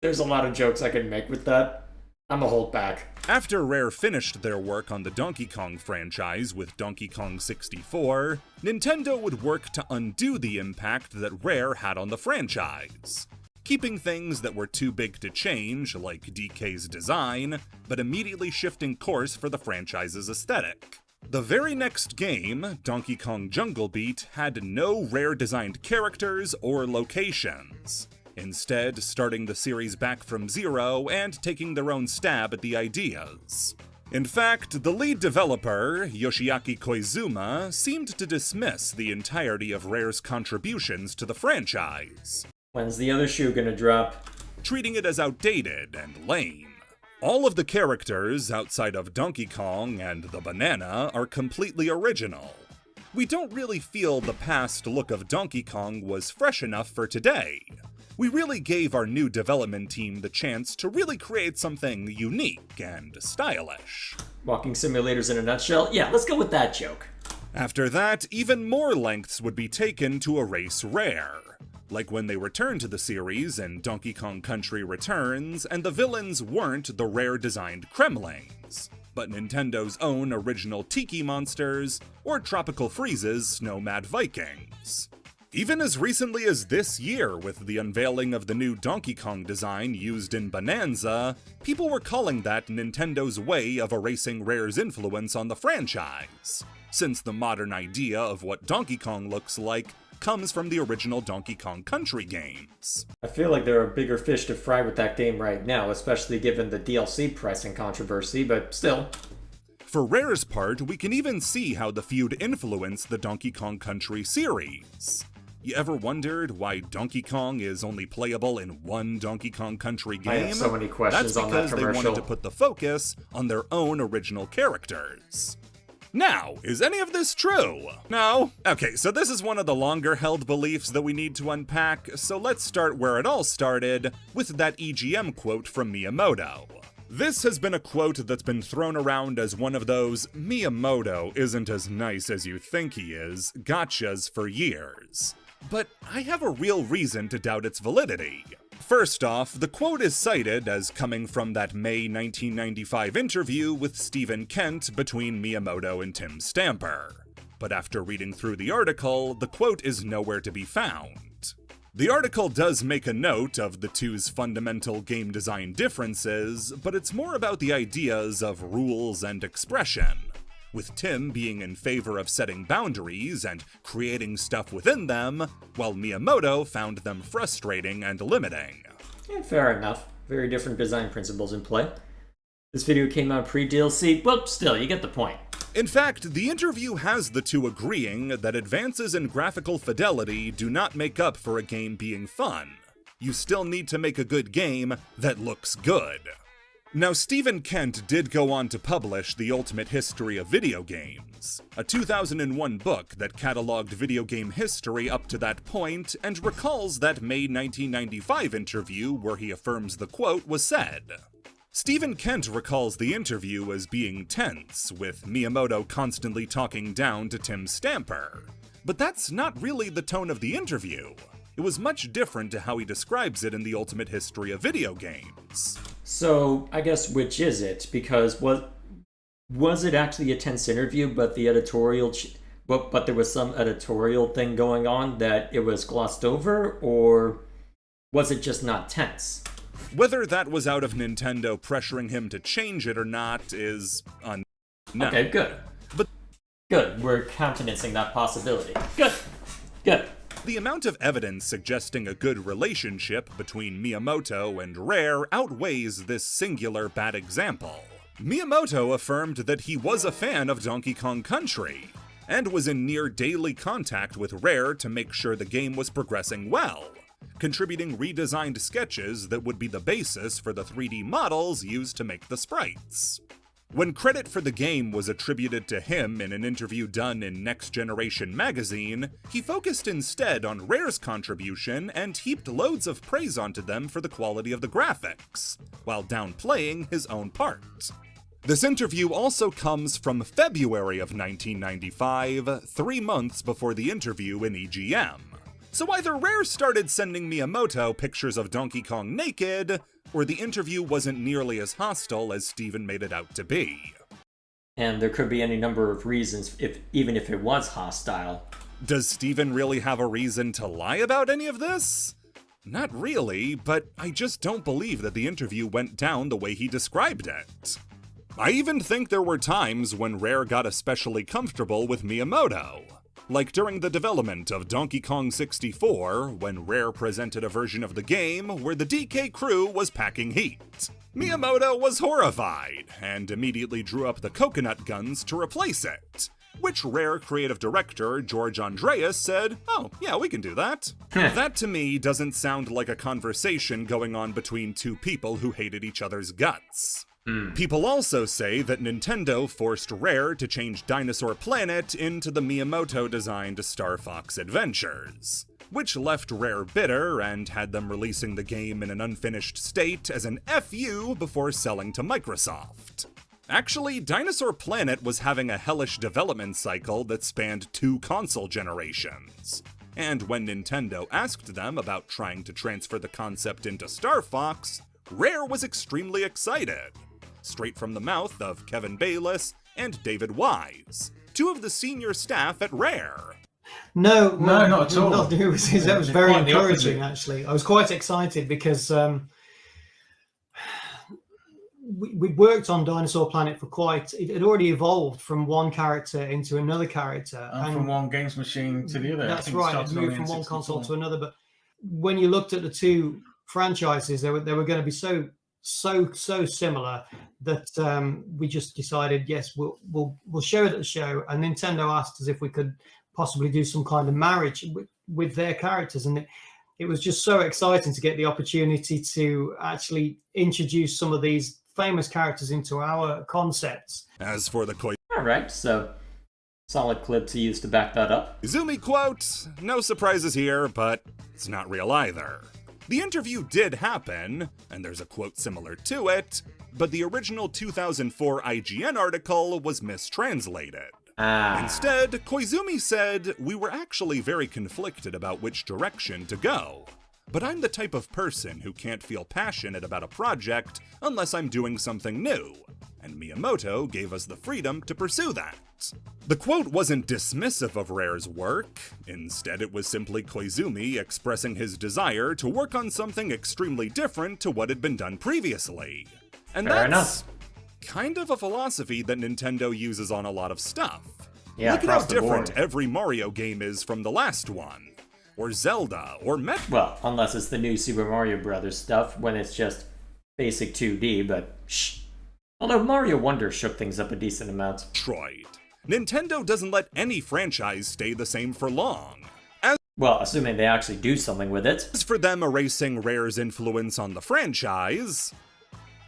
There's a lot of jokes I can make with that. I'm gonna hold back. After Rare finished their work on the Donkey Kong franchise with Donkey Kong 64, Nintendo would work to undo the impact that Rare had on the franchise, keeping things that were too big to change, like DK's design, but immediately shifting course for the franchise's aesthetic. The very next game, Donkey Kong Jungle Beat, had no Rare-designed characters or locations, instead starting the series back from zero and taking their own stab at the ideas. In fact, the lead developer, Yoshiaki Koizuma, seemed to dismiss the entirety of Rare's contributions to the franchise. When's the other shoe gonna drop? Treating it as outdated and lame. All of the characters, outside of Donkey Kong and the banana, are completely original. We don't really feel the past look of Donkey Kong was fresh enough for today. We really gave our new development team the chance to really create something unique and stylish. Walking simulators in a nutshell? Yeah, let's go with that joke. After that, even more lengths would be taken to erase Rare. Like when they returned to the series in Donkey Kong Country Returns, and the villains weren't the Rare-designed Kremlings, but Nintendo's own original Tiki monsters, or Tropical Freeze's Snow Mad Vikings. Even as recently as this year, with the unveiling of the new Donkey Kong design used in Bonanza, people were calling that Nintendo's way of erasing Rare's influence on the franchise, since the modern idea of what Donkey Kong looks like comes from the original Donkey Kong Country games. I feel like there are bigger fish to fry with that game right now, especially given the DLC pricing controversy, but still. For Rare's part, we can even see how the feud influenced the Donkey Kong Country series. You ever wondered why Donkey Kong is only playable in one Donkey Kong Country game? I have so many questions on that That's because they commercial. wanted to put the focus on their own original characters. Now, is any of this true? No? Okay, so this is one of the longer held beliefs that we need to unpack, so let's start where it all started, with that EGM quote from Miyamoto. This has been a quote that's been thrown around as one of those "Miyamoto isn't as nice as you think he is" gotchas for years. But I have a real reason to doubt its validity. First off, the quote is cited as coming from that May 1995 interview with Stephen Kent between Miyamoto and Tim Stamper. But after reading through the article, the quote is nowhere to be found. The article does make a note of the two's fundamental game design differences, but it's more about the ideas of rules and expression, with Tim being in favor of setting boundaries and creating stuff within them, while Miyamoto found them frustrating and limiting. Yeah, fair enough. Very different design principles in play. This video came out pre-DLC, well, still, you get the point. In fact, the interview has the two agreeing that advances in graphical fidelity do not make up for a game being fun. You still need to make a good game that looks good. Now, Stephen Kent did go on to publish The Ultimate History of Video Games, a 2001 book that cataloged video game history up to that point and recalls that May 1995 interview where he affirms the quote was said. Stephen Kent recalls the interview as being tense, with Miyamoto constantly talking down to Tim Stamper. But that's not really the tone of the interview. It was much different to how he describes it in The Ultimate History of Video Games. So, I guess which is it? Because was it actually a tense interview, but the editorial, but there was some editorial thing going on that it was glossed over, or was it just not tense? Whether that was out of Nintendo pressuring him to change it or not is unknown. Okay, good. But good, we're countenancing that possibility. Good, good. The amount of evidence suggesting a good relationship between Miyamoto and Rare outweighs this singular bad example. Miyamoto affirmed that he was a fan of Donkey Kong Country, and was in near daily contact with Rare to make sure the game was progressing well, contributing redesigned sketches that would be the basis for the 3D models used to make the sprites. When credit for the game was attributed to him in an interview done in Next Generation magazine, he focused instead on Rare's contribution and heaped loads of praise onto them for the quality of the graphics, while downplaying his own part. This interview also comes from February of 1995, 3 months before the interview in EGM. So either Rare started sending Miyamoto pictures of Donkey Kong naked, or the interview wasn't nearly as hostile as Steven made it out to be. And there could be any number of reasons, even if it was hostile. Does Steven really have a reason to lie about any of this? Not really, but I just don't believe that the interview went down the way he described it. I even think there were times when Rare got especially comfortable with Miyamoto. Like during the development of Donkey Kong 64, when Rare presented a version of the game where the DK crew was packing heat. Miyamoto was horrified, and immediately drew up the coconut guns to replace it, which Rare creative director George Andreas said, "Oh, yeah, we can do that." That to me doesn't sound like a conversation going on between two people who hated each other's guts. People also say that Nintendo forced Rare to change Dinosaur Planet into the Miyamoto-designed Star Fox Adventures, which left Rare bitter and had them releasing the game in an unfinished state as an FU before selling to Microsoft. Actually, Dinosaur Planet was having a hellish development cycle that spanned 2 console generations. And when Nintendo asked them about trying to transfer the concept into Star Fox, Rare was extremely excited. Straight from the mouth of Kevin Bayliss and David Wise, 2 of the senior staff at Rare. No, not at all. That was very encouraging, actually. I was quite excited because we'd worked on Dinosaur Planet it had already evolved from one character into another character. And from one games machine to the other. That's right, it moved from one console to another. But when you looked at the 2 franchises, they were going to be so similar that we just decided, yes, we'll show it at the show. And Nintendo asked us if we could possibly do some kind of marriage with their characters, and it was just so exciting to get the opportunity to actually introduce some of these famous characters into our concepts. As for the all right, so solid clip to use to back that up. Koizumi quote, no surprises here, but it's not real either. The interview did happen, and there's a quote similar to it, but the original 2004 IGN article was mistranslated. Instead, Koizumi said, "We were actually very conflicted about which direction to go. But I'm the type of person who can't feel passionate about a project unless I'm doing something new, and Miyamoto gave us the freedom to pursue that." The quote wasn't dismissive of Rare's work. Instead, it was simply Koizumi expressing his desire to work on something extremely different to what had been done previously. And Fair that's enough. kind of a philosophy that Nintendo uses on a lot of stuff. Yeah, look at how across the different board. every Mario game is from the last one. Or Zelda, or Well, unless it's the new Super Mario Brothers stuff, when it's just basic 2D, but shh. Although Mario Wonder shook things up a decent amount. Metroid. Nintendo doesn't let any franchise stay the same for long. Well, assuming they actually do something with it. As for them erasing Rare's influence on the franchise,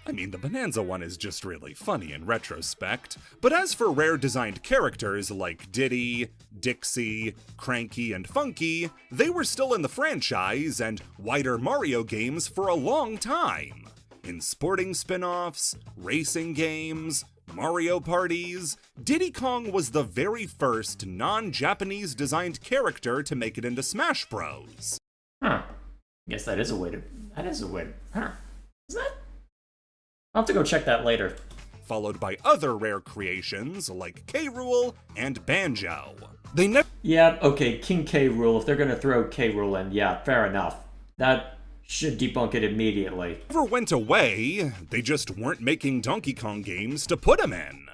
I mean, the Bonanza one is just really funny in retrospect, but as for Rare-designed characters like Diddy, Dixie, Cranky, and Funky, they were still in the franchise and wider Mario games for a long time. In sporting spin-offs, racing games, Mario parties, Diddy Kong was the very first non-Japanese designed character to make it into Smash Bros. Guess that is a way to... Is that? I'll have to go check that later. Followed by other Rare creations like K. Rool and Banjo. Yeah, okay, King K. Rool. If they're gonna throw K. Rool in, yeah, fair enough. That should debunk it immediately. Never went away, they just weren't making Donkey Kong games to put him in.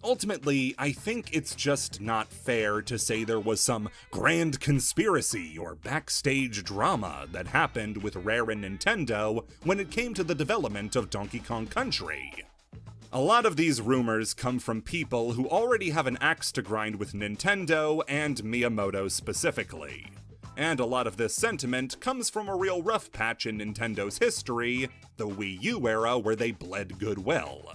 Ultimately, I think it's just not fair to say there was some grand conspiracy or backstage drama that happened with Rare and Nintendo when it came to the development of Donkey Kong Country. A lot of these rumors come from people who already have an axe to grind with Nintendo and Miyamoto specifically. And a lot of this sentiment comes from a real rough patch in Nintendo's history, the Wii U era, where they bled goodwill.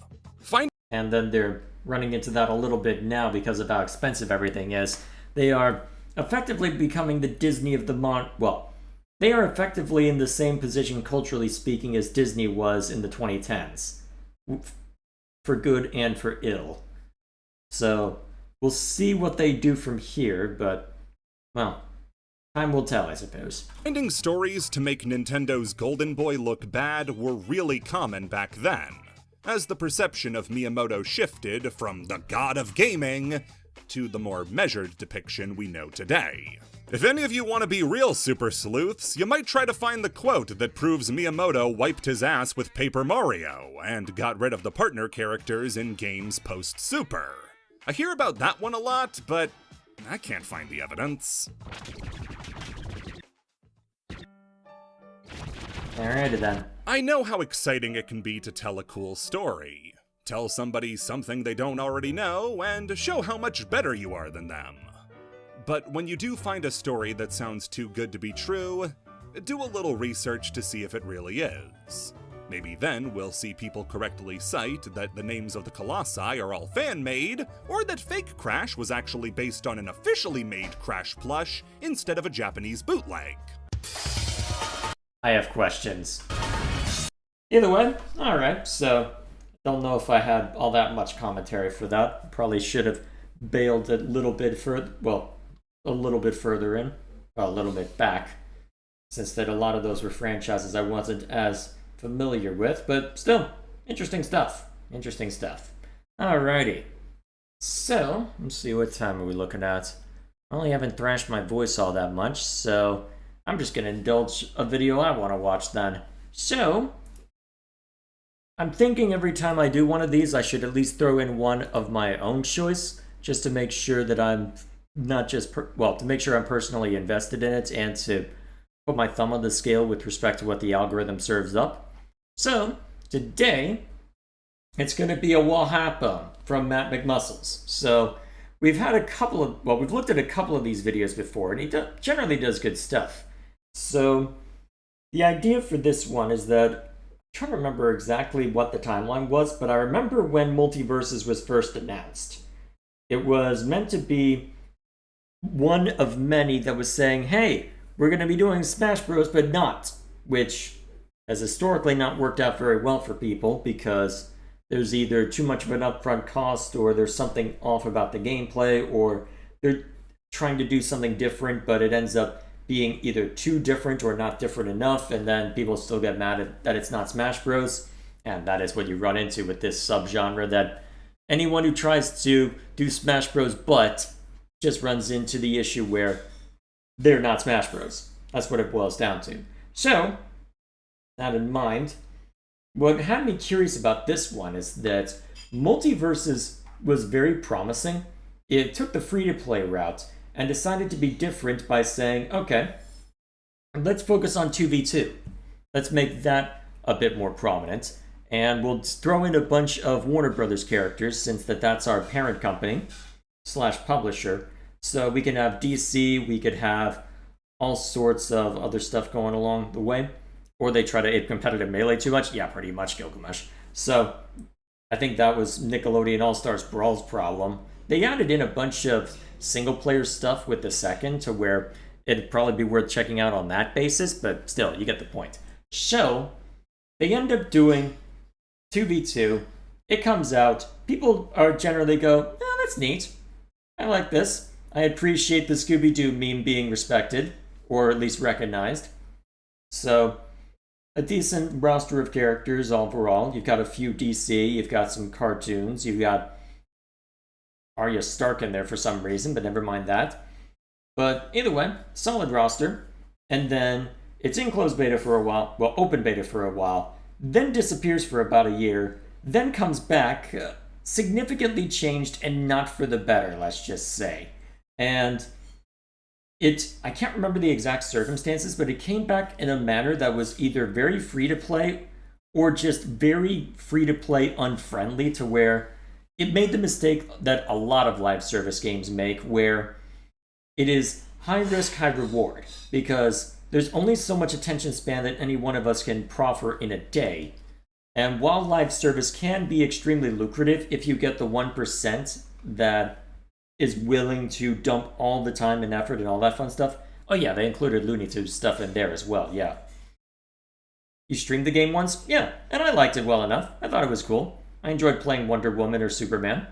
And then they're running into that a little bit now because of how expensive everything is. They are effectively becoming the Disney of the they are effectively in the same position culturally speaking as Disney was in the 2010s. For good and for ill. So we'll see what they do from here, but, well, time will tell, I suppose. Finding stories to make Nintendo's Golden Boy look bad were really common back then, as the perception of Miyamoto shifted from the god of gaming to the more measured depiction we know today. If any of you want to be real super sleuths, you might try to find the quote that proves Miyamoto wiped his ass with Paper Mario and got rid of the partner characters in games post-Super. I hear about that one a lot, but I can't find the evidence. Alrighty then. I know how exciting it can be to tell a cool story. Tell somebody something they don't already know, and show how much better you are than them. But when you do find a story that sounds too good to be true, do a little research to see if it really is. Maybe then we'll see people correctly cite that the names of the Colossi are all fan-made, or that Fake Crash was actually based on an officially made Crash plush instead of a Japanese bootleg. I have questions. Either way, alright, so don't know if I had all that much commentary for that. Probably should have bailed a little bit further, a little bit further in, a little bit back, since that a lot of those were franchises I wasn't as familiar with, but still, interesting stuff. Interesting stuff. Alrighty. So, let's see, what time are we looking at? I only haven't thrashed my voice all that much, so I'm just gonna indulge a video I want to watch then. So, I'm thinking every time I do one of these, I should at least throw in one of my own choice, just to make sure that I'm not just, to make sure I'm personally invested in it and to put my thumb on the scale with respect to what the algorithm serves up. So, today, it's going to be a Wahapa from Matt McMuscles. So, we've had we've looked at a couple of these videos before, and he generally does good stuff. So, the idea for this one is that, I'm trying to remember exactly what the timeline was, but I remember when Multiverses was first announced. It was meant to be one of many that was saying, hey, we're going to be doing Smash Bros, but not, which has historically not worked out very well for people because there's either too much of an upfront cost, or there's something off about the gameplay, or they're trying to do something different, but it ends up being either too different or not different enough, and then people still get mad at that it's not Smash Bros. And that is what you run into with this subgenre, that anyone who tries to do Smash Bros. But just runs into the issue where they're not Smash Bros. That's what it boils down to. So, that in mind, what had me curious about this one is that Multiverses was very promising. It took the free-to-play route and decided to be different by saying, okay, let's focus on 2v2. Let's make that a bit more prominent. And we'll throw in a bunch of Warner Brothers characters, since that's our parent company / publisher. So we can have DC, we could have all sorts of other stuff going along the way. Or they try to ape competitive Melee too much? Yeah, pretty much, Gilgamesh. So I think that was Nickelodeon All-Stars Brawl's problem. They added in a bunch of single-player stuff with the second, to where it'd probably be worth checking out on that basis, but still, you get the point. So, they end up doing 2v2. It comes out. People are generally go, oh, that's neat. I like this. I appreciate the Scooby-Doo meme being respected, or at least recognized. So, a decent roster of characters overall. You've got a few DC, you've got some cartoons, you've got Arya Stark in there for some reason, but never mind that. But either way, solid roster. And then it's in closed beta for a while, open beta for a while, then disappears for about a year, then comes back, significantly changed and not for the better, let's just say. And I can't remember the exact circumstances, but it came back in a manner that was either very free to play or just very free-to-play unfriendly, to where it made the mistake that a lot of live service games make, where it is high risk, high reward, because there's only so much attention span that any one of us can proffer in a day. And while live service can be extremely lucrative if you get the 1% that is willing to dump all the time and effort and all that fun stuff. Oh yeah, they included Looney Tunes stuff in there as well, yeah. You streamed the game once? Yeah, and I liked it well enough. I thought it was cool. I enjoyed playing Wonder Woman or Superman.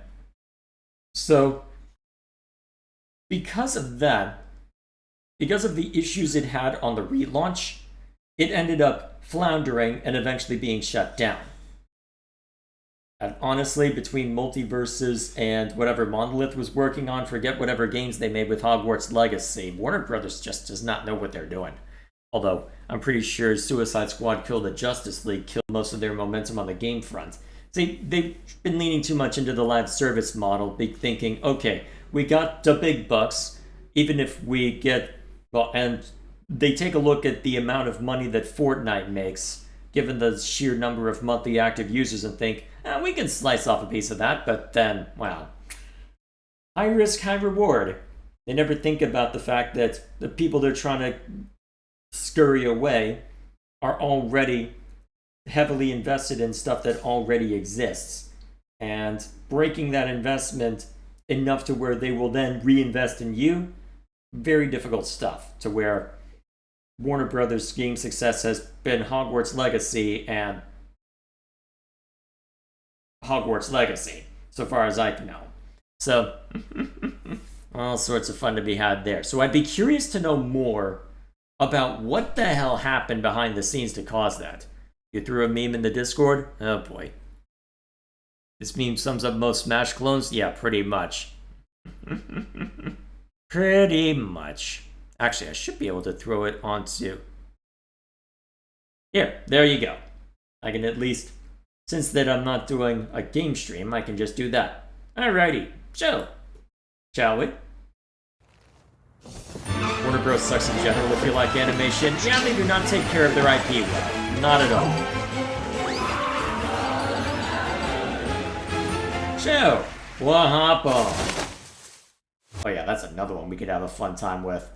So, because of that, because of the issues it had on the relaunch, it ended up floundering and eventually being shut down. And honestly, between Multiverses and whatever Monolith was working on, forget whatever games they made with Hogwarts Legacy, Warner Brothers just does not know what they're doing. Although, I'm pretty sure Suicide Squad killed the Justice League, killed most of their momentum on the game front. See, they've been leaning too much into the live service model, thinking, okay, we got the big bucks, even if we get, well, and they take a look at the amount of money that Fortnite makes, given the sheer number of monthly active users, and think, we can slice off a piece of that, but then, well, high risk, high reward. They never think about the fact that the people they're trying to scurry away are already heavily invested in stuff that already exists. And breaking that investment enough to where they will then reinvest in you, very difficult stuff, to where Warner Brothers' game success has been Hogwarts Legacy and Hogwarts Legacy, so far as I can know. So, all sorts of fun to be had there. So I'd be curious to know more about what the hell happened behind the scenes to cause that. You threw a meme in the Discord? Oh boy. This meme sums up most Smash clones? Yeah, pretty much. Pretty much. Actually, I should be able to throw it onto... Here, there you go. I can at least... Since that I'm not doing a game stream, I can just do that. Alrighty, so, shall we? Warner Bros. Sucks in general if you like animation. Yeah, they do not take care of their IP well. Not at all. So, what happened? Oh yeah, that's another one we could have a fun time with.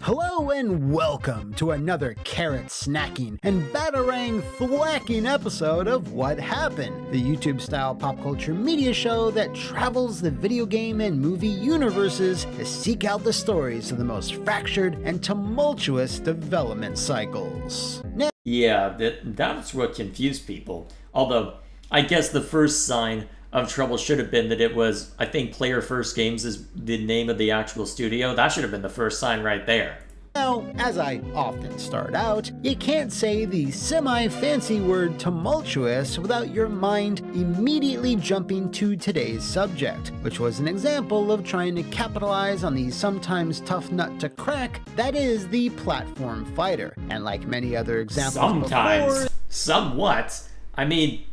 Hello and welcome to another carrot snacking and batarang thwacking episode of What Happened, the YouTube-style pop culture media show that travels the video game and movie universes to seek out the stories of the most fractured and tumultuous development cycles. Now, yeah, that's what confused people. Although, I guess the first sign of trouble should have been that it was, I think Player First Games is the name of the actual studio. That should have been the first sign right there. Now, as I often start out, you can't say the semi-fancy word tumultuous without your mind immediately jumping to today's subject, which was an example of trying to capitalize on the sometimes tough nut to crack that is the platform fighter. And like many other examples before... Somewhat. I mean...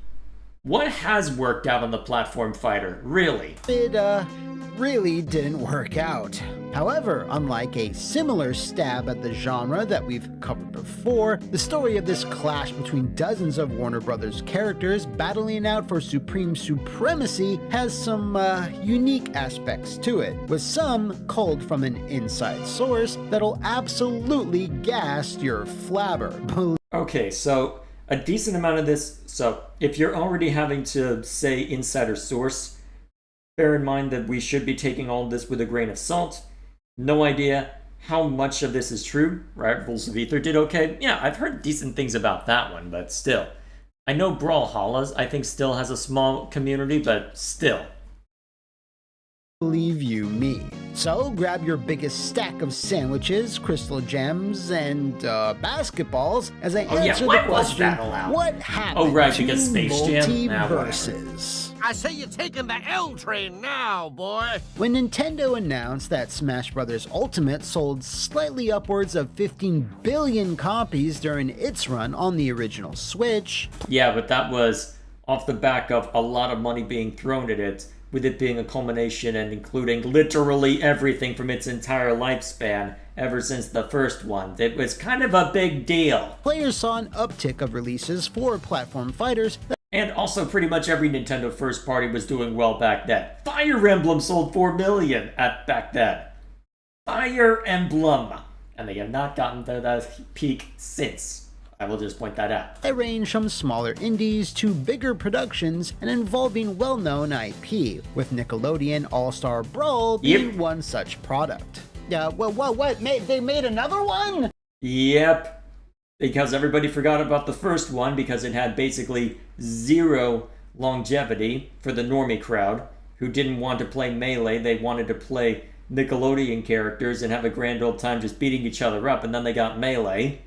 What has worked out on the platform fighter, really? It, really didn't work out. However, unlike a similar stab at the genre that we've covered before, the story of this clash between dozens of Warner Brothers characters battling out for supreme supremacy has some, unique aspects to it, with some culled from an inside source that'll absolutely gas your flabber. Okay, so... a decent amount of this, so if you're already having to say insider source, bear in mind that we should be taking all of this with a grain of salt. No idea how much of this is true, right? Rules of Ether did okay. Yeah, I've heard decent things about that one, but still. I know Brawlhalla's, I think, still has a small community, but still. Believe you me. So grab your biggest stack of sandwiches, crystal gems, and basketballs as I answer the question, what happened to Space Jam? multiverses? I say you're taking the L train now, boy. When Nintendo announced that Smash Bros. Ultimate sold slightly upwards of 15 billion copies during its run on the original Switch. Yeah, but that was off the back of a lot of money being thrown at it with it being a culmination and including literally everything from its entire lifespan ever since the first one. It was kind of a big deal. Players saw an uptick of releases for platform fighters. And also pretty much every Nintendo first party was doing well back then. Fire Emblem sold 4 million back then. Fire Emblem. And they have not gotten to that peak since. I will just point that out. They range from smaller indies to bigger productions and involving well-known IP, with Nickelodeon All-Star Brawl being one such product. Yeah, what? They made another one? Yep. Because everybody forgot about the first one because it had basically zero longevity for the normie crowd who didn't want to play Melee. They wanted to play Nickelodeon characters and have a grand old time just beating each other up, and then they got Melee.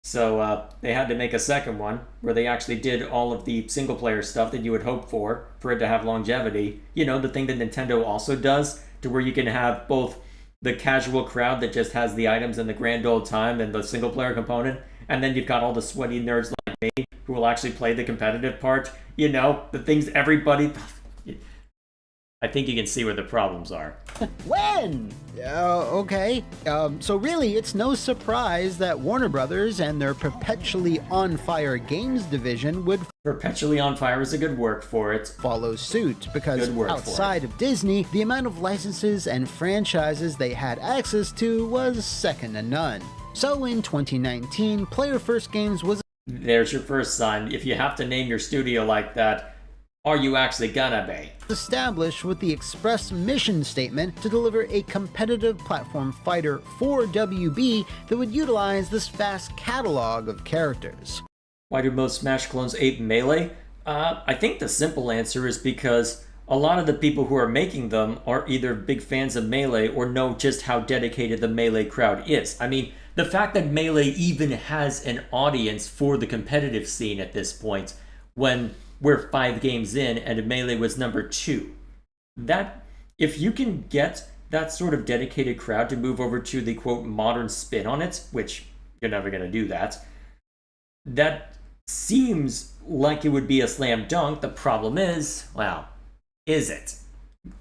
So they had to make a second one where they actually did all of the single player stuff that you would hope for it to have longevity. You know, the thing that Nintendo also does, to where you can have both the casual crowd that just has the items and the grand old time and the single player component, and then you've got all the sweaty nerds like me who will actually play the competitive part. You know, the things everybody... I think you can see where the problems are. When? Okay. So really, it's no surprise that Warner Brothers and their perpetually on fire games division would perpetually on fire is a good word for it. Follow suit, because outside of Disney, the amount of licenses and franchises they had access to was second to none. So in 2019, Player First Games was... There's your first sign. If you have to name your studio like that, are you actually gonna be? Established with the express mission statement to deliver a competitive platform fighter for WB that would utilize this vast catalog of characters. Why do most Smash clones ape Melee? I think the simple answer is because a lot of the people who are making them are either big fans of Melee or know just how dedicated the Melee crowd is. I mean, the fact that Melee even has an audience for the competitive scene at this point, when we're 5 games in and Melee was number 2. That, if you can get that sort of dedicated crowd to move over to the quote modern spin on it, which you're never going to do that seems like it would be a slam dunk. The problem is, well, is it?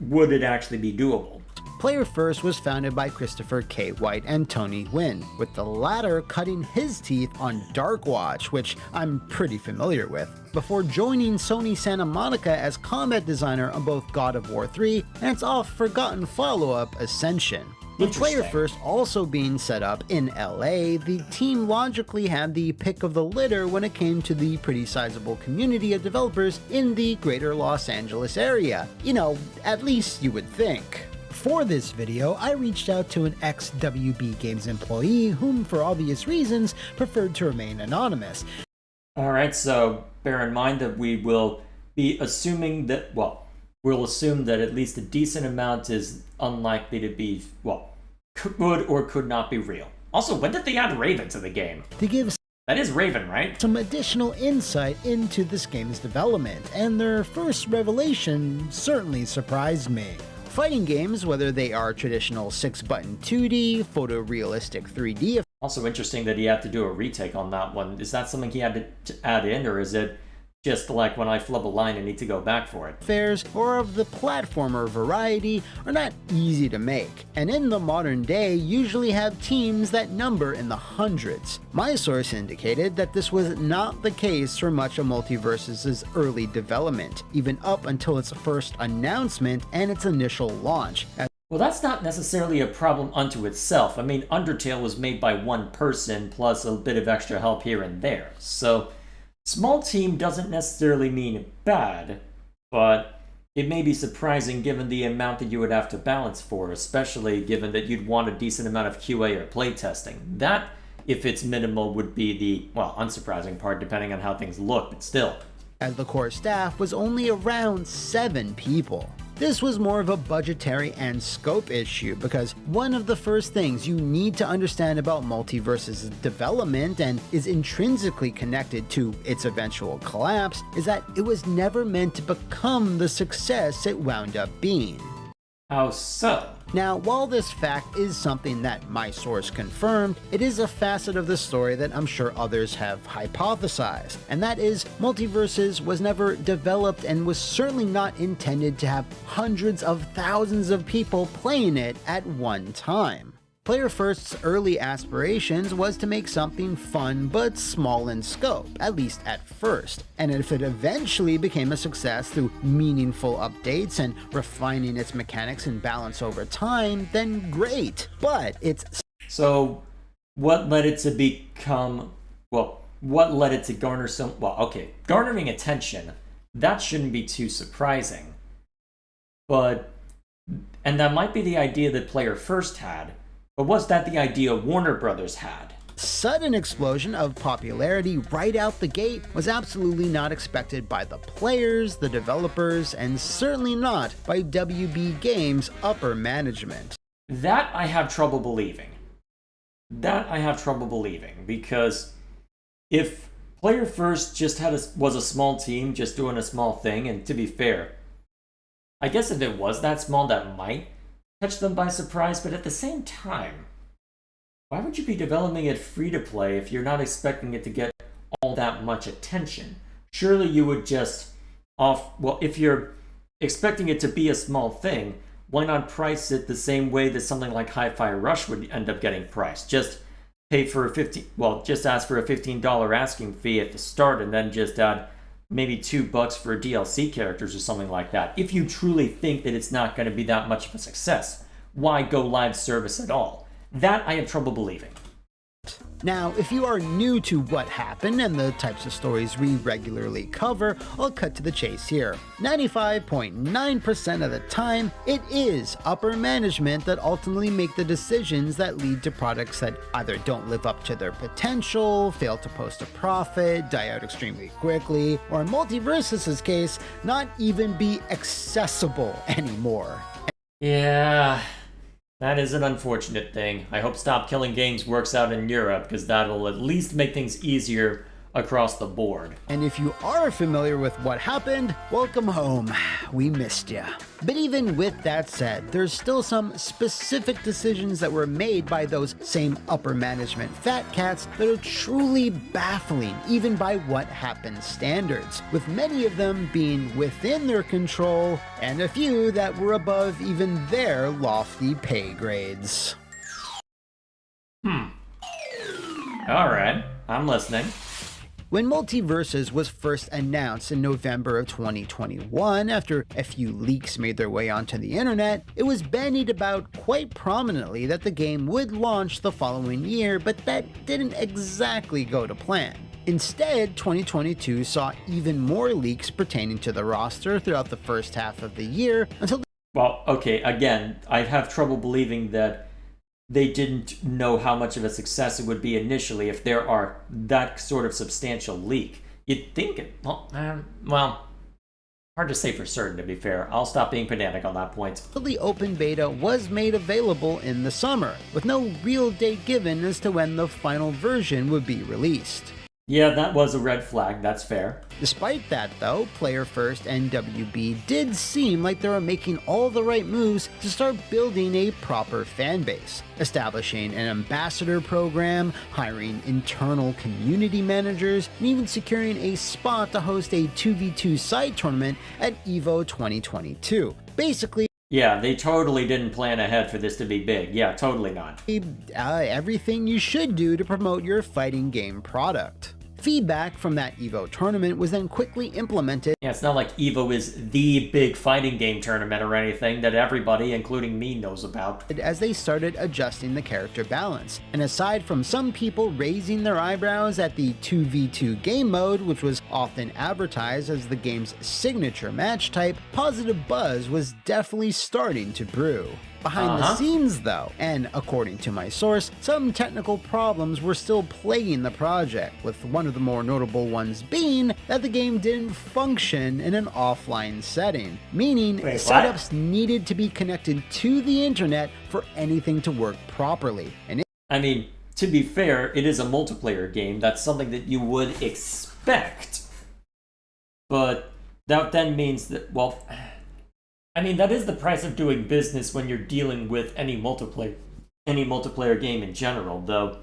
Would it actually be doable? Player First was founded by Christopher K. White and Tony Wynn, with the latter cutting his teeth on Dark Watch, which I'm pretty familiar with, before joining Sony Santa Monica as combat designer on both God of War 3 and its oft-forgotten follow-up Ascension. With Player First also being set up in LA, the team logically had the pick of the litter when it came to the pretty sizable community of developers in the greater Los Angeles area. You know, at least you would think. For this video, I reached out to an ex-WB Games employee whom, for obvious reasons, preferred to remain anonymous. Alright, so bear in mind that we will be assuming that, well, we'll assume that at least a decent amount is unlikely to be, well, could or could not be real. Also, when did they add Raven to the game? To give that is Raven, right? Some additional insight into this game's development, and their first revelation certainly surprised me. Fighting games, whether they are traditional 6-button 2D, photorealistic 3D... Also interesting that he had to do a retake on that one. Is that something he had to add in, or is it just like when I flub a line and need to go back for it? Affairs, or of the platformer variety, are not easy to make, and in the modern day usually have teams that number in the hundreds. My source indicated that this was not the case for much of Multiversus' early development, even up until its first announcement and its initial launch. Well, that's not necessarily a problem unto itself. I mean, Undertale was made by one person plus a bit of extra help here and there, so small team doesn't necessarily mean bad, but it may be surprising given the amount that you would have to balance for, especially given that you'd want a decent amount of QA or playtesting. That, if it's minimal, would be the, well, unsurprising part depending on how things look, but still. As the core staff was only around 7 people. This was more of a budgetary and scope issue because one of the first things you need to understand about Multiversus' development, and is intrinsically connected to its eventual collapse, is that it was never meant to become the success it wound up being. How so? Now, while this fact is something that my source confirmed, it is a facet of the story that I'm sure others have hypothesized, and that is Multiverses was never developed and was certainly not intended to have hundreds of thousands of people playing it at one time. Player First's early aspirations was to make something fun but small in scope, at least at first, and if it eventually became a success through meaningful updates and refining its mechanics and balance over time, then great, but it's... So, what led it to become, well, what led it to garner some, well, okay, garnering attention, that shouldn't be too surprising, but, and that might be the idea that Player First had, but was that the idea Warner Brothers had? Sudden explosion of popularity right out the gate was absolutely not expected by the players, the developers, and certainly not by WB Games' upper management. That I have trouble believing. Because if Player First just was a small team just doing a small thing, and to be fair, I guess if it was that small, that might catch them by surprise, but at the same time, why would you be developing it free to play if you're not expecting it to get all that much attention? Surely you would just if you're expecting it to be a small thing, why not price it the same way that something like Hi-Fi Rush would end up getting priced? Just pay for just ask for a $15 asking fee at the start and then just add maybe $2 for DLC characters or something like that. If you truly think that it's not going to be that much of a success, why go live service at all? That I have trouble believing. Now, if you are new to what happened and the types of stories we regularly cover, I'll cut to the chase here. 95.9% of the time, it is upper management that ultimately make the decisions that lead to products that either don't live up to their potential, fail to post a profit, die out extremely quickly, or in Multiverses' case, not even be accessible anymore. Yeah, that is an unfortunate thing. I hope Stop Killing Games works out in Europe, because that'll at least make things easier across the board. And if you are familiar with what happened, welcome home. We missed ya. But even with that said, there's still some specific decisions that were made by those same upper management fat cats that are truly baffling, even by what happened standards, with many of them being within their control, and a few that were above even their lofty pay grades. Alright, I'm listening. When Multiverses was first announced in November of 2021, after a few leaks made their way onto the internet, it was bandied about quite prominently that the game would launch the following year, but that didn't exactly go to plan. Instead, 2022 saw even more leaks pertaining to the roster throughout the first half of the year until... Well, okay, again, I have trouble believing that they didn't know how much of a success it would be initially if there are that sort of substantial leak. You'd think it... Well, hard to say for certain, to be fair. I'll stop being pedantic on that point. The open beta was made available in the summer, with no real date given as to when the final version would be released. Yeah, that was a red flag, that's fair. Despite that though, Player First and WB did seem like they were making all the right moves to start building a proper fan base, establishing an ambassador program, hiring internal community managers, and even securing a spot to host a 2v2 side tournament at EVO 2022. Basically, yeah, they totally didn't plan ahead for this to be big. Yeah, totally not. Everything you should do to promote your fighting game product. Feedback from that EVO tournament was then quickly implemented. Yeah, it's not like EVO is the big fighting game tournament or anything that everybody, including me, knows about. As they started adjusting the character balance. And aside from some people raising their eyebrows at the 2v2 game mode, which was often advertised as the game's signature match type, positive buzz was definitely starting to brew. Behind the scenes though, and according to my source, some technical problems were still plaguing the project, with one of the more notable ones being that the game didn't function in an offline setting, meaning setups needed to be connected to the internet for anything to work properly. And I mean, to be fair, it is a multiplayer game. That's something that you would expect. But that then means that, well, I mean, that is the price of doing business when you're dealing with any multiplayer game in general, though.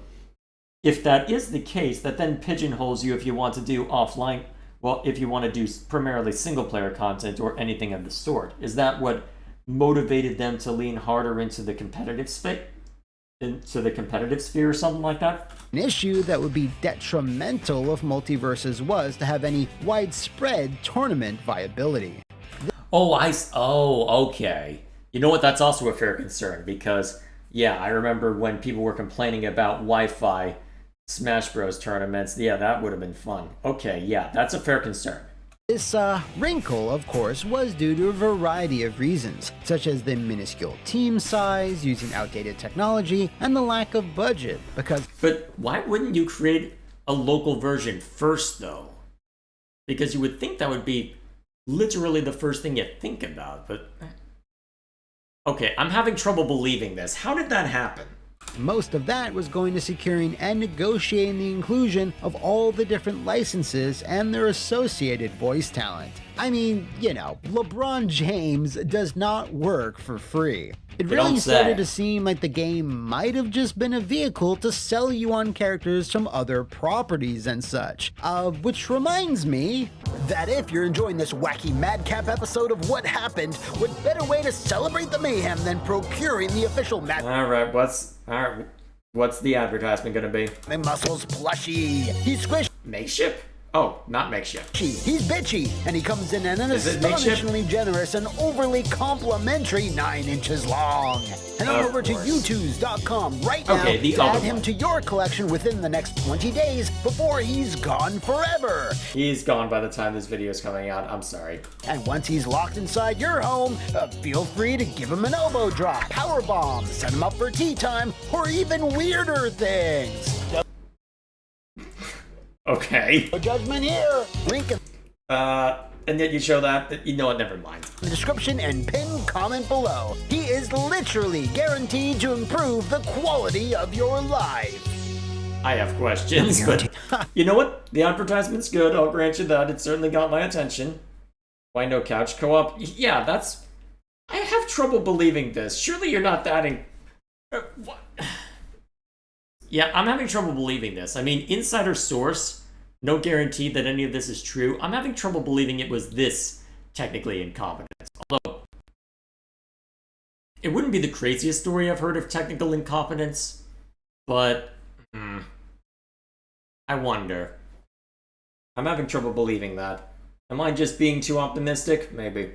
If that is the case, that then pigeonholes you if you want to do offline, well, if you want to do primarily single-player content or anything of the sort. Is that what motivated them to lean harder into the competitive sphere or something like that? An issue that would be detrimental if Multiverses was to have any widespread tournament viability. Okay. You know what? That's also a fair concern because, yeah, I remember when people were complaining about Wi-Fi Smash Bros. Tournaments. Yeah, that would have been fun. Okay, yeah, that's a fair concern. This wrinkle, of course, was due to a variety of reasons, such as the minuscule team size, using outdated technology, and the lack of budget, But why wouldn't you create a local version first, though? Because you would think that would be literally the first thing you think about, but... Okay, I'm having trouble believing this. How did that happen? Most of that was going to securing and negotiating the inclusion of all the different licenses and their associated voice talent. I mean, you know, LeBron James does not work for free. It really started to seem like the game might have just been a vehicle to sell you on characters from other properties and such. Which reminds me that if you're enjoying this wacky madcap episode of What Happened, what better way to celebrate the mayhem than procuring the official Alright, what's the advertisement gonna be? My muscles plushy. He's squishy. Makeshift? Oh, not makeshift. He's bitchy, and he comes in at an astonishingly generous and overly complimentary 9 inches long. Head on over to youtube.com right now to add him to your collection within the next 20 days before he's gone forever. He's gone by the time this video is coming out. I'm sorry. And once he's locked inside your home, feel free to give him an elbow drop, power bomb, set him up for tea time, or even weirder things. Okay. No judgment here. Link in and yet you show that, you know what, never mind. The description and pinned comment below. He is literally guaranteed to improve the quality of your life. I have questions, but you know what? The advertisement's good, I'll grant you that. It certainly got my attention. Why no couch co-op? Yeah, I have trouble believing this. Surely you're not that what? Yeah, I'm having trouble believing this. I mean, insider source, no guarantee that any of this is true. I'm having trouble believing it was this technically incompetent. Although, it wouldn't be the craziest story I've heard of technical incompetence, but I wonder. I'm having trouble believing that. Am I just being too optimistic? Maybe.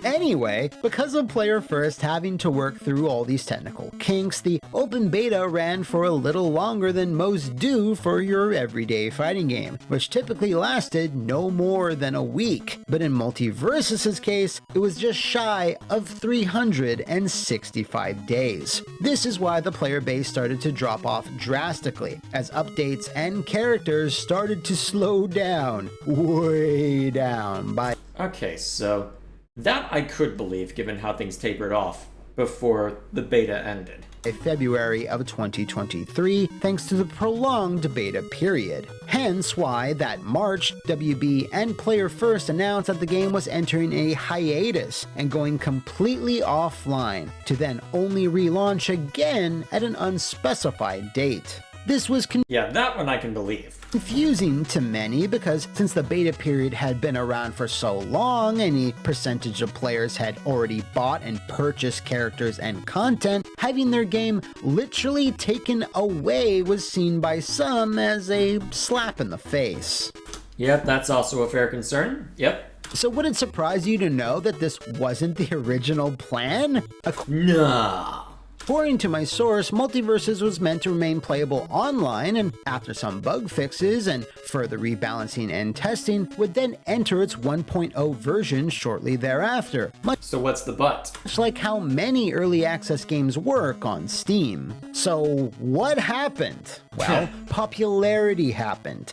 Anyway, because of Player First having to work through all these technical kinks, the open beta ran for a little longer than most do for your everyday fighting game, which typically lasted no more than a week. But in Multiversus' case, it was just shy of 365 days. This is why the player base started to drop off drastically, as updates and characters started to slow down. Way down by... Okay, so that I could believe given how things tapered off before the beta ended. February of 2023, thanks to the prolonged beta period. Hence why that March, WB and Player First announced that the game was entering a hiatus and going completely offline, to then only relaunch again at an unspecified date. This was yeah, that one I can believe. Confusing to many because since the beta period had been around for so long, any percentage of players had already bought and purchased characters and content, having their game literally taken away was seen by some as a slap in the face. Yep, that's also a fair concern. Yep. So would it surprise you to know that this wasn't the original plan? Nah. According to my source, Multiversus was meant to remain playable online, and after some bug fixes and further rebalancing and testing, would then enter its 1.0 version shortly thereafter. So what's the but? Much like how many early access games work on Steam. So what happened? Well, popularity happened.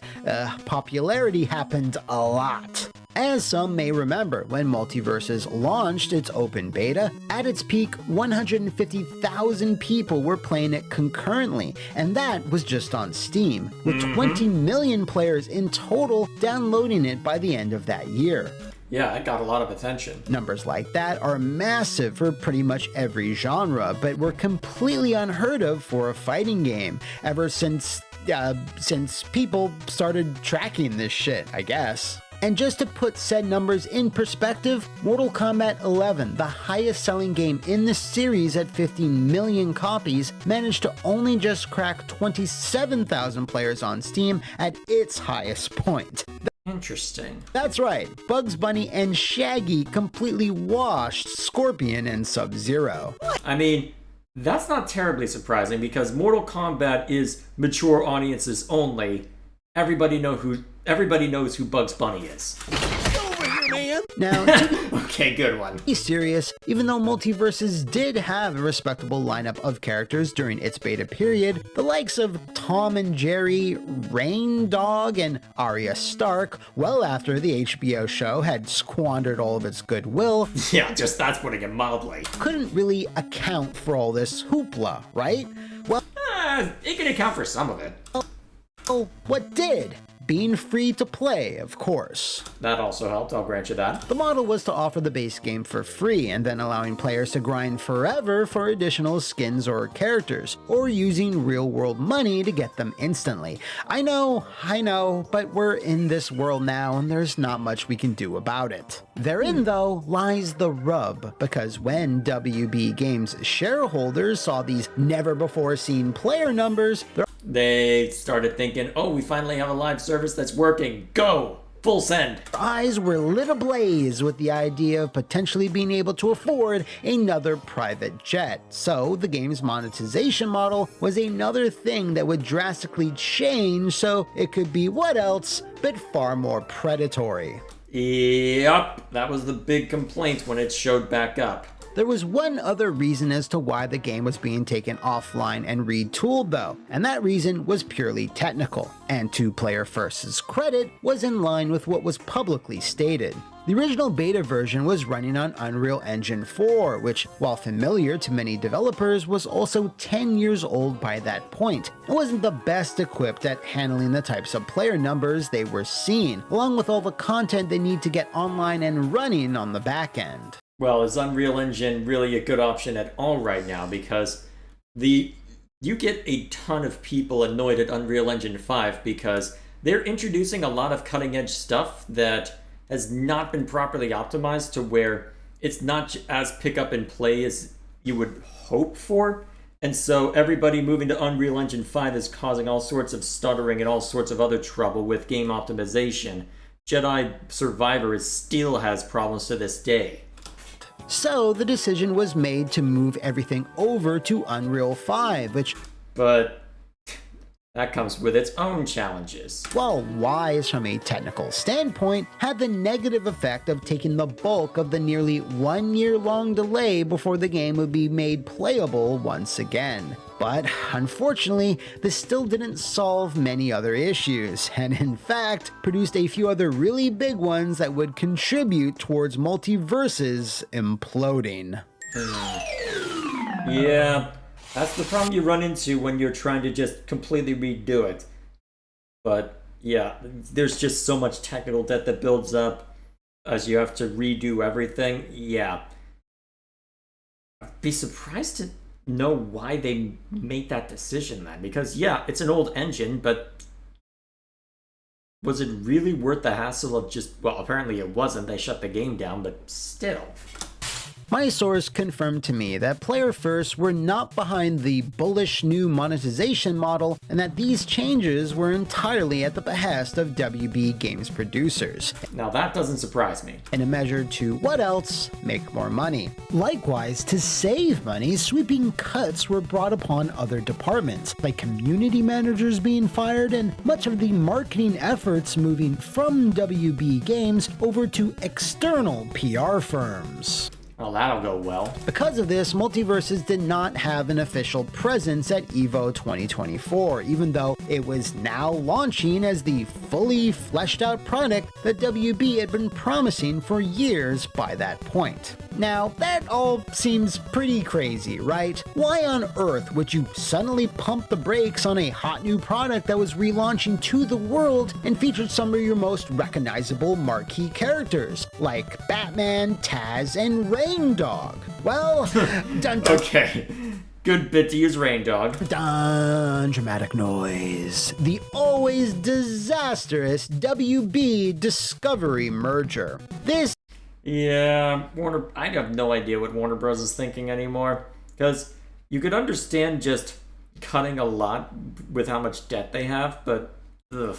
Popularity happened a lot. As some may remember, when Multiversus launched its open beta, at its peak, 150,000 people were playing it concurrently, and that was just on Steam, with 20 million players in total downloading it by the end of that year. Yeah, it got a lot of attention. Numbers like that are massive for pretty much every genre, but were completely unheard of for a fighting game ever since people started tracking this shit, I guess. And just to put said numbers in perspective, Mortal Kombat 11, the highest selling game in the series at 15 million copies, managed to only just crack 27,000 players on Steam at its highest point. Interesting. That's right, Bugs Bunny and Shaggy completely washed Scorpion and Sub-Zero. I mean, that's not terribly surprising because Mortal Kombat is mature audiences only. Everybody knows who Bugs Bunny is. Now, okay, good one. Be serious, even though Multiverses did have a respectable lineup of characters during its beta period, the likes of Tom and Jerry, Rain Dog, and Arya Stark, well after the HBO show had squandered all of its goodwill, yeah, just that's putting it mildly, couldn't really account for all this hoopla, right? Well, it can account for some of it. Well, what did? Being free to play, of course. That also helped, I'll grant you that. The model was to offer the base game for free and then allowing players to grind forever for additional skins or characters, or using real-world money to get them instantly. I know, but we're in this world now and there's not much we can do about it. Therein, though, lies the rub, because when WB Games shareholders saw these never-before-seen player numbers, they started thinking, oh, we finally have a live service that's working. Go! Full send! Their eyes were lit ablaze with the idea of potentially being able to afford another private jet. So the game's monetization model was another thing that would drastically change so it could be what else but far more predatory. Yup, that was the big complaint when it showed back up. There was one other reason as to why the game was being taken offline and retooled though, and that reason was purely technical, and to Player First's credit, was in line with what was publicly stated. The original beta version was running on Unreal Engine 4, which, while familiar to many developers, was also 10 years old by that point, and wasn't the best equipped at handling the types of player numbers they were seeing, along with all the content they need to get online and running on the back end. Well, is Unreal Engine really a good option at all right now? Because you get a ton of people annoyed at Unreal Engine 5 because they're introducing a lot of cutting-edge stuff that has not been properly optimized to where it's not as pick-up and play as you would hope for. And so everybody moving to Unreal Engine 5 is causing all sorts of stuttering and all sorts of other trouble with game optimization. Jedi Survivor still has problems to this day. So the decision was made to move everything over to Unreal 5, which... But that comes with its own challenges. While wise from a technical standpoint, had the negative effect of taking the bulk of the nearly 1 year long delay before the game would be made playable once again. But unfortunately, this still didn't solve many other issues, and in fact, produced a few other really big ones that would contribute towards Multiverses imploding. Yeah, that's the problem you run into when you're trying to just completely redo it. But yeah, there's just so much technical debt that builds up as you have to redo everything. Yeah. I'd be surprised to know why they made that decision then, because yeah, it's an old engine, but was it really worth the hassle of just, well, apparently it wasn't, they shut the game down, but still. My source confirmed to me that Player First were not behind the bullish new monetization model, and that these changes were entirely at the behest of WB Games producers. Now that doesn't surprise me. In a measure to, what else? Make more money. Likewise, to save money, sweeping cuts were brought upon other departments, like community managers being fired and much of the marketing efforts moving from WB Games over to external PR firms. Well, that'll go well. Because of this, Multiverses did not have an official presence at EVO 2024, even though it was now launching as the fully fleshed out product that WB had been promising for years by that point. Now, that all seems pretty crazy, right? Why on earth would you suddenly pump the brakes on a hot new product that was relaunching to the world and featured some of your most recognizable marquee characters, like Batman, Taz, and Rain Dog? Well, dun dun. Okay. Good bit to use Rain Dog. Dun, dramatic noise. The always disastrous WB Discovery merger. This. Yeah, I have no idea what Warner Bros. Is thinking anymore. Because you could understand just cutting a lot with how much debt they have, but ugh.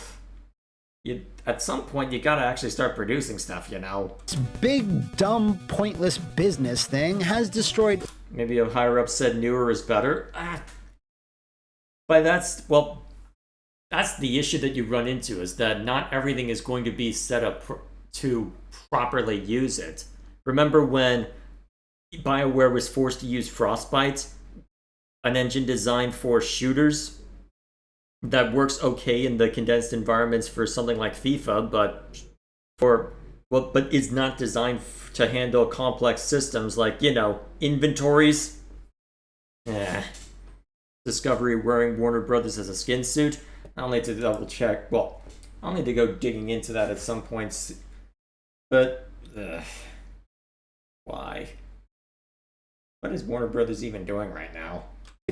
At some point, you gotta actually start producing stuff, you know? This big, dumb, pointless business thing has destroyed. Maybe a higher up said newer is better. But that's the issue that you run into, is that not everything is going to be set up to properly use it. Remember when BioWare was forced to use Frostbite, an engine designed for shooters that works okay in the condensed environments for something like FIFA, but is not designed to handle complex systems like, inventories. Discovery wearing Warner Brothers as a skin suit. I'll need to double check. Well, I'll need to go digging into that at some points. But why? What is Warner Brothers even doing right now?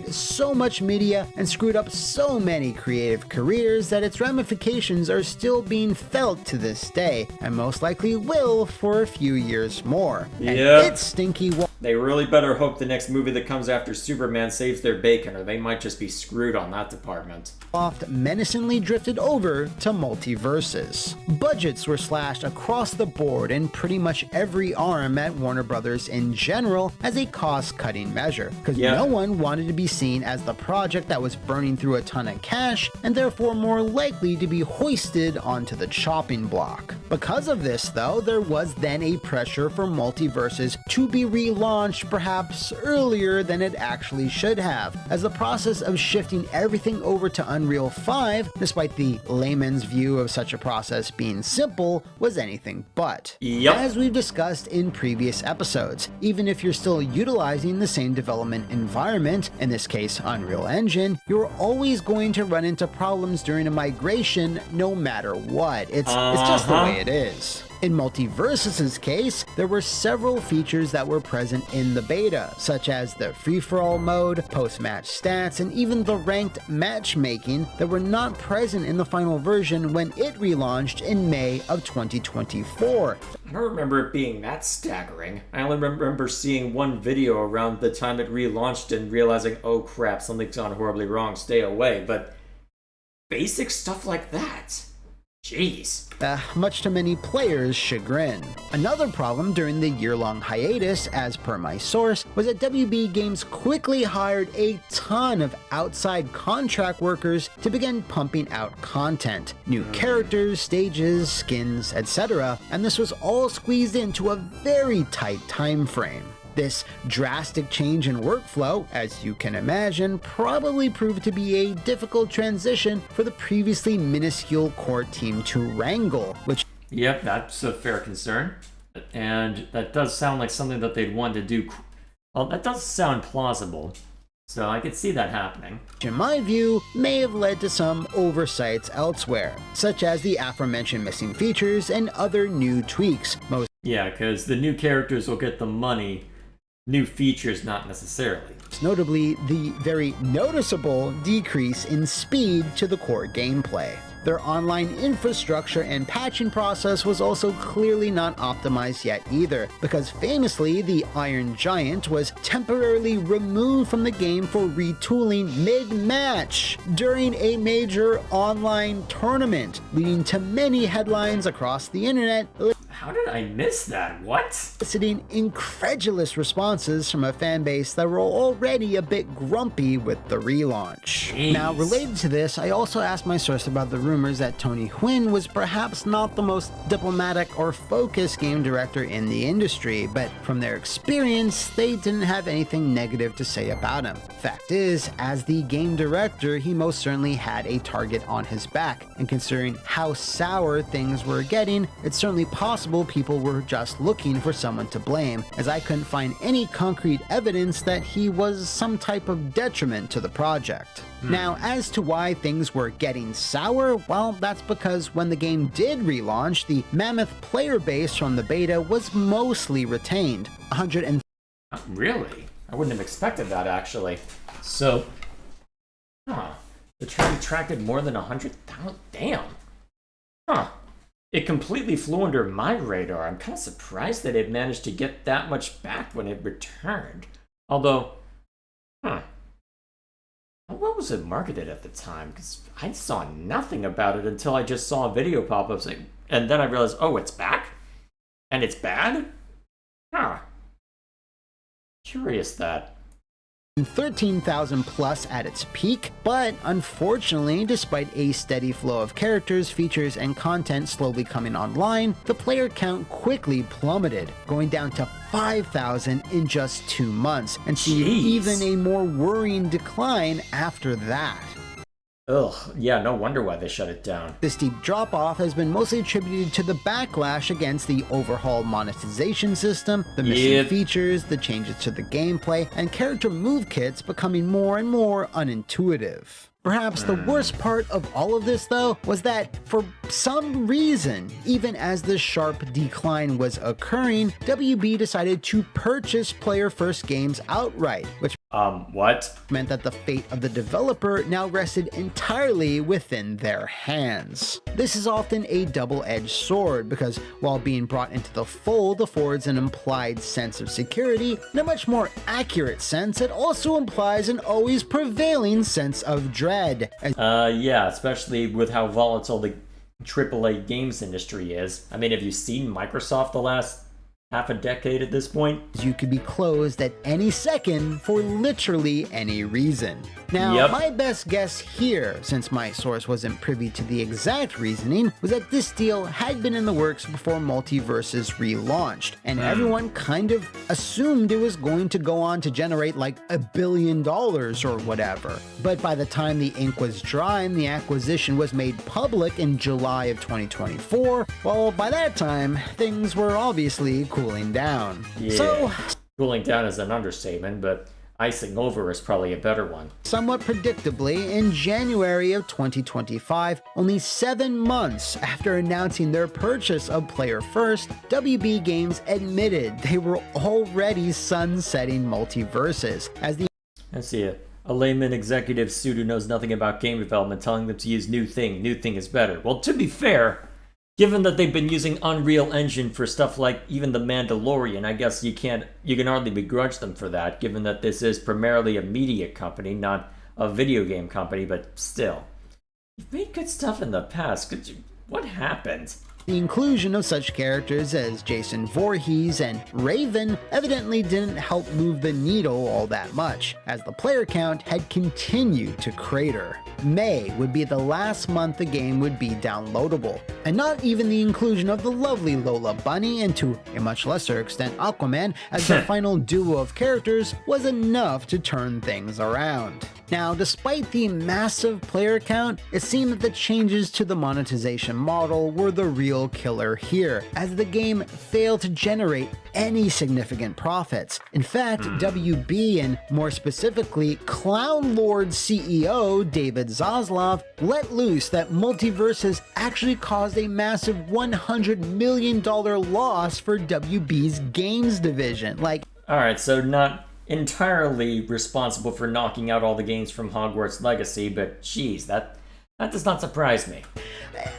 So much media and screwed up so many creative careers that its ramifications are still being felt to this day, and most likely will for a few years more. And it's stinky. They really better hope the next movie that comes after Superman saves their bacon, or they might just be screwed on that department. Loft menacingly drifted over to multiverses. Budgets were slashed across the board in pretty much every arm at Warner Brothers in general as a cost-cutting measure, because no one wanted to be seen as the project that was burning through a ton of cash and therefore more likely to be hoisted onto the chopping block. Because of this, though, there was then a pressure for multiverses to be relaunched perhaps earlier than it actually should have, as the process of shifting everything over to Unreal 5, despite the layman's view of such a process being simple, was anything but. As we've discussed in previous episodes, even if you're still utilizing the same development environment, in this case Unreal Engine, you're always going to run into problems during a migration no matter what. It's just the way it is. In Multiversus' case, there were several features that were present in the beta, such as the free-for-all mode, post-match stats, and even the ranked matchmaking that were not present in the final version when it relaunched in May of 2024. I don't remember it being that staggering. I only remember seeing one video around the time it relaunched and realizing, oh crap, something's gone horribly wrong, stay away. But basic stuff like that. Jeez. Much to many players' chagrin. Another problem during the year-long hiatus, as per my source, was that WB Games quickly hired a ton of outside contract workers to begin pumping out content. New characters, stages, skins, etc. And this was all squeezed into a very tight time frame. This drastic change in workflow, as you can imagine, probably proved to be a difficult transition for the previously minuscule core team to wrangle, which... Yep, that's a fair concern. And that does sound like something that they'd want to do. Well, that does sound plausible. So I could see that happening. In my view, may have led to some oversights elsewhere, such as the aforementioned missing features and other new tweaks. Yeah, because the new characters will get the money. New features, not necessarily. Notably, the very noticeable decrease in speed to the core gameplay. Their online infrastructure and patching process was also clearly not optimized yet either, because famously the Iron Giant was temporarily removed from the game for retooling mid-match during a major online tournament, leading to many headlines across the internet. How did I miss that? What? Eliciting incredulous responses from a fan base that were already a bit grumpy with the relaunch. Jeez. Now, related to this, I also asked my source about the rumors that Tony Hwyn was perhaps not the most diplomatic or focused game director in the industry, but from their experience, they didn't have anything negative to say about him. Fact is, as the game director, he most certainly had a target on his back, and considering how sour things were getting, it's certainly possible possible people were just looking for someone to blame, as I couldn't find any concrete evidence that he was some type of detriment to the project. Now, as to why things were getting sour, well, that's because when the game did relaunch, the mammoth player base from the beta was mostly retained. Really? I wouldn't have expected that, actually. So, the trade attracted more than 100,000? Damn. It completely flew under my radar. I'm kind of surprised that it managed to get that much back when it returned. Although, what was it marketed at the time? Because I saw nothing about it until I just saw a video pop up saying, and then I realized, oh, it's back? And it's bad? Curious that. 13,000 plus at its peak, but unfortunately, despite a steady flow of characters, features, and content slowly coming online, the player count quickly plummeted, going down to 5,000 in just 2 months, and seeing even a more worrying decline after that. Ugh, yeah, no wonder why they shut it down. This steep drop-off has been mostly attributed to the backlash against the overhauled monetization system, the missing features, the changes to the gameplay, and character move kits becoming more and more unintuitive. Perhaps the worst part of all of this, though, was that for some reason, even as this sharp decline was occurring, WB decided to purchase Player First Games outright, which what? meant that the fate of the developer now rested entirely within their hands. This is often a double-edged sword, because while being brought into the fold affords an implied sense of security, in a much more accurate sense, it also implies an always prevailing sense of dread. Yeah, especially with how volatile the AAA games industry is. I mean, have you seen Microsoft the last half a decade at this point? You could be closed at any second for literally any reason. Now, my best guess here, since my source wasn't privy to the exact reasoning, was that this deal had been in the works before Multiverses relaunched, and everyone kind of assumed it was going to go on to generate like $1 billion or whatever. But by the time the ink was dry and the acquisition was made public in July of 2024, well, by that time, things were obviously cooling down. Yeah. So, cooling down is an understatement, but icing over is probably a better one. Somewhat predictably, in January of 2025, only 7 months after announcing their purchase of Player First, WB Games admitted they were already sunsetting Multiverses, as the I see a layman executive suit who knows nothing about game development telling them to use new thing is better. Well, to be fair, given that they've been using Unreal Engine for stuff like even The Mandalorian, I guess you can hardly begrudge them for that, given that this is primarily a media company, not a video game company, but still. You've made good stuff in the past. What happened? The inclusion of such characters as Jason Voorhees and Raven evidently didn't help move the needle all that much, as the player count had continued to crater. May would be the last month the game would be downloadable, and not even the inclusion of the lovely Lola Bunny, and to a much lesser extent Aquaman, as the final duo of characters was enough to turn things around. Now, despite the massive player count, it seemed that the changes to the monetization model were the real killer here, as the game failed to generate any significant profits. In fact, WB, and more specifically Clown Lord CEO David Zaslav, let loose that Multiverses actually caused a massive $100 million loss for WB's games division. Alright, so not entirely responsible for knocking out all the games from Hogwarts Legacy, but geez, that does not surprise me.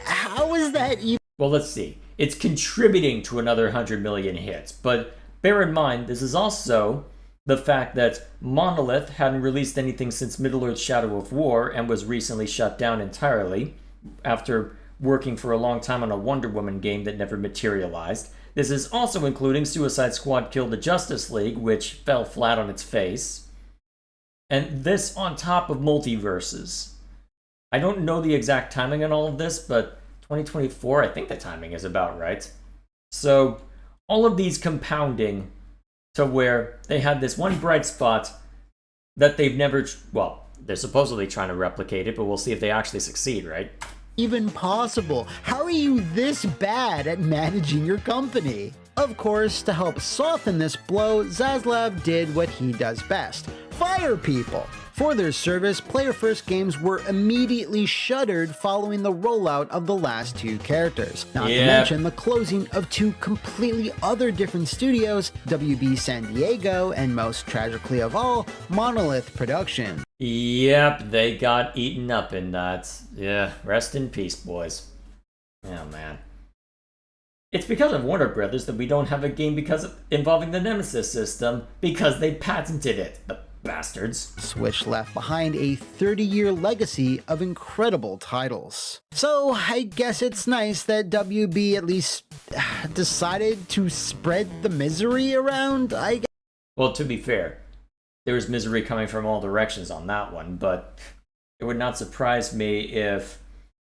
How is that even? Well, let's see. It's contributing to another 100 million hits, but bear in mind, this is also the fact that Monolith hadn't released anything since Middle-earth Shadow of War and was recently shut down entirely after working for a long time on a Wonder Woman game that never materialized. This is also including Suicide Squad Kill the Justice League, which fell flat on its face. And this on top of Multiverses. I don't know the exact timing on all of this, but 2024, I think the timing is about right. So, all of these compounding to where they had this one bright spot that they've never, well, they're supposedly trying to replicate it, but we'll see if they actually succeed, right? even possible? How are you this bad at managing your company? Of course, to help soften this blow, Zaslav did what he does best: fire people. For their service, Player First Games were immediately shuttered following the rollout of the last two characters. Not to mention the closing of two completely other different studios, WB San Diego and, most tragically of all, Monolith Production. Yep, they got eaten up in that. Yeah, rest in peace, boys. Oh, man. It's because of Warner Brothers that we don't have a game involving the Nemesis system, because they patented it. The bastards. Switch left behind a 30-year legacy of incredible titles. So I guess it's nice that WB at least decided to spread the misery around, I guess. Well, to be fair, there was misery coming from all directions on that one, but it would not surprise me if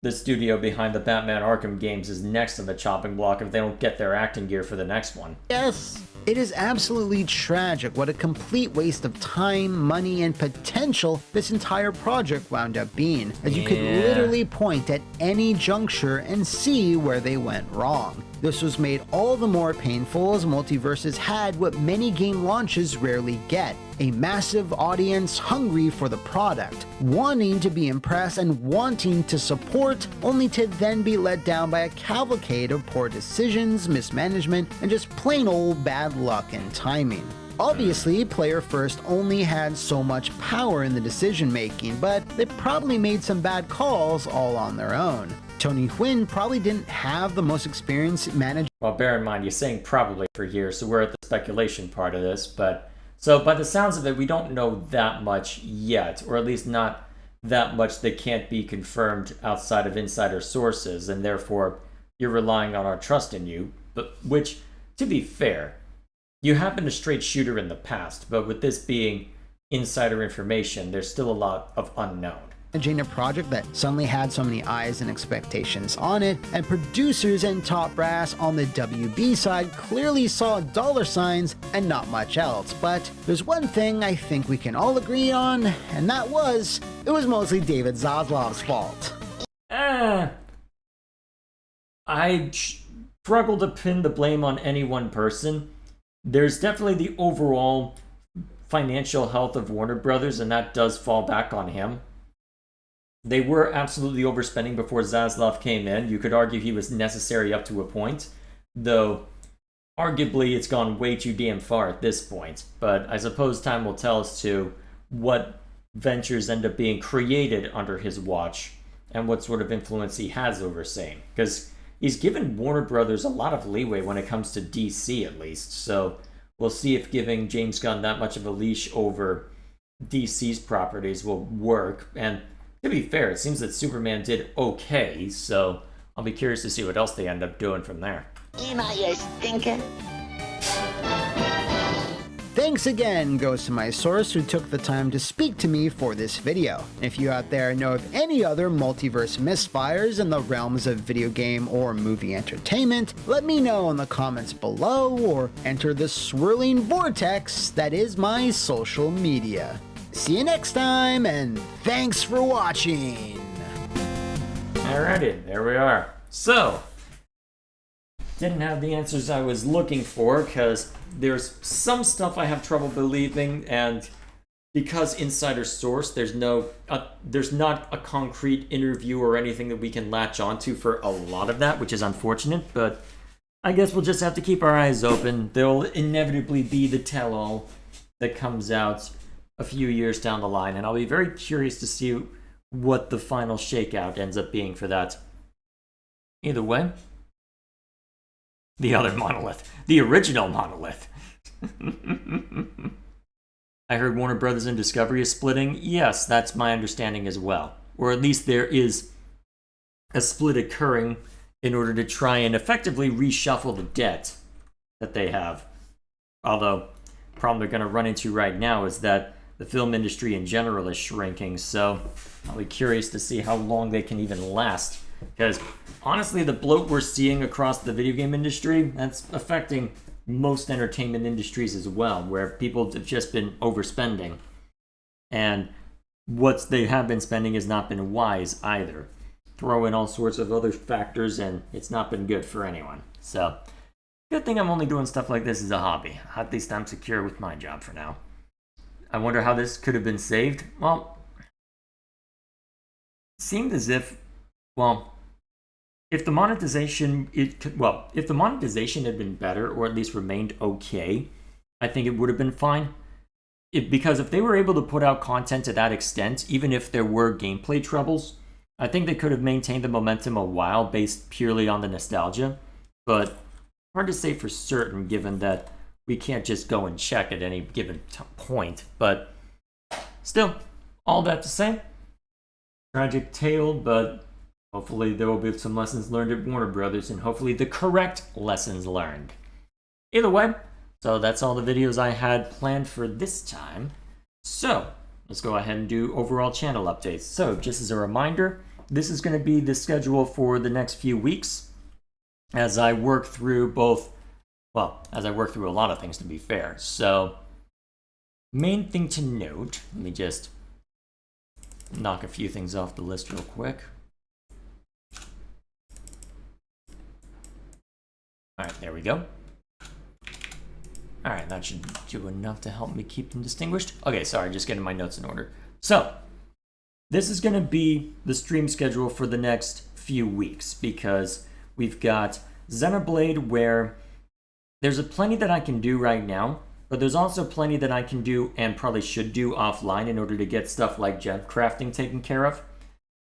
the studio behind the Batman Arkham games is next on the chopping block if they don't get their acting gear for the next one. Yes. It is absolutely tragic what a complete waste of time, money, and potential this entire project wound up being, as you could literally point at any juncture and see where they went wrong. This was made all the more painful as Multiverses had what many game launches rarely get: a massive audience hungry for the product, wanting to be impressed and wanting to support, only to then be let down by a cavalcade of poor decisions, mismanagement, and just plain old bad luck and timing. Obviously, Player First only had so much power in the decision making, but they probably made some bad calls all on their own. Tony Hwyn probably didn't have the most experience managing. Well, bear in mind, you're saying probably for here, so we're at the speculation part of this, but so by the sounds of it, we don't know that much yet, or at least not that much that can't be confirmed outside of insider sources, and therefore you're relying on our trust in you, but which, to be fair, you have been a straight shooter in the past, but with this being insider information, there's still a lot of unknown. Managing a project that suddenly had so many eyes and expectations on it, and producers and top brass on the WB side clearly saw dollar signs and not much else. But there's one thing I think we can all agree on, and that was, it was mostly David Zaslav's fault. I struggle to pin the blame on any one person. There's definitely the overall financial health of Warner Brothers, and that does fall back on him. They were absolutely overspending before Zaslav came in. You could argue he was necessary up to a point, though arguably it's gone way too damn far at this point. But I suppose time will tell as to what ventures end up being created under his watch and what sort of influence he has over same. Because he's given Warner Brothers a lot of leeway when it comes to DC at least. So we'll see if giving James Gunn that much of a leash over DC's properties will work. And to be fair, it seems that Superman did okay, so I'll be curious to see what else they end up doing from there. Am I a stinker? Thanks again goes to my source who took the time to speak to me for this video. If you out there know of any other multiverse misfires in the realms of video game or movie entertainment, let me know in the comments below or enter the swirling vortex that is my social media. See you next time, and thanks for watching! Alrighty, there we are. So, didn't have the answers I was looking for, because there's some stuff I have trouble believing, and because insider source, there's not a concrete interview or anything that we can latch onto for a lot of that, which is unfortunate, but I guess we'll just have to keep our eyes open. There'll inevitably be the tell-all that comes out a few years down the line, and I'll be very curious to see what the final shakeout ends up being for that. Either way, the other monolith, the original monolith. I heard Warner Brothers and Discovery is splitting. Yes, that's my understanding as well. Or at least there is a split occurring in order to try and effectively reshuffle the debt that they have. Although, the problem they're going to run into right now is that the film industry in general is shrinking, so I'll be curious to see how long they can even last. Because honestly, the bloat we're seeing across the video game industry, that's affecting most entertainment industries as well, where people have just been overspending. And what they have been spending has not been wise either. throw in all sorts of other factors, and it's not been good for anyone. So, good thing I'm only doing stuff like this as a hobby. At least I'm secure with my job for now. I wonder how this could have been saved. Well, it seemed as if, if the monetization if the monetization had been better, or at least remained okay, I think it would have been fine. Because if they were able to put out content to that extent, even if there were gameplay troubles, I think they could have maintained the momentum a while based purely on the nostalgia. But hard to say for certain, given that we can't just go and check at any given point. But still, all that to say, tragic tale, but hopefully there will be some lessons learned at Warner Brothers, and hopefully the correct lessons learned. Either way, so that's all the videos I had planned for this time. So let's go ahead and do overall channel updates. So just as a reminder, this is going to be the schedule for the next few weeks as I work through as I work through a lot of things, to be fair. So main thing to note, let me just knock a few things off the list real quick. All right, there we go. All right, that should do enough to help me keep them distinguished. Okay, sorry, just getting my notes in order. So, this is going to be the stream schedule for the next few weeks, because we've got Xenoblade, where there's plenty that I can do right now, but there's also plenty that I can do and probably should do offline in order to get stuff like gem crafting taken care of,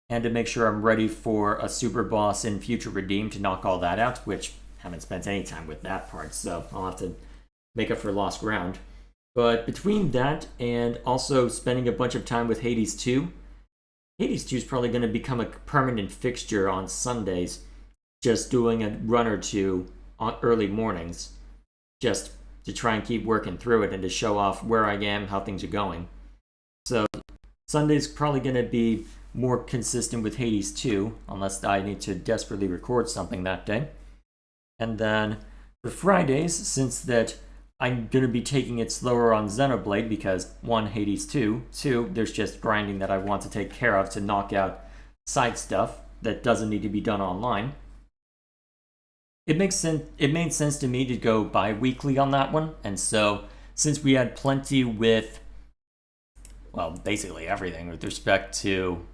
and to make sure I'm ready for a super boss in Future Redeem to knock all that out, which I haven't spent any time with that part, so I'll have to make up for lost ground. But between that and also spending a bunch of time with Hades 2, Hades 2 is probably going to become a permanent fixture on Sundays, just doing a run or two on early mornings, just to try and keep working through it and to show off where I am, how things are going. So Sunday's probably going to be more consistent with Hades 2, unless I need to desperately record something that day. And then for Fridays, since that I'm going to be taking it slower on Xenoblade because 1, Hades 2, 2, there's just grinding that I want to take care of to knock out side stuff that doesn't need to be done online. It made sense to me to go bi-weekly on that one, and so since we had plenty with, basically everything with respect to,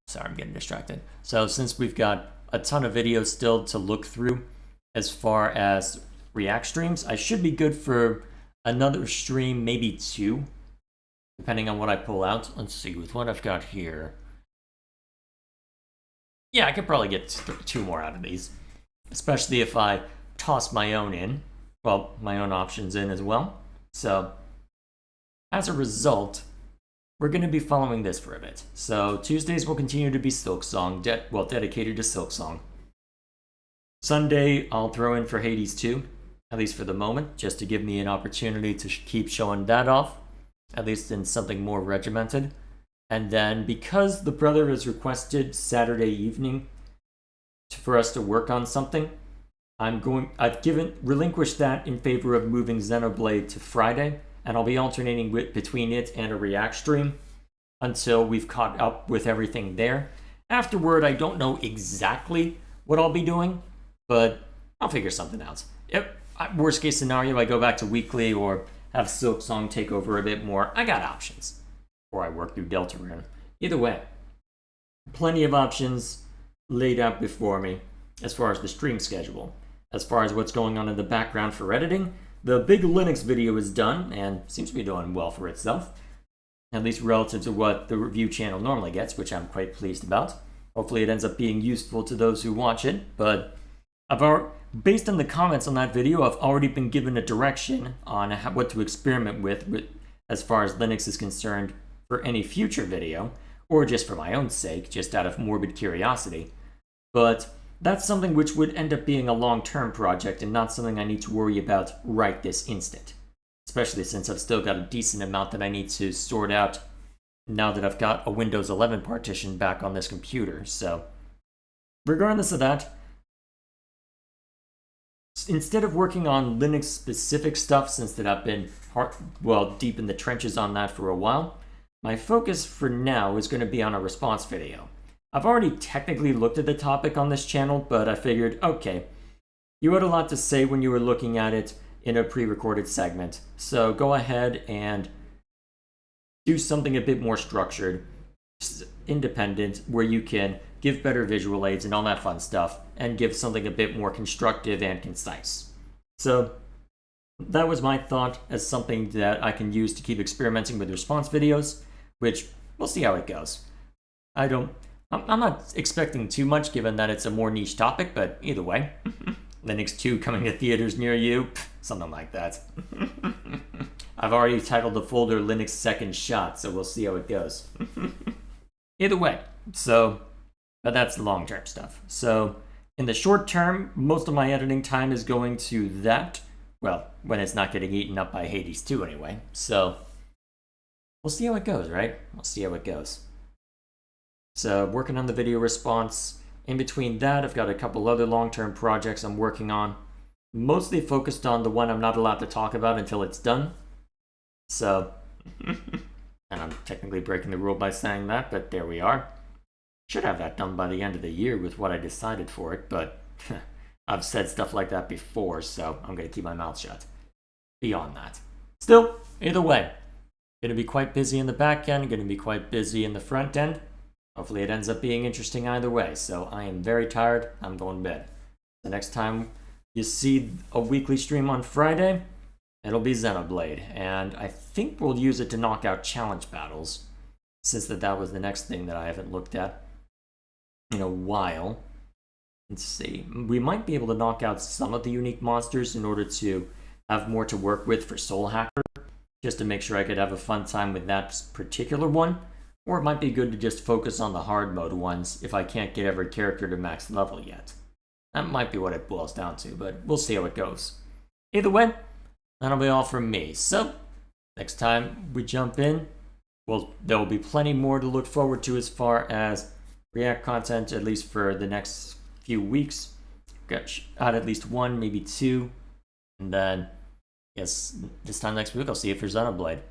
sorry, I'm getting distracted. So since we've got a ton of videos still to look through as far as React streams, I should be good for another stream, maybe 2, depending on what I pull out. Let's see, with what I've got here. Yeah, I could probably get 2 more out of these, especially if I toss my own in, my own options in as well. So as a result, we're going to be following this for a bit. So Tuesdays will continue to be Silksong, dedicated to Silksong. Sunday, I'll throw in for Hades 2, at least for the moment, just to give me an opportunity to keep showing that off, at least in something more regimented. And then, because the brother has requested Saturday evening for us to work on something, I've relinquished that in favor of moving Xenoblade to Friday, and I'll be alternating between it and a React stream until we've caught up with everything there. Afterward, I don't know exactly what I'll be doing, but I'll figure something out. Worst case scenario, I go back to weekly or have Silksong take over a bit more. I got options, or I work through Deltarune. Either way, plenty of options laid out before me as far as the stream schedule. As far as what's going on in the background for editing, the big Linux video is done and seems to be doing well for itself, at least relative to what the review channel normally gets, which I'm quite pleased about. Hopefully it ends up being useful to those who watch it, but based on the comments on that video, I've already been given a direction on what to experiment with as far as Linux is concerned for any future video, or just for my own sake, just out of morbid curiosity. But that's something which would end up being a long-term project and not something I need to worry about right this instant. Especially since I've still got a decent amount that I need to sort out now that I've got a Windows 11 partition back on this computer. So, regardless of that, instead of working on Linux-specific stuff, since that I've been deep in the trenches on that for a while, my focus for now is going to be on a response video. I've already technically looked at the topic on this channel, but I figured, okay, you had a lot to say when you were looking at it in a pre-recorded segment, so go ahead and do something a bit more structured, independent, where you can give better visual aids and all that fun stuff, and give something a bit more constructive and concise. So that was my thought as something that I can use to keep experimenting with response videos, which we'll see how it goes. I'm not expecting too much given that it's a more niche topic, but either way, Linux 2 coming to theaters near you, something like that. I've already titled the folder Linux Second Shot, so we'll see how it goes. Either way, but that's the long-term stuff. So in the short term, most of my editing time is going to that. Well, when it's not getting eaten up by Hades 2 anyway. So we'll see how it goes, right? We'll see how it goes. So working on the video response. In between that, I've got a couple other long-term projects I'm working on. Mostly focused on the one I'm not allowed to talk about until it's done. So, and I'm technically breaking the rule by saying that, but there we are. Should have that done by the end of the year with what I decided for it, but I've said stuff like that before, so I'm going to keep my mouth shut. Beyond that. Still, either way, going to be quite busy in the back end, going to be quite busy in the front end. Hopefully it ends up being interesting either way, so I am very tired. I'm going to bed. The next time you see a weekly stream on Friday, it'll be Xenoblade, and I think we'll use it to knock out challenge battles, since that was the next thing that I haven't looked at in a while. Let's see. We might be able to knock out some of the unique monsters in order to have more to work with for Soul Hacker, just to make sure I could have a fun time with that particular one. Or it might be good to just focus on the hard mode ones if I can't get every character to max level yet. That might be what it boils down to, but we'll see how it goes. Either way, that'll be all from me. So, next time we jump in, well, there will be plenty more to look forward to as far as React content, at least for the next few weeks. Got out at least one, maybe two, and then, yes, this time next week I'll see if there's Xenoblade.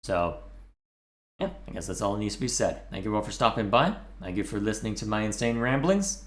So, yeah, I guess that's all that needs to be said. Thank you all for stopping by. Thank you for listening to my insane ramblings.